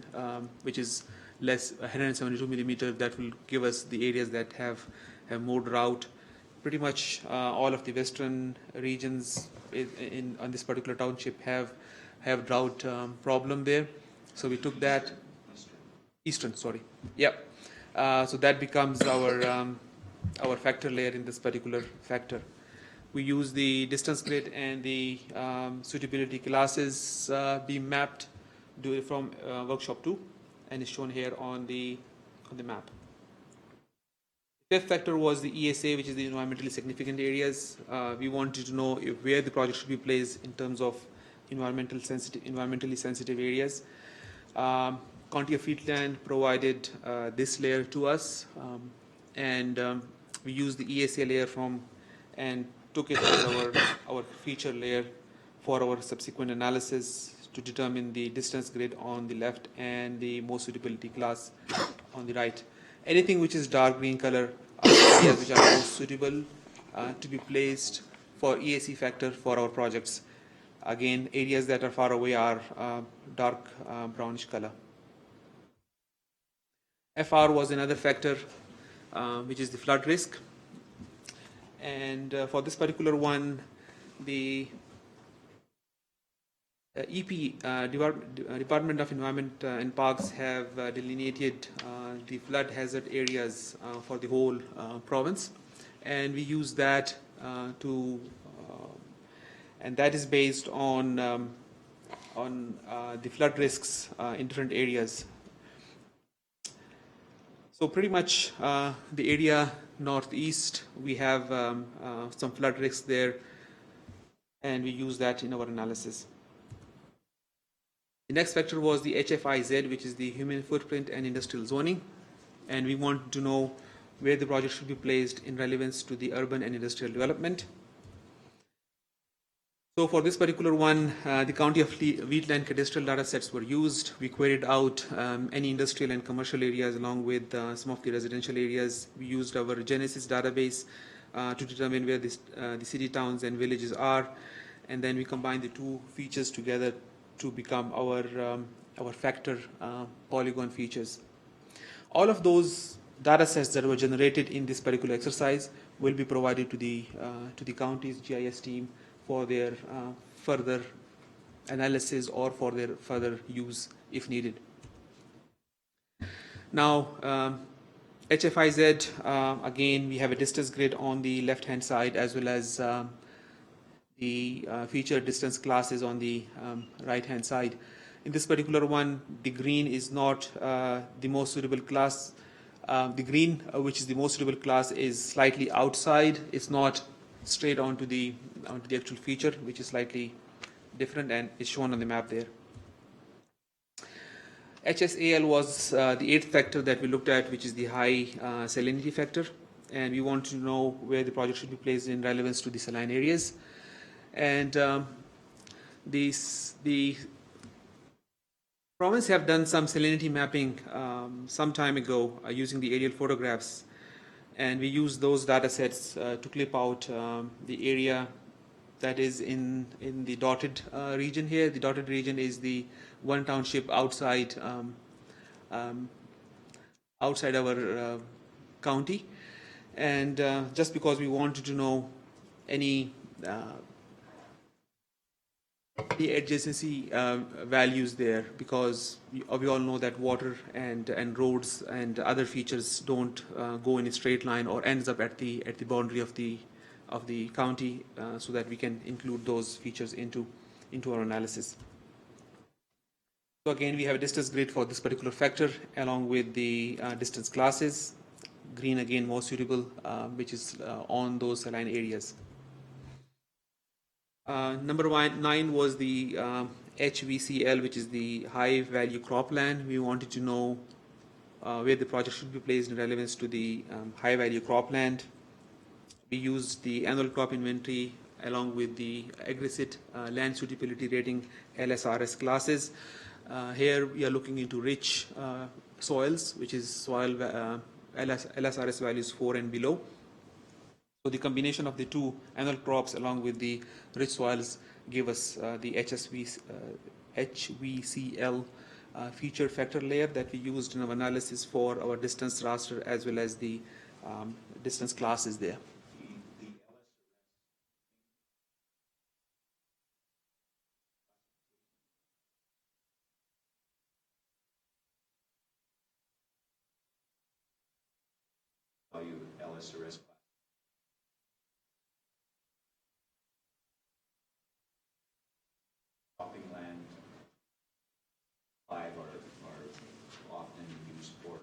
which is less 172 millimeter, that will give us the areas that have more drought. Pretty much all of the western regions on this particular township have drought problem there. So we took that. Eastern, sorry. Yep. So that becomes our factor layer in this particular factor. We use the distance grid and the suitability classes being mapped from workshop 2, and is shown here on the map. The fifth factor was the ESA, which is the environmentally significant areas. We wanted to know where the project should be placed in terms of environmentally sensitive areas. County of Wheatland provided this layer to us, and we used the ESA layer and took it as our feature layer for our subsequent analysis to determine the distance grid on the left and the most suitability class on the right. Anything which is dark green color are areas which are most suitable to be placed for EAC factor for our projects. Again, areas that are far away are dark brownish color. FR was another factor, which is the flood risk. And for this particular one, the EP, Department of Environment and Parks, have delineated the flood hazard areas for the whole province. And we use that and that is based on the flood risks in different areas. So pretty much the area northeast, we have some flood risks there, and we use that in our analysis. The next factor was the HFIZ, which is the human footprint and industrial zoning, and we want to know where the project should be placed in relevance to the urban and industrial development. So for this particular one, the County of Wheatland cadastral data sets were used. We queried out any industrial and commercial areas along with some of the residential areas. We used our Genesis database to determine where the city, towns, and villages are. And then we combined the two features together to become our factor polygon features. All of those data sets that were generated in this particular exercise will be provided to the county's GIS team for their further analysis or for their further use if needed. Now, HFIZ, again, we have a distance grid on the left-hand side as well as the feature distance classes on the right-hand side. In this particular one, the green is not the most suitable class. The green, which is the most suitable class, is slightly outside. It's not straight onto the actual feature, which is slightly different, and is shown on the map there. HSAL was the eighth factor that we looked at, which is the high salinity factor, and we want to know where the project should be placed in relevance to the saline areas. And the province have done some salinity mapping some time ago using the aerial photographs, and we use those data sets to clip out the area that is in the dotted region here. The dotted region is the one township outside outside our county, and just because we wanted to know any the adjacency values there, because we all know that water and roads and other features don't go in a straight line or ends up at the boundary of the county, so that we can include those features into our analysis. So again, we have a distance grid for this particular factor along with the distance classes. Green again more suitable, which is on those saline areas. Number 9 was the HVCL, which is the high value cropland. We wanted to know where the project should be placed in relevance to the high value cropland. We used the annual crop inventory along with the aggressive land suitability rating LSRS classes. Here we are looking into rich soils, which is soil LSRS values 4 and below. So the combination of the two annual crops along with the rich soils give us the HVCL feature factor layer that we used in our analysis for our distance raster as well as the distance classes there. LSRS. Cropping land 5 are often used for.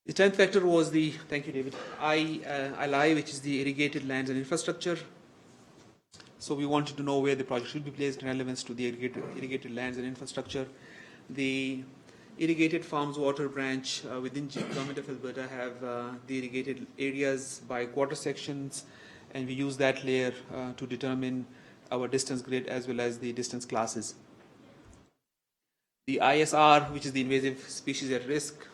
The 10th factor was the, thank you David, ILI, which is the irrigated lands and infrastructure. So we wanted to know where the project should be placed in relevance to the irrigated lands and infrastructure. The irrigated farms water branch within Government of Alberta have the irrigated areas by quarter sections, and we use that layer to determine our distance grid as well as the distance classes. The ISR, which is the invasive species at risk,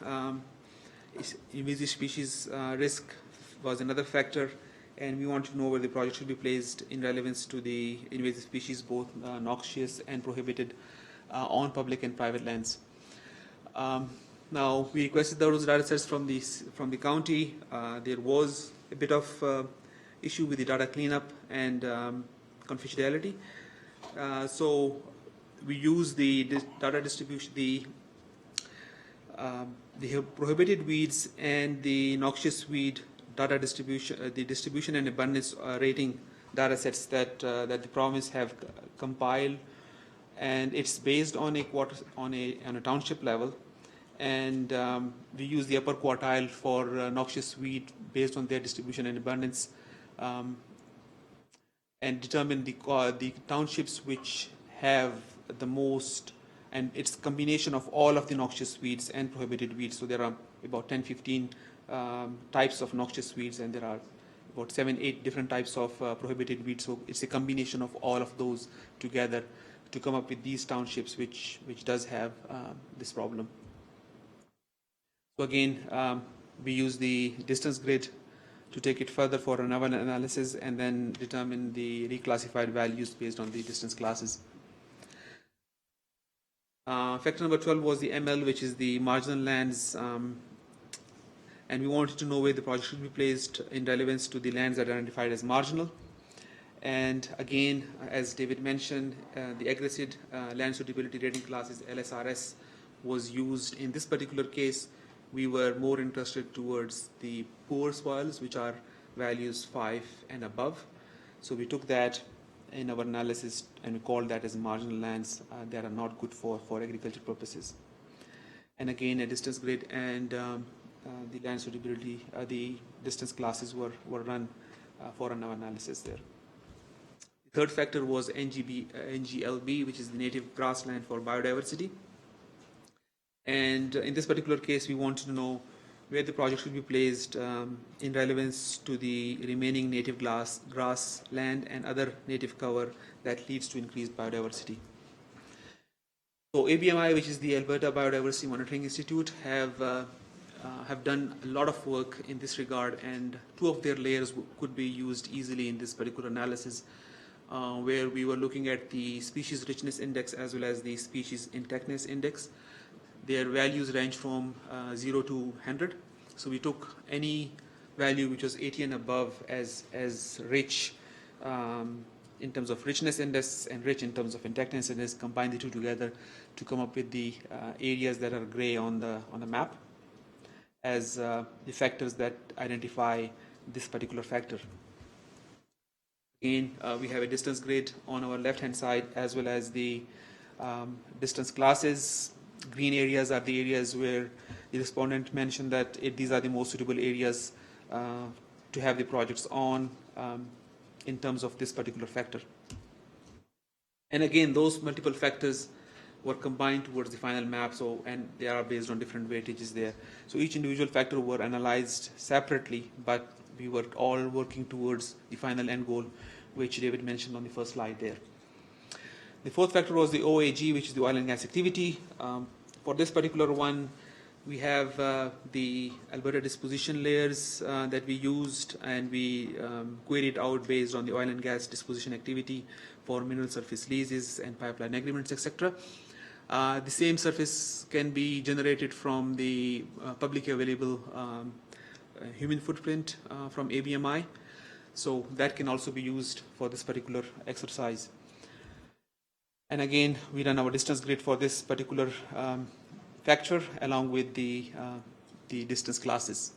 invasive species risk was another factor, and we want to know where the project should be placed in relevance to the invasive species, both noxious and prohibited on public and private lands. Now, we requested those data sets from the county. There was a bit of issue with the data cleanup and confidentiality. So we use the data distribution, the prohibited weeds and the noxious weed data distribution, the distribution and abundance rating data sets that the province have compiled, and it's based on a township level, and we use the upper quartile for noxious weed based on their distribution and abundance, and determine the townships which have the most, and it's a combination of all of the noxious weeds and prohibited weeds. So there are about 10-15 types of noxious weeds, and there are about 7-8 different types of prohibited weeds. So it's a combination of all of those together to come up with these townships which does have this problem. So again, we use the distance grid to take it further for another analysis and then determine the reclassified values based on the distance classes. Factor number 12 was the ML, which is the marginal lands, and we wanted to know where the project should be placed in relevance to the lands identified as marginal. And again, as David mentioned, the aggressive land suitability rating classes LSRS was used. In this particular case, we were more interested towards the poor soils, which are values 5 and above. So we took that in our analysis and we called that as marginal lands that are not good for agriculture purposes. And again, a distance grid and the land suitability, the distance classes were run for our analysis there. Third factor was NGLB, which is the native grassland for biodiversity. And in this particular case, we wanted to know where the project should be placed in relevance to the remaining native grassland and other native cover that leads to increased biodiversity. So ABMI, which is the Alberta Biodiversity Monitoring Institute, have done a lot of work in this regard, and two of their layers could be used easily in this particular analysis, where we were looking at the species richness index as well as the species intactness index. Their values range from 0 to 100. So we took any value which was 80 and above as rich in terms of richness index and rich in terms of intactness index, combined the two together to come up with the areas that are gray on the map as the factors that identify this particular factor. Again, we have a distance grid on our left-hand side as well as the distance classes. Green areas are the areas where the respondent mentioned that these are the most suitable areas to have the projects on in terms of this particular factor. And again, those multiple factors were combined towards the final map, and they are based on different weightages there. So each individual factor were analyzed separately, but we were all working towards the final end goal, which David mentioned on the first slide there. The fourth factor was the OAG, which is the oil and gas activity. For this particular one, we have the Alberta disposition layers that we used, and we queried out based on the oil and gas disposition activity for mineral surface leases and pipeline agreements, etc. The same surface can be generated from the publicly available human footprint from ABMI. So that can also be used for this particular exercise. And again, we run our distance grid for this particular factor along with the distance classes.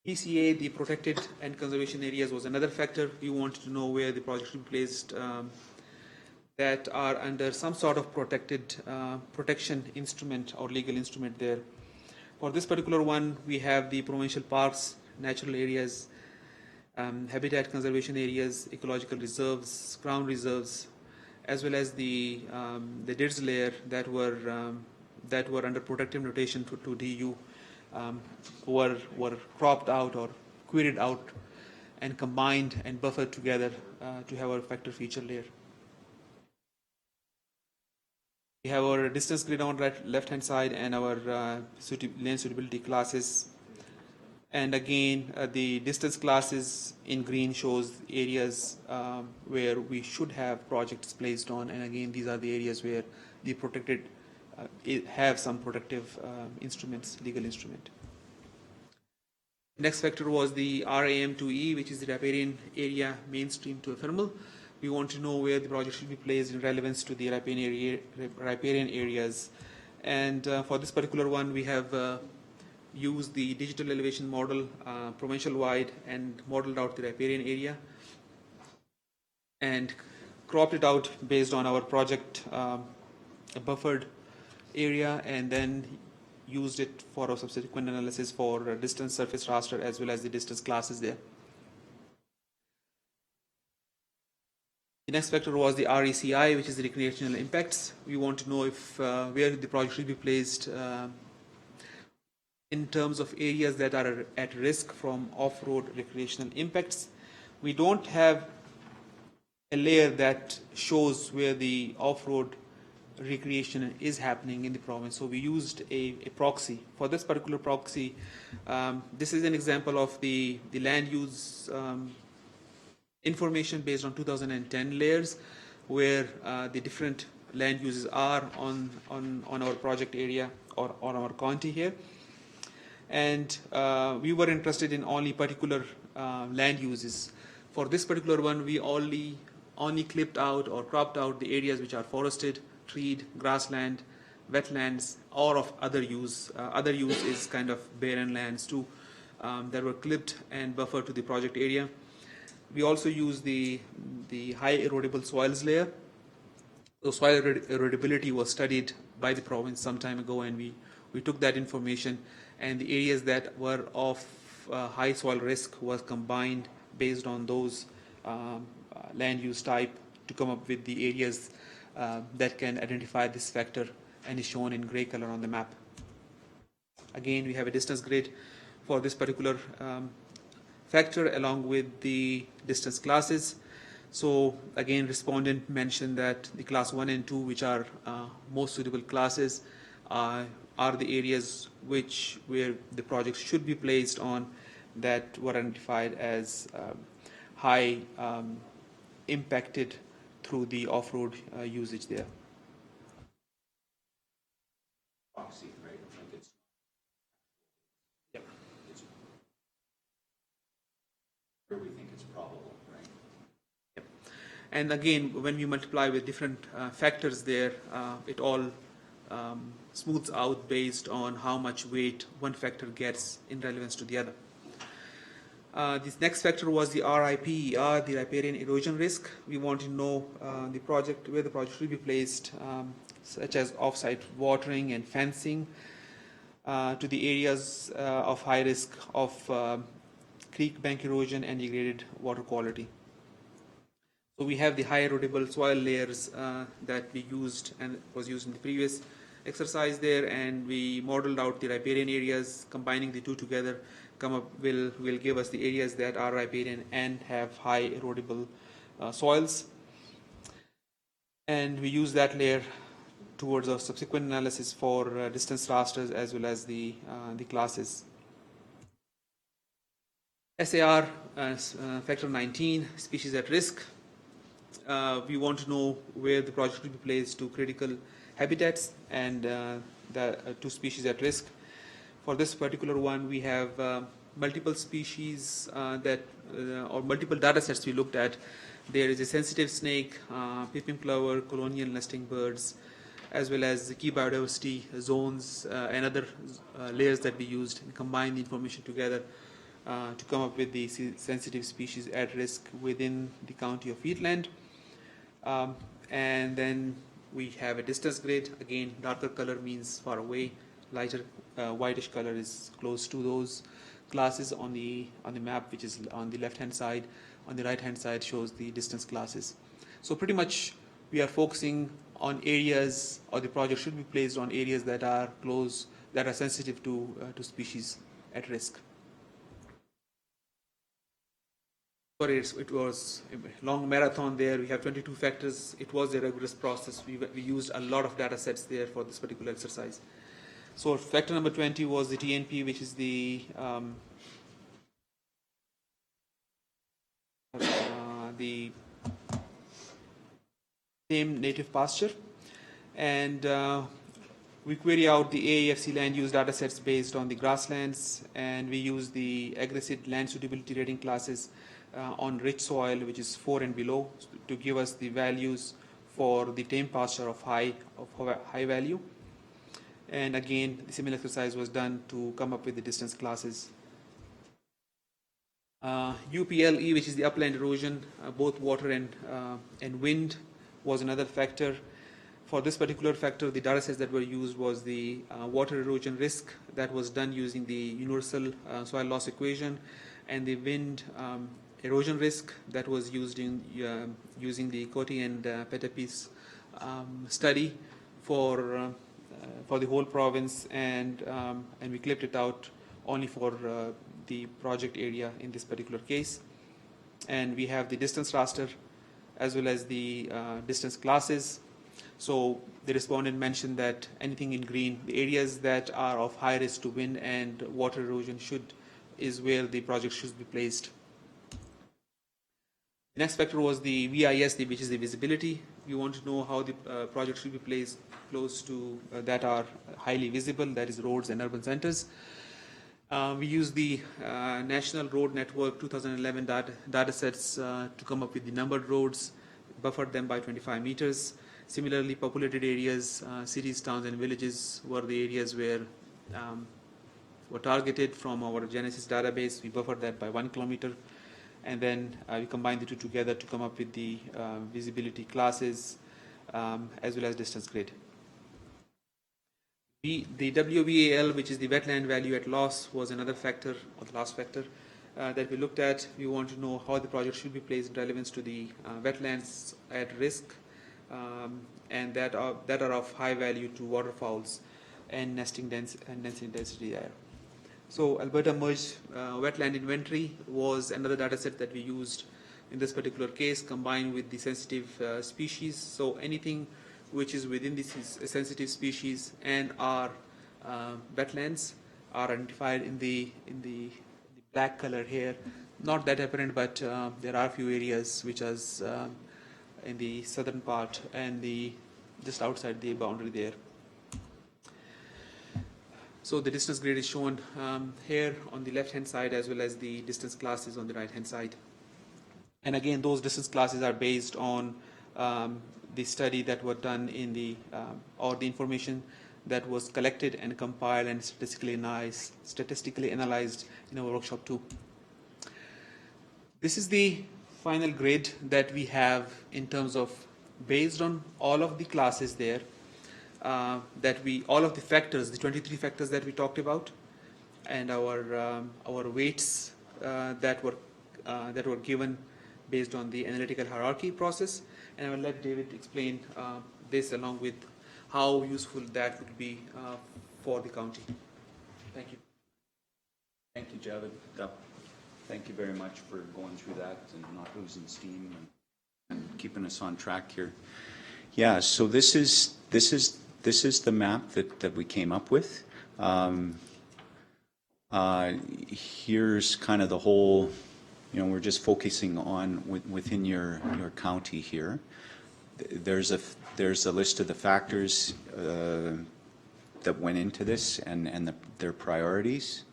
PCA, the protected and conservation areas, was another factor. We wanted to know where the project should be placed that are under some sort of protected protection instrument or legal instrument there. For this particular one, we have the provincial parks, natural areas, habitat conservation areas, ecological reserves, crown reserves, as well as the DIRS layer that were under protective notation to DU were cropped out or queried out and combined and buffered together to have our factor feature layer. We have our distance grid on left-hand side and our land suitability classes. And again, the distance classes in green shows areas where we should have projects placed on. And again, these are the areas where the protected have some protective instruments, legal instrument. Next factor was the RAM2E, which is the riparian area mainstream to ephemeral. We want to know where the project should be placed in relevance to the riparian areas. And for this particular one, we have used the digital elevation model provincial-wide and modeled out the riparian area and cropped it out based on our project buffered area, and then used it for a subsequent analysis for distance surface raster as well as the distance classes there. The next factor was the RECI, which is the recreational impacts. We want to know if where the project should be placed in terms of areas that are at risk from off-road recreational impacts. We don't have a layer that shows where the off-road recreation is happening in the province, so we used a proxy. For this particular proxy, this is an example of the land use information based on 2010 layers, where the different land uses are on our project area or on our county here. And we were interested in only particular land uses. For this particular one, we only clipped out or cropped out the areas which are forested, treed, grassland, wetlands, or of other use. Other use is kind of barren lands too, that were clipped and buffered to the project area. We also use the high erodible soils layer. So soil erodibility was studied by the province some time ago, and we took that information, and the areas that were of high soil risk was combined based on those land use type to come up with the areas that can identify this factor and is shown in gray color on the map. Again, we have a distance grid for this particular factor along with the distance classes. So again, respondent mentioned that the class 1 and 2, which are most suitable classes, are the areas where the projects should be placed on that were identified as high impacted through the off-road usage there. Proxy, right? Like it's, Yep. it's where we think it's probable, right? Yep. And again, when we multiply with different factors there, it all smooths out based on how much weight one factor gets in relevance to the other. This next factor was the RIPER, the riparian erosion risk. We want to know where the project should be placed, such as off-site watering and fencing to the areas of high risk of creek bank erosion and degraded water quality. So we have the high erodible soil layers that we used and was used in the previous exercise there, and we modeled out the riparian areas. Combining the two together will give us the areas that are riparian and have high erodible soils, and we use that layer towards a subsequent analysis for distance rasters as well as the classes. SAR factor 19, species at risk. We want to know where the project will be placed to critical habitats and the two species at risk. For this particular one, we have multiple species or multiple data sets we looked at. There is a sensitive snake, peeping plover, colonial nesting birds, as well as the key biodiversity zones and other layers that we used, and combine the information together to come up with the sensitive species at risk within the county of Wheatland. And then we have a distance grid. Again, darker color means far away, lighter whitish color is close to those classes on the map, which is on the left hand side. On the right hand side shows the distance classes. So pretty much we are focusing on areas, or the project should be placed on areas that are close, that are sensitive to species at risk. Sorry, it was a long marathon there. We have 22 factors. It was a rigorous process. We used a lot of data sets there for this particular exercise. So factor number 20 was the TNP, which is the same native pasture, and we query out the AAFC land use data sets based on the grasslands, and we use the aggressive land suitability rating classes on rich soil, which is 4 and below, to give us the values for the tame pasture of high value. And again, the similar exercise was done to come up with the distance classes. UPLE, which is the upland erosion, both water and wind, was another factor. For this particular factor, the data sets that were used was the water erosion risk that was done using the universal soil loss equation, and the wind erosion risk that was used in using the Coty and Petapis study for the whole province, and we clipped it out only for the project area in this particular case. And we have the distance raster as well as the distance classes. So the respondent mentioned that anything in green, the areas that are of high risk to wind and water erosion is where the project should be placed. The next factor was the VIS, which is the visibility. We want to know how the project should be placed close to that are highly visible, that is roads and urban centers. We use the National Road Network 2011 data sets to come up with the numbered roads, buffered them by 25 meters. Similarly, populated areas, cities, towns, and villages were the areas where were targeted from our Genesis database. We buffered that by 1 kilometer. And then we combine the two together to come up with the visibility classes as well as distance grid. The WVAL, which is the wetland value at loss, was another factor, or the last factor. that we looked at. We want to know how the project should be placed in relevance to the wetlands at risk, and that are of high value to waterfowls and nesting density there. So Alberta merged wetland inventory was another data set that we used in this particular case, combined with the sensitive species. So anything which is within this sensitive species and our wetlands are identified in the black color here. Not that apparent, but there are a few areas which is in the southern part and just outside the boundary there. So the distance grid is shown here on the left-hand side, as well as the distance classes on the right-hand side. And again, those distance classes are based on the study that was done in or the information that was collected and compiled and statistically analyzed in our workshop 2. This is the final grid that we have in terms of, based on all of the classes there, all of the factors, the 23 factors that we talked about, and our weights that were given based on the analytical hierarchy process. And I will let David explain this, along with how useful that would be for the county. Thank you. Thank you, Javed. Thank you very much for going through that and not losing steam and keeping us on track here. Yeah, so this is the map that we came up with. Here's kind of the whole, we're just focusing on within your county here. There's a list of the factors that went into this and their priorities,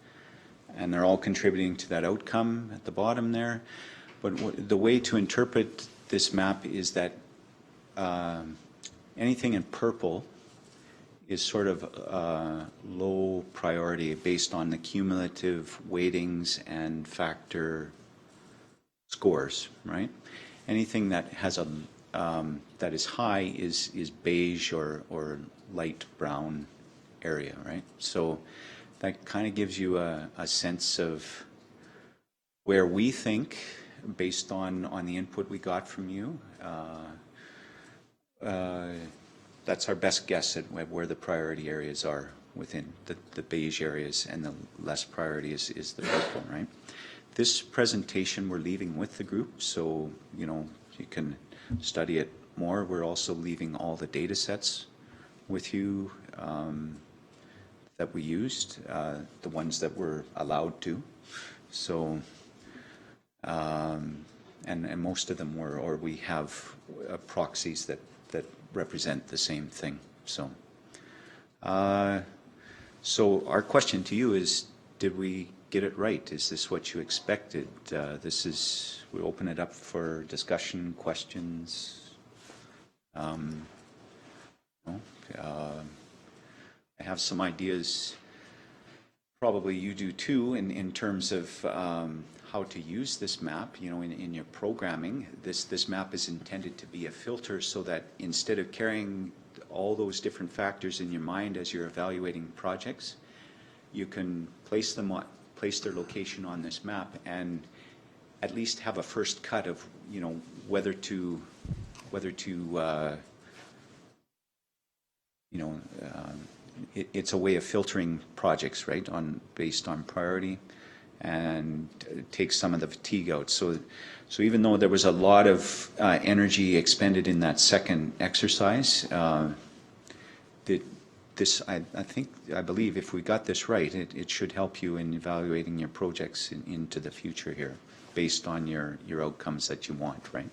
and they're all contributing to that outcome at the bottom there. But the way to interpret this map is that anything in purple is sort of low priority based on the cumulative weightings and factor scores, right? Anything that has that is high is beige or light brown area, right? So that kind of gives you a sense of where we think, based on the input we got from you. That's our best guess at where the priority areas are within the beige areas, and the less priority is the purple, right? This presentation we're leaving with the group, so you can study it more. We're also leaving all the data sets with you that we used, the ones that we're allowed to. So, and most of them were, or we have proxies that represent the same thing. So, so our question to you is, did we get it right? Is this what you expected? We open it up for discussion, questions. I have some ideas, probably you do too, in terms of how to use this map, in your programming. This map is intended to be a filter, so that instead of carrying all those different factors in your mind as you're evaluating projects, you can place their location on this map and at least have a first cut of, whether to it's a way of filtering projects, right, based on priority, and take some of the fatigue out. So even though there was a lot of energy expended in that second exercise, I believe if we got this right, it should help you in evaluating your projects into the future here, based on your outcomes that you want, right?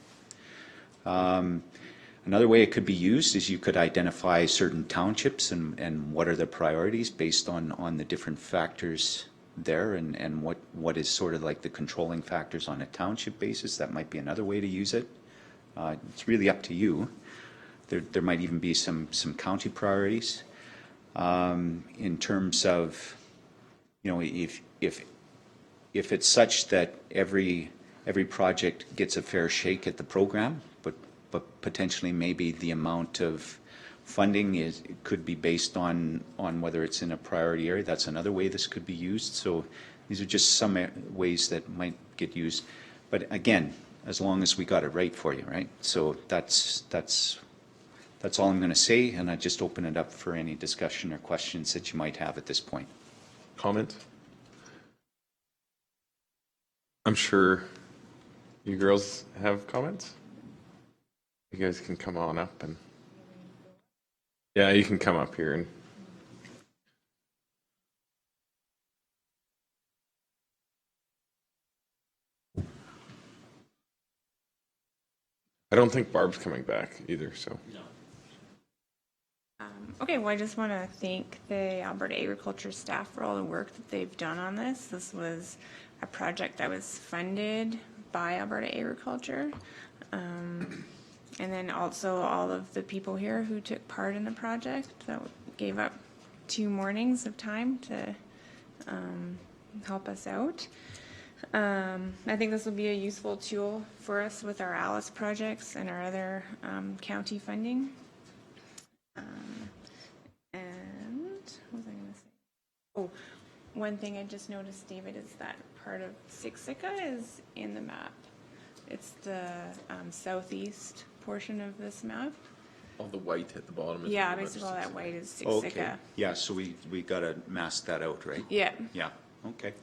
Another way it could be used is you could identify certain townships and what are the priorities based on the different factors there, and what is sort of like the controlling factors on a township basis. That might be another way to use it. It's really up to you. There might even be some county priorities in terms of, if it's such that every project gets a fair shake at the program, but potentially maybe the amount of funding could be based on whether it's in a priority area. That's another way this could be used. So these are just some ways that might get used. But again, as long as we got it right for you, right? So that's all I'm going to say, and I just open it up for any discussion or questions that you might have at this point. Comment? I'm sure you girls have comments. You guys can come on up and yeah, you can come up here and I don't think Barb's coming back either, so. Okay, well, I just want to thank the Alberta Agriculture staff for all the work that they've done on this. This was a project that was funded by Alberta Agriculture. And then also all of the people here who took part in the project that gave up 2 mornings of time to help us out. I think this will be a useful tool for us with our ALICE projects and our other county funding. And what was I going to say? Oh, one thing I just noticed, David, is that part of Siksika is in the map. It's the southeast portion of this map. All the white at the bottom is Yeah, basically all that white is Siksika. Okay. Yeah, so we got to mask that out, right? Yeah. Yeah, okay.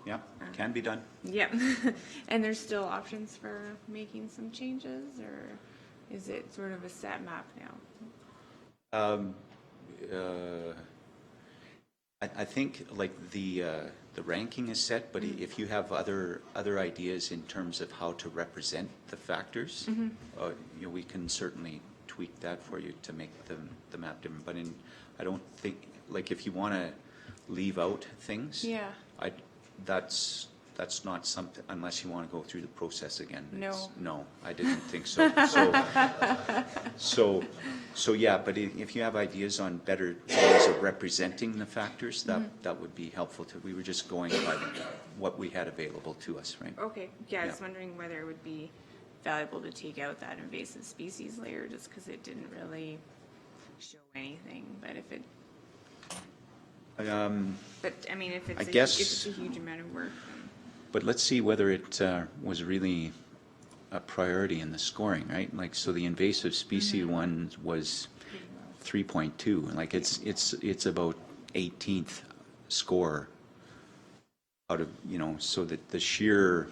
Yeah, can be done. Yep. And there's still options for making some changes, or is it sort of a set map now? I think like the ranking is set, but if you have other ideas in terms of how to represent the factors, we can certainly tweak that for you to make the map different. But I don't think, like, if you want to leave out things, Yeah. That's not something, unless you want to go through the process again. No. No, I didn't think so. So yeah, but if you have ideas on better ways of representing the factors, that would be helpful too. We were just going by what we had available to us, right? Okay. Yeah, I was Yeah. wondering whether it would be valuable to take out that invasive species layer just because it didn't really show anything. But if it But I mean, if it's, if it's a huge amount of work. Then. But let's see whether it was really a priority in the scoring, right? Like, so the invasive species one was 3.2. Like, it's about 18th score out of, so that the sheer.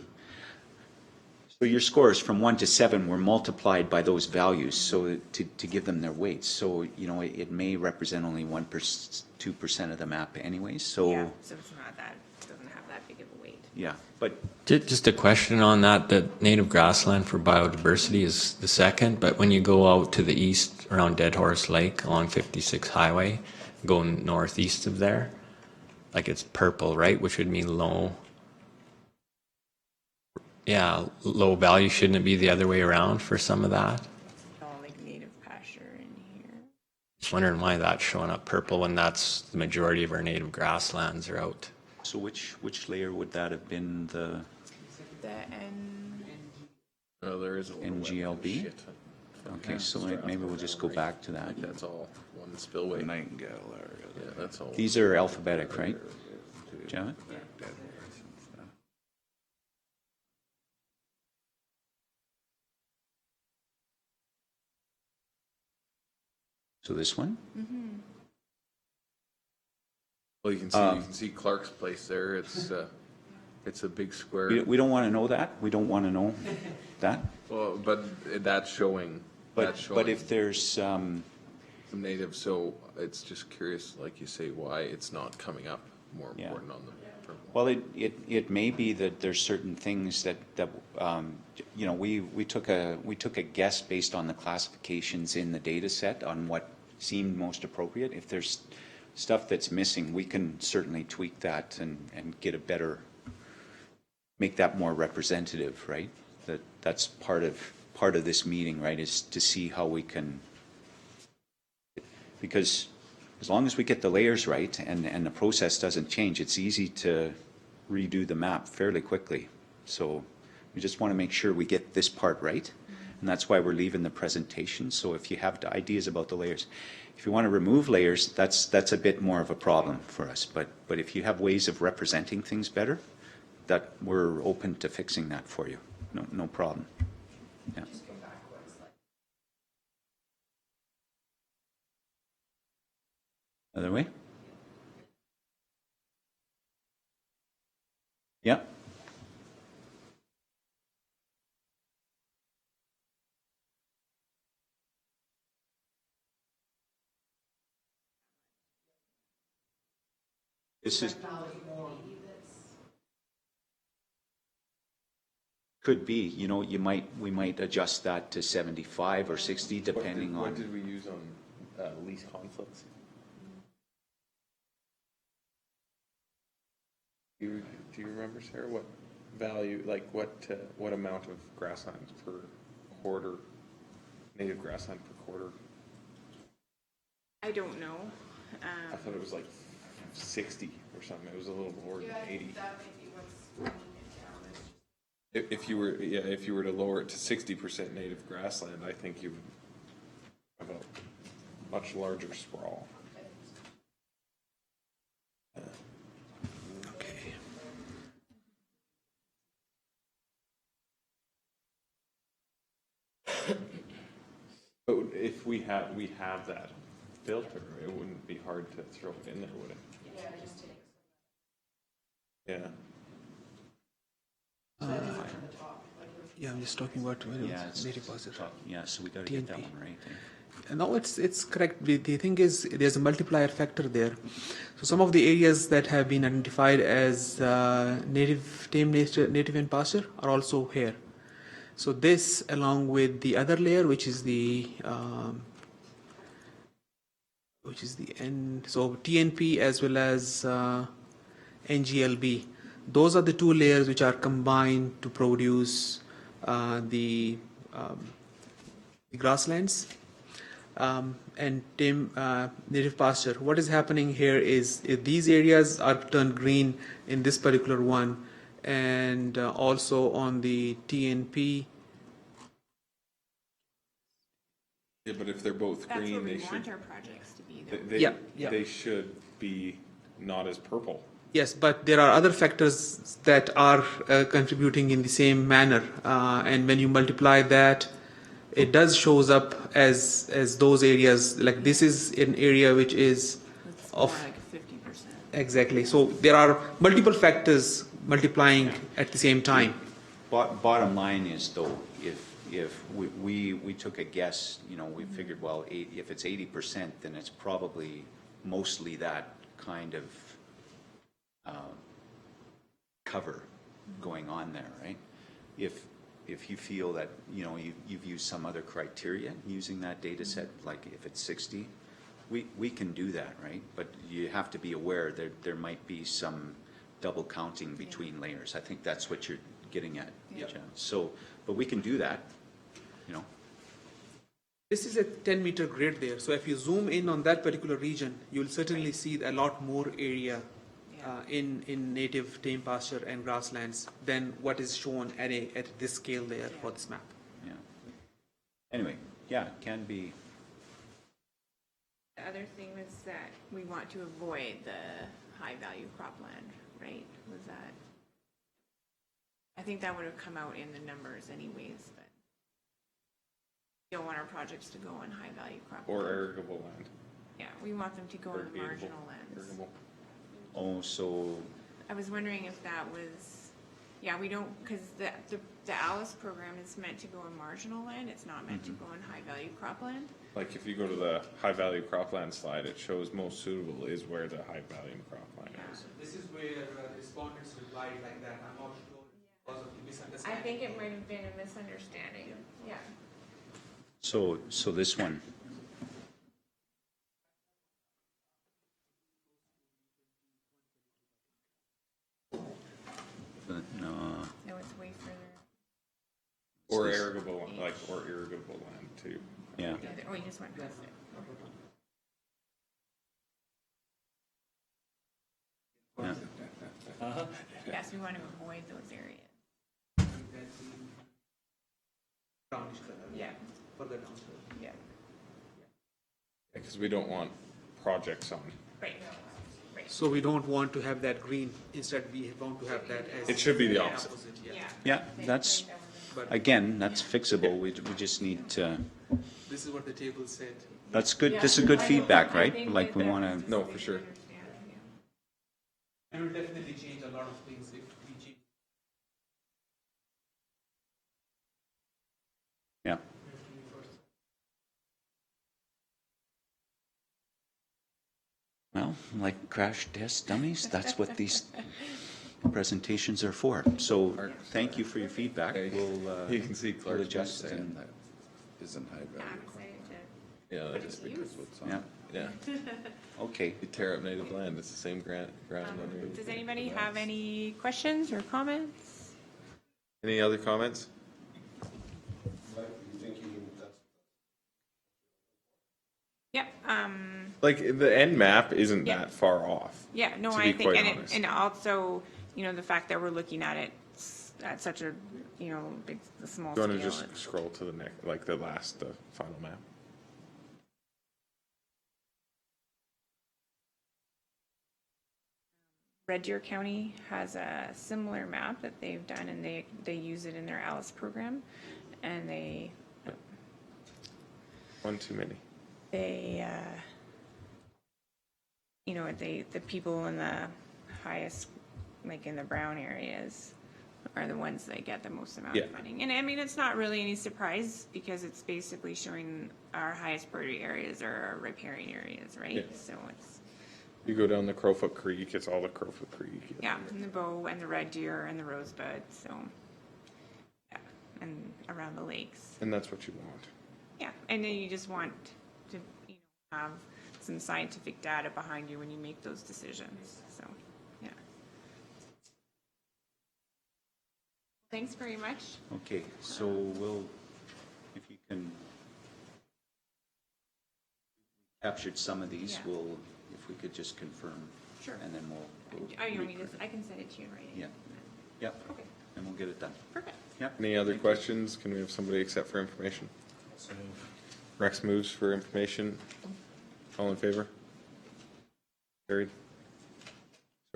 So your scores from 1 to 7 were multiplied by those values, so to give them their weights. So it may represent only 2% of the map, anyways. So Yeah, so it's not that. It doesn't have that big of a weight. yeah, but Just a question on that. The native grassland for biodiversity is the second, but when you go out to the east around Dead Horse Lake along 56 Highway, going northeast of there, like it's purple, right? Which would mean low. Yeah, low value. Shouldn't it be the other way around for some of that? All like native pasture in here. Just wondering why that's showing up purple when that's the majority of our native grasslands are out. so which layer would that have been? The Oh, there is a little NGLB? shit. Okay, so maybe we'll just go back to that. That's all one spillway. Nightingale area. Yeah, that's all. These are alphabetic, right? John? So this one? Well, you can see Clark's place there. It's a big square. We don't want to know that. We don't want to know that. Well, but that's showing. But if there's some native, so it's just curious, like you say, why it's not coming up more important on the. Well, it may be that there's certain things that we took a guess based on the classifications in the data set on what seemed most appropriate. If there's stuff that's missing, we can certainly tweak that and get a better, make that more representative, right? That's part of this meeting, right? Is to see how we can, because as long as we get the layers right and the process doesn't change, it's easy to redo the map fairly quickly. So we just want to make sure we get this part right, And that's why we're leaving the presentation. So if you have ideas about the layers, if you want to remove layers, that's a bit more of a problem for us. But if you have ways of representing things better, that we're open to fixing that for you. No problem. Yeah. Other way? Yeah. This is could be, you know, we might adjust that to 75 or 60 depending on. What did we use on least conflicts? Do you remember, Sarah, what value, like what amount of grasslands per quarter, native grassland per quarter? I don't know. I thought it was like 60 or something. It was a little more than 80. If you were to lower it to 60% native grassland, I think you would have a much larger sprawl. Okay. So if we have that filter, it wouldn't be hard to throw it in there, would it? Yeah. Yeah, I'm just talking about native positive. Yeah, so we got to get that one right. No, it's correct. The thing is, there's a multiplier factor there. So some of the areas that have been identified as native, tame nature, native and pasture are also here. So this, along with the other layer, which is the N, so TNP as well as NGLB. Those are the two layers which are combined to produce the grasslands and tame native pasture. What is happening here is if these areas are turned green in this particular one, and also on the TNP. Yeah, but if they're both That's green, what we they want should. our projects to be, though. They should be not as purple. Yes, but there are other factors that are contributing in the same manner, and when you multiply that, it does shows up as those areas. Like this is an area which is of like 50%. Exactly. So there are multiple factors multiplying at the same time. Bottom line is though, if we took a guess, you know, we figured, well, if it's 80%, then it's probably mostly that kind of cover going on there, right? If you feel that, you know, you've used some other criteria using that data set, like if it's 60, we can do that, right? But you have to be aware that there might be some double counting between layers. I think that's what you're getting at, Jen. So, but we can do that, you know. This is a 10-meter grid there. So if you zoom in on that particular region, you'll certainly see a lot more area in native tame pasture and grasslands than what is shown at this scale there for this map. Yeah. Anyway, yeah, it can be. The other thing was that we want to avoid the high value cropland, right? Was that? I think that would have come out in the numbers anyways, but we don't want our projects to go on high value cropland. Or irrigable land. Yeah, we want them to go on the marginal lands. Irrigable. Oh, so. I was wondering if that was, yeah, we don't, because the Alice program is meant to go on marginal land. It's not meant to go on high value cropland. Like if you go to the high value cropland slide, it shows most suitable is where the high value cropland is. This is where respondents replied like that. I'm not sure because of the misunderstanding. I think it might have been a misunderstanding. Yeah. So this one. No. No, it's way further. Or irrigable, like, or irrigable land too. Yeah. Oh, you just went past it. Yeah. Yes, we want to avoid those areas. brownish color. Yeah. Further down. Yeah. Because we don't want projects on. Right. So we don't want to have that green. Instead, we want to have that as. It should be the opposite. Yeah. Yeah, that's, again, that's fixable. We just need to, This is what the table said. that's good, this is good feedback, right? Like we want to, No, for sure. It will definitely change a lot of things if we change. yeah. Well, like crash test dummies, that's what these presentations are for. So thank you for your feedback. We'll, You can see we'll Clark's adjust saying and, that isn't high value. Yeah, that is because what's yeah, on. Yeah. okay. You tear up native land, it's the same ground under. Does anybody have any questions or comments? Any other comments? Yep. Like, the end map isn't Yeah. that far off. Yeah, no, to I be think, quite and, honest. and also, you know, the fact that we're looking at it at such a, you know, big, small Do you scale. want to just scroll to the next, like the last, the final map? Red Deer County has a similar map that they've done, and they use it in their ALICE program, and they, One too many. you know, the people in the highest, like in the brown areas, are the ones that get the most amount Yeah. of funding. And I mean, it's not really any surprise, because it's basically showing our highest priority areas are our riparian areas, right? Yeah. So it's, You go down the Crowfoot Creek, it's all the Crowfoot Creek. yeah, and the bow and the red deer and the rosebud, so, yeah, and around the lakes. And that's what you want. Yeah, and then you just want to, you know, have some scientific data behind you when you make those decisions, so, yeah. Thanks very much. Okay, so we'll, if you can, captured some of these, Yeah. we'll, if we could just confirm. Sure. And then we'll. Oh, you want me to, I can send it to you in writing. Yeah, yeah, Okay, and we'll get it done. perfect. Yeah. Any other questions? Can we have somebody accept for information? Rex moves for information. All in favor? Carried.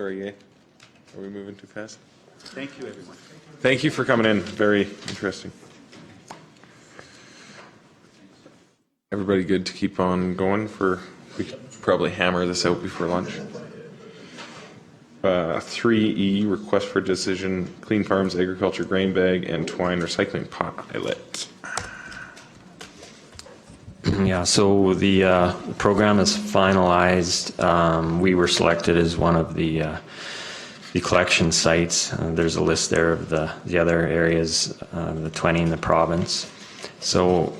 Sorry, yay. Are we moving too fast? Thank you, everyone. Thank you for coming in. Very interesting. Everybody good to keep on going for, we could probably hammer this out before lunch. 3E, request for decision, Clean Farms Agriculture Grain Bag and Twine Recycling Pilot. Yeah, so the program is finalized. We were selected as one of the collection sites. There's a list there of the other areas, the 20 in the province. So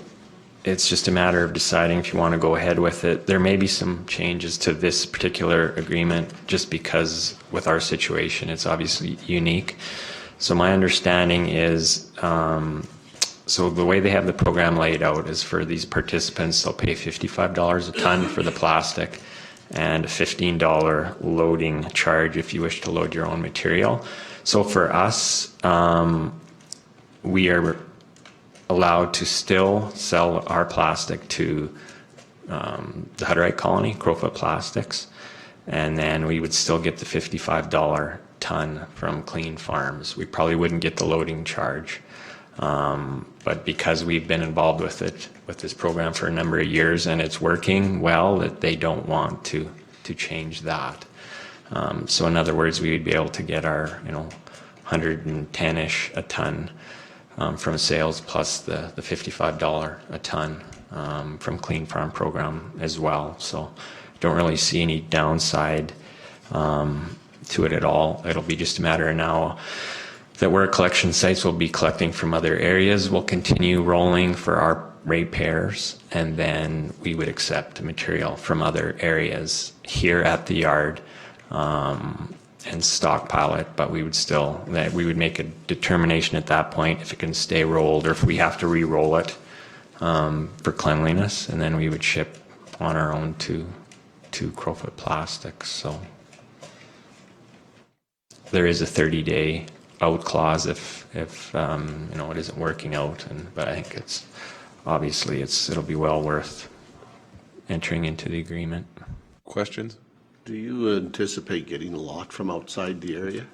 it's just a matter of deciding if you want to go ahead with it. There may be some changes to this particular agreement just because with our situation, it's obviously unique. So my understanding is, so the way they have the program laid out is for these participants, they'll pay $55 a ton for the plastic and a $15 loading charge if you wish to load your own material. So for us, we are allowed to still sell our plastic to the Hutterite colony, Crowfoot Plastics, and then we would still get the $55 ton from Clean Farms. We probably wouldn't get the loading charge, but because we've been involved with it, with this program for a number of years, and it's working well, that they don't want to change that. So in other words, we would be able to get our 110-ish a ton from sales plus the $55 a ton from Clean Farm program as well. So don't really see any downside to it at all. It'll be just a matter of now that we're collection sites, we'll be collecting from other areas. We'll continue rolling for our ratepayers, and then we would accept material from other areas here at the yard and stockpile it, but we would make a determination at that point if it can stay rolled or if we have to re-roll it for cleanliness, and then we would ship on our own to Crowfoot Plastics. So there is a 30-day out clause if you know, it isn't working out. But I think it's obviously it'll be well worth entering into the agreement. Questions? Do you anticipate getting a lot from outside the area?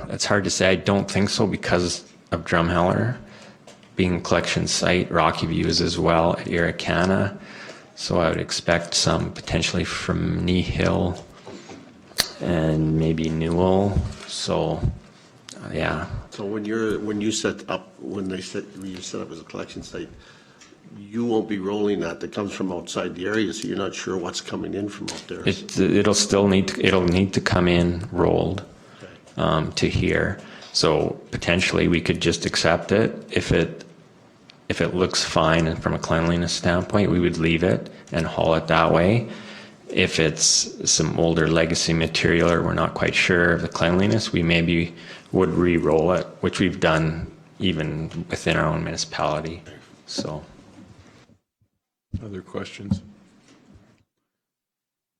It's hard to say. I don't think so because of Drumheller being a collection site. Rocky View is as well at Irricana. So I would expect some potentially from Knee Hill and maybe Newell. So yeah. So when you set up as a collection site, you won't be rolling that comes from outside the area, so you're not sure what's coming in from out there. It'll need to come in rolled to here. So potentially we could just accept it if it looks fine and from a cleanliness standpoint, we would leave it and haul it that way. If it's some older legacy material or we're not quite sure of the cleanliness, we maybe would re-roll it, which we've done even within our own municipality. So. Other questions?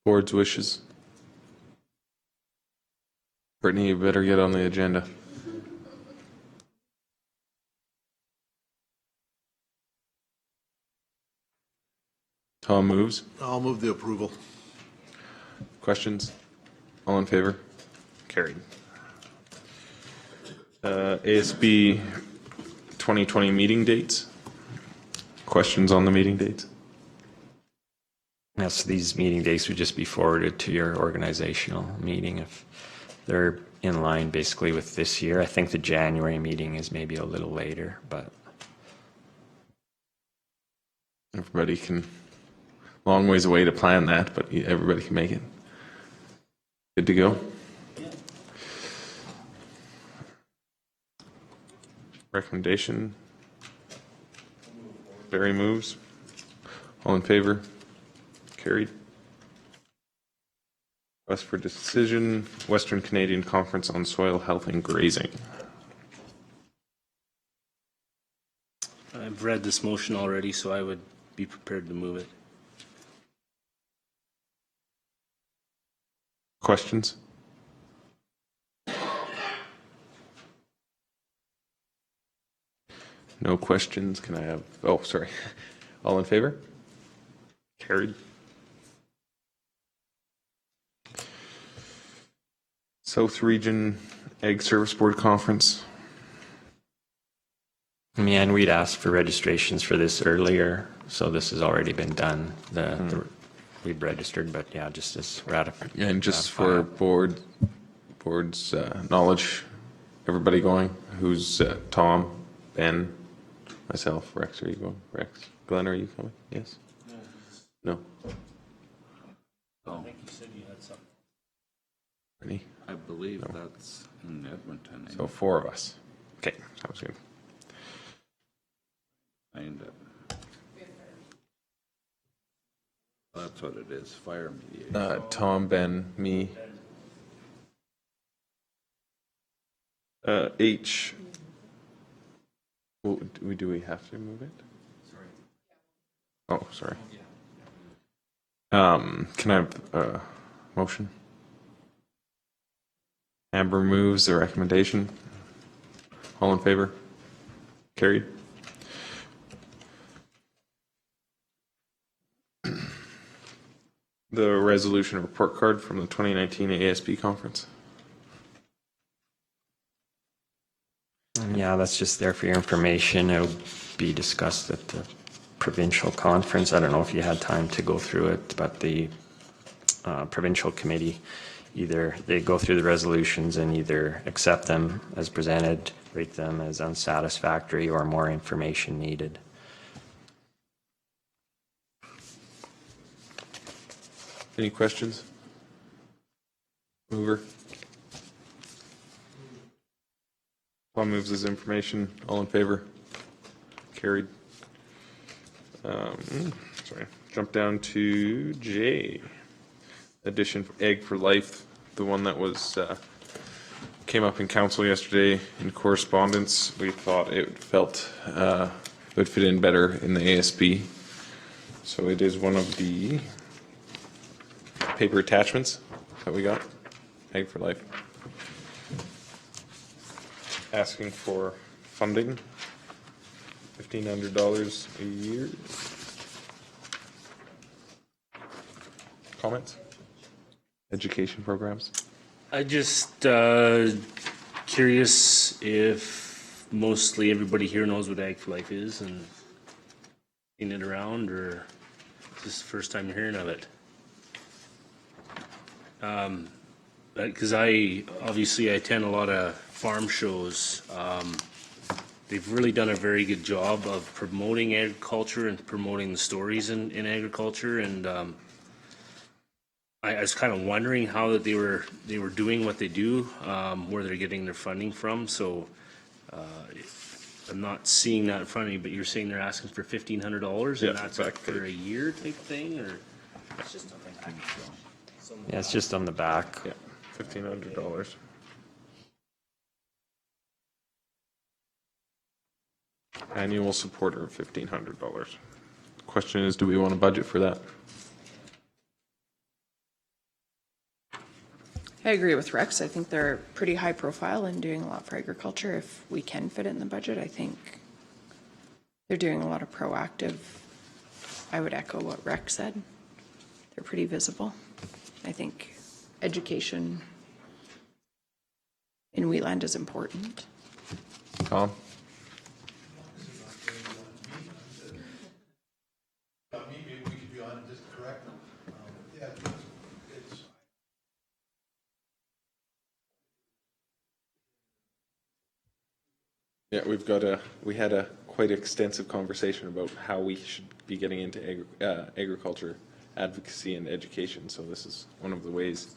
Board's wishes? Brittany, you better get on the agenda. Tom moves. I'll move the approval. Questions? All in favor? Carried. ASB 2020 meeting dates? Questions on the meeting dates? Yes, these meeting dates would just be forwarded to your organizational meeting if they're in line basically with this year. I think the January meeting is maybe a little later, but Everybody can, long ways away to plan that, but everybody can make it. Good to go? Recommendation? Barry moves. All in favor? Carried. Request for decision, Western Canadian Conference on Soil Health and Grazing. I've read this motion already, so I would be prepared to move it. Questions? No questions. Can I have, oh, sorry. All in favor? Carried. South Region Ag Service Board Conference. yeah, and we'd asked for registrations for this earlier, so this has already been done. We've registered, but yeah, just as ratified. And just for board's knowledge, everybody going? Who's Tom, Ben, myself, Rex? Are you going? Rex, Glenn, are you coming? Yes. No. Oh, I think you said you had something. Any? I believe that's in Edmonton. So 4 of us. Okay, sounds good. Find it. That's what it is, fire mediation. Tom, Ben, me. H. Well, do we have to move it? Sorry. Oh, sorry. Can I have a motion? Amber moves the recommendation. All in favor? Carried. The resolution report card from the 2019 ASB conference. Yeah, that's just there for your information. It'll be discussed at the provincial conference. I don't know if you had time to go through it, but the provincial committee, either they go through the resolutions and either accept them as presented, rate them as unsatisfactory, or more information needed. Any questions? Mover. Paul moves his information. All in favor? Carried. Sorry. Jump down to J. Addition for Egg for Life, the one that was came up in council yesterday in correspondence. We thought it would fit in better in the ASB. So it is one of the paper attachments that we got. Egg for Life. asking for funding, $1,500 a year. Comments? Education programs? I just curious if mostly everybody here knows what Ag for Life is and seen it around, or is this the first time you're hearing of it? Because I attend a lot of farm shows. They've really done a very good job of promoting agriculture and promoting the stories in agriculture, and I was kind of wondering how that they were doing what they do, where they're getting their funding from. So I'm not seeing that in front of me, but you're saying they're asking for $1,500, and that's like for a year type thing, or it's just on the back. Yeah, it's just on the back. Yeah, $1,500. Annual supporter of $1,500. Question is, do we want to budget for that? I agree with Rex. I think they're pretty high profile and doing a lot for agriculture. If we can fit it in the budget, I think they're doing a lot of proactive. I would echo what Rex said. They're pretty visible. I think education in Wheatland is important. Tom? Yeah, we had a quite extensive conversation about how we should be getting into agriculture advocacy and education. So this is one of the ways.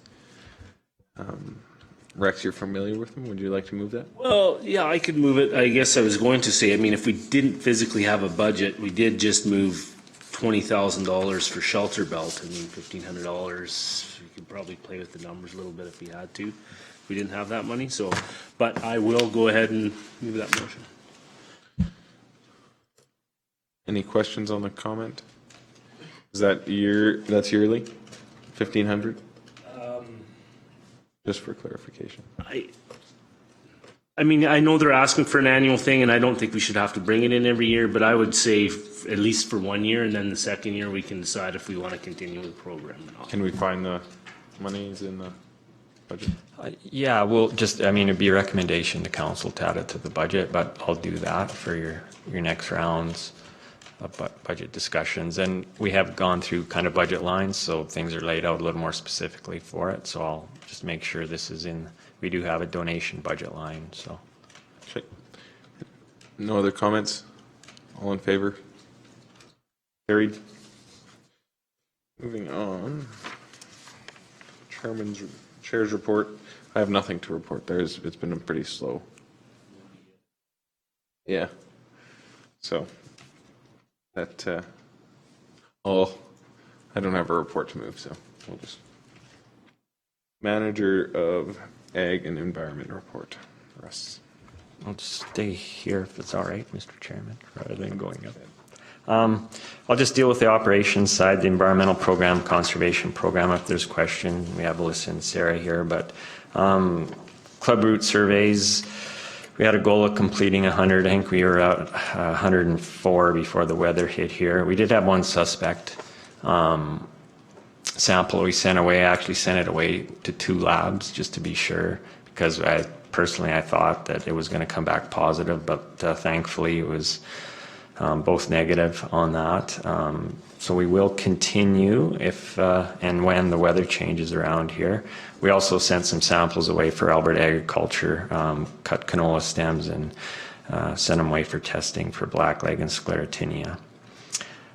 Rex, you're familiar with them. Would you like to move that? Well, yeah, I could move it. I guess I was going to say, I mean, if we didn't physically have a budget, we did just move $20,000 for shelter belt. I mean, $1,500. We could probably play with the numbers a little bit if we had to. We didn't have that money, so, but I will go ahead and move that motion. Any questions on the comment? Is that that's yearly? 1,500? Just for clarification. I mean, I know they're asking for an annual thing, and I don't think we should have to bring it in every year, but I would say at least for 1 year, and then the second year we can decide if we want to continue the program or not. Can we find the monies in the budget? Yeah, we'll just, I mean, it'd be a recommendation to council to add it to the budget, but I'll do that for your next rounds of budget discussions. And we have gone through kind of budget lines, so things are laid out a little more specifically for it. So I'll just make sure this is in, we do have a donation budget line, so. Okay. No other comments? All in favor? Carried. Moving on. Chair's report. I have nothing to report. It's been pretty slow. Yeah. So that I don't have a report to move, so we'll just manager of Ag and Environment report. Russ. I'll just stay here if it's all right, Mr. Chairman, rather than going up. I'll just deal with the operations side, the environmental program, conservation program. If there's a question, we have Alyssa and Sarah here, but club route surveys, we had a goal of completing 100. I think we were at 104 before the weather hit here. We did have one suspect sample we sent away. I actually sent it away to 2 labs just to be sure, because I thought that it was going to come back positive, but thankfully it was both negative on that. So we will continue if and when the weather changes around here. We also sent some samples away for Alberta Agriculture, cut canola stems and sent them away for testing for blackleg and sclerotinia.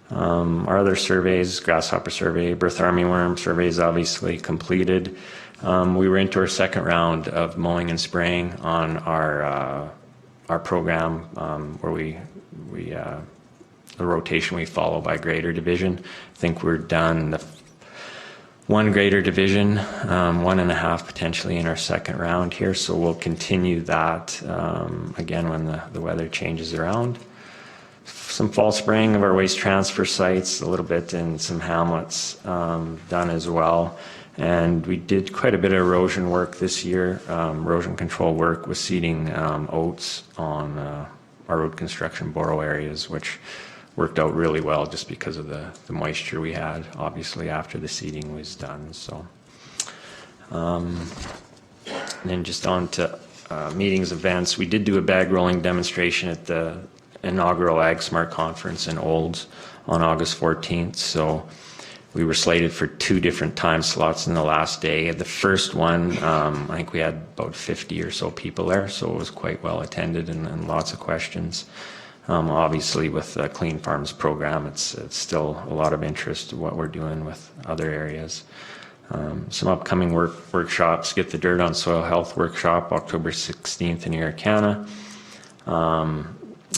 Our other surveys, grasshopper survey, birth armyworm surveys obviously completed. We were into our second round of mowing and spraying on our program where the rotation we follow by grader division. I think we're done the 1 grader division, 1.5 potentially in our second round here. So we'll continue that again when the weather changes around. Some fall spraying of our waste transfer sites, a little bit in some hamlets done as well. And we did quite a bit of erosion work this year, erosion control work with seeding oats on our road construction borrow areas, which worked out really well just because of the moisture we had, obviously, after the seeding was done. So, and then just on to meetings, events. We did do a bag rolling demonstration at the inaugural Ag Smart Conference in Olds on August 14th. So we were slated for 2 different time slots in the last day. The first one, I think we had about 50 or so people there, so it was quite well attended and lots of questions. Obviously, with the Clean Farms program, it's still a lot of interest in what we're doing with other areas. Some upcoming workshops: Get the Dirt on Soil Health workshop, October 16th in Irricana.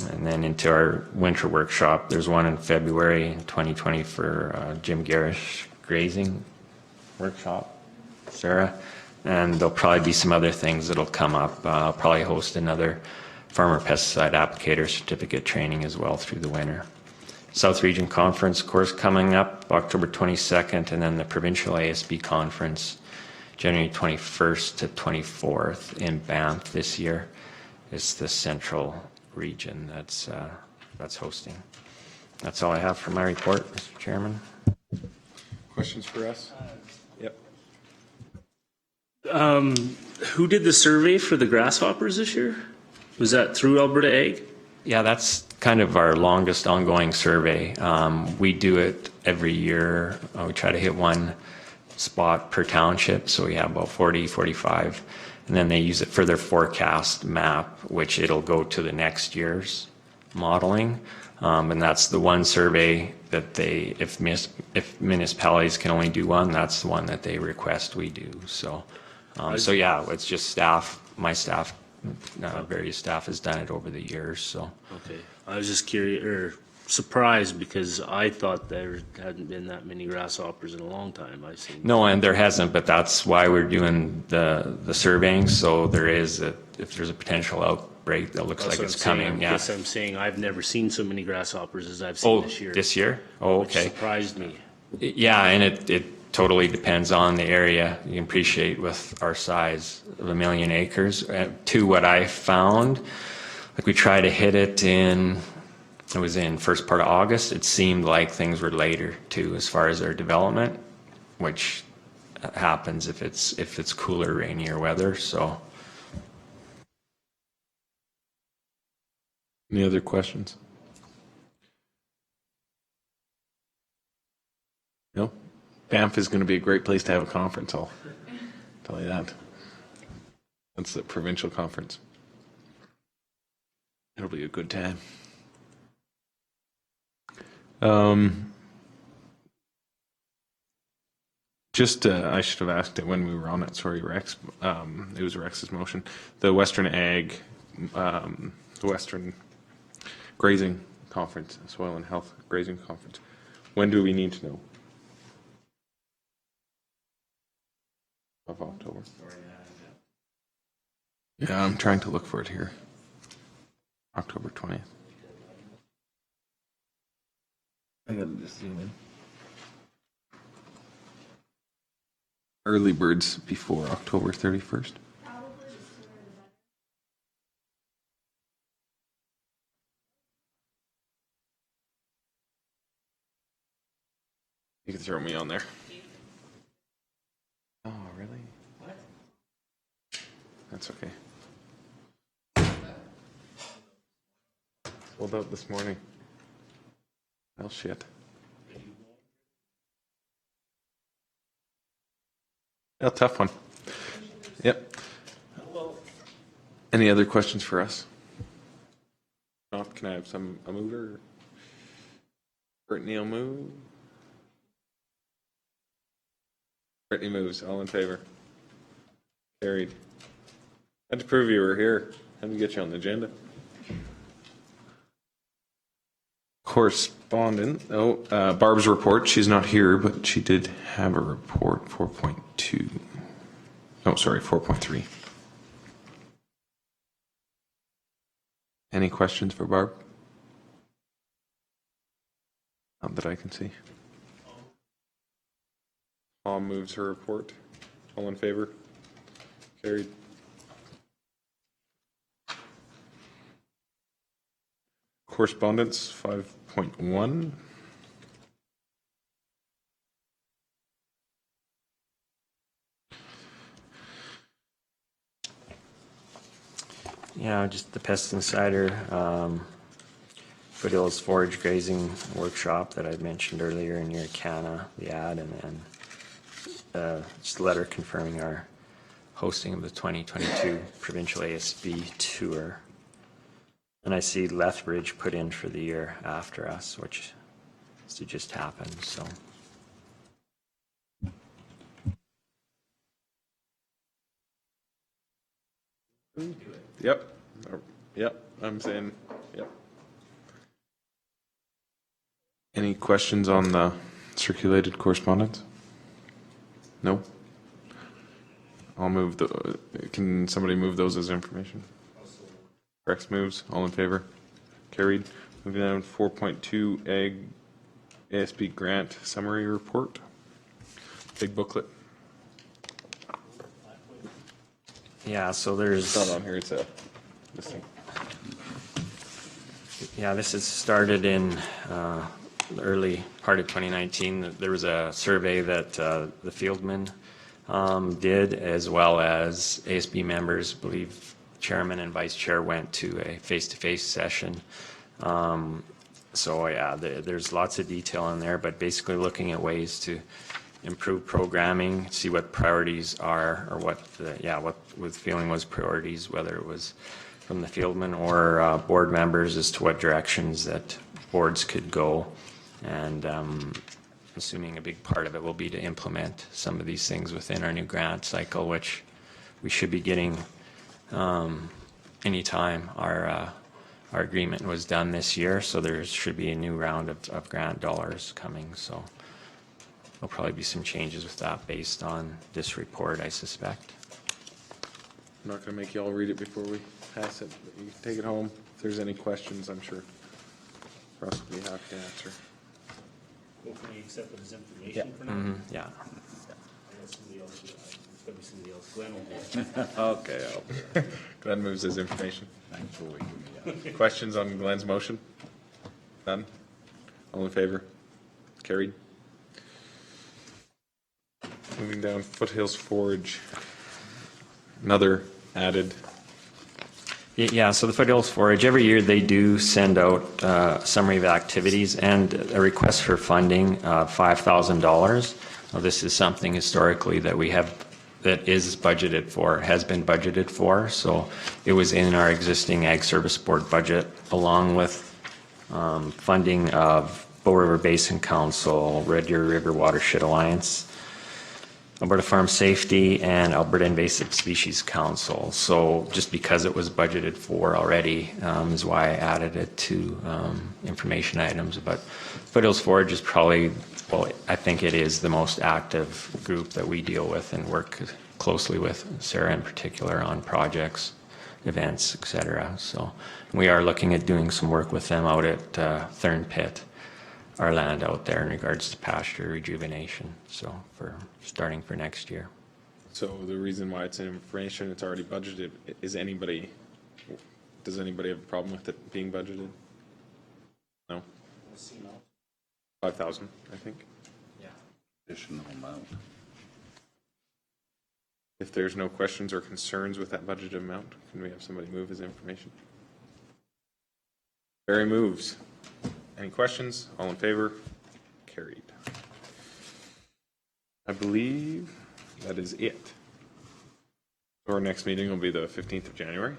And then into our winter workshop, there's one in February 2020 for Jim Garish grazing workshop, Sarah. And there'll probably be some other things that'll come up. I'll probably host another farmer pesticide applicator certificate training as well through the winter. South Region Conference course coming up October 22nd, and then the Provincial ASB Conference January 21st to 24th in Banff this year. It's the Central Region that's hosting. That's all I have for my report, Mr. Chairman. Questions for us? Yep. Who did the survey for the grasshoppers this year? Was that through Alberta Ag? Yeah, that's kind of our longest ongoing survey. We do it every year. We try to hit one spot per township, so we have about 40, 45. And then they use it for their forecast map, which it'll go to the next year's modeling. And that's the one survey that they, if municipalities can only do one, that's the one that they request we do. So, so yeah, it's just staff, my staff, various staff has done it over the years. So Okay, I was just curious or surprised because I thought there hadn't been that many grasshoppers in a long time. I've seen. no, and there hasn't, but that's why we're doing the surveying. So there is if there's a potential outbreak that looks That's like what it's I'm saying. coming. I Yeah. guess I'm saying I've never seen so many grasshoppers as I've seen this year. This year? Oh, okay. Which surprised me. Yeah, and it totally depends on the area. You can appreciate with our size of 1 million acres. To what I found, like we try to hit it it was in first part of August. It seemed like things were later too, as far as their development, which happens if it's cooler, rainier weather. So. Any other questions? No? Banff is going to be a great place to have a conference, I'll tell you that. That's the provincial conference. It'll be a good time. I should have asked it when we were on it. Sorry, Rex. It was Rex's motion. The Western Ag, the Western Grazing Conference, Soil and Health Grazing Conference. When do we need to know? Of October. Yeah, I'm trying to look for it here. October 20th. I gotta just zoom in. Early birds before October 31st. You can throw me on there. Oh, really? What? That's okay. Sold out this morning. Well, shit. A tough one. Yep. Any other questions for us? Not, can I have a mover? Brittany will move. Brittany moves. All in favor? Carried. Had to prove you were here. Had to get you on the agenda. Correspondent. Barb's report. She's not here, but she did have a report. 4.2. Oh, sorry, 4.3. Any questions for Barb? Not that I can see. Tom moves her report. All in favor? Carried. Correspondence 5.1. Yeah, just the pest insider, Foothills Forage Grazing Workshop that I mentioned earlier in your CANA, the ad, and then just a letter confirming our hosting of the 2022 Provincial ASB Tour. And I see Lethbridge put in for the year after us, which is to just happen, so. Yep. Yep. I'm saying, yep. Any questions on the circulated correspondence? No? I'll move the, can somebody move those as information? Rex moves, all in favor? Carried. Moving down 4.2 Ag ASB Grant Summary Report. Big booklet. Yeah, so there's. It's not on here, it's a, this thing. Yeah, this has started in the early part of 2019. There was a survey that the Fieldman did, as well as ASB members, I believe chairman and vice chair went to a face-to-face session. So yeah, there's lots of detail in there, but basically looking at ways to improve programming, see what priorities are, or what with feeling was priorities, whether it was from the Fieldman or board members as to what directions that boards could go. And assuming a big part of it will be to implement some of these things within our new grant cycle, which we should be getting anytime our agreement was done this year. So there should be a new round of grant dollars coming. So there'll probably be some changes with that based on this report, I suspect. I'm not going to make you all read it before we pass it, but you can take it home. If there's any questions, I'm sure Russ will be happy to answer. Well, can we accept it as information for now? Yeah. Glenn will do it. Okay. Glenn moves his information. Thanks for waking me up. Questions on Glenn's motion? None? All in favor? Carried. Moving down, Foothills Forage. Another added. Yeah, so the Foothills Forage, every year they do send out a summary of activities and a request for funding, $5,000. Well, this is something historically that we have, that is budgeted for, has been budgeted for. So it was in our existing Ag Service Board budget, along with funding of Bow River Basin Council, Red Deer River Watershed Alliance, Alberta Farm Safety, and Alberta Invasive Species Council. So just because it was budgeted for already is why I added it to information items. But Foothills Forage is probably, well, I think it is the most active group that we deal with and work closely with, Sarah in particular, on projects, events, etc. So we are looking at doing some work with them out at Thurn Pit, our land out there in regards to pasture rejuvenation. So for starting for next year. So the reason why it's in information, it's already budgeted. Does anybody have a problem with it being budgeted? No? 5,000, I think. Yeah. Additional amount. If there's no questions or concerns with that budgeted amount, can we have somebody move his information? Barry moves. Any questions? All in favor? Carried. I believe that is it. Our next meeting will be the 15th of January.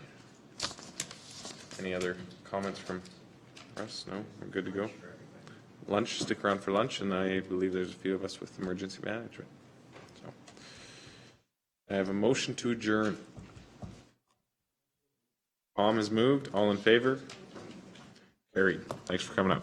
Any other comments from Russ? No? We're good to go? Lunch, stick around for lunch, and I believe there's a few of us with emergency management. So I have a motion to adjourn. Tom has moved. All in favor? Carried. Thanks for coming up.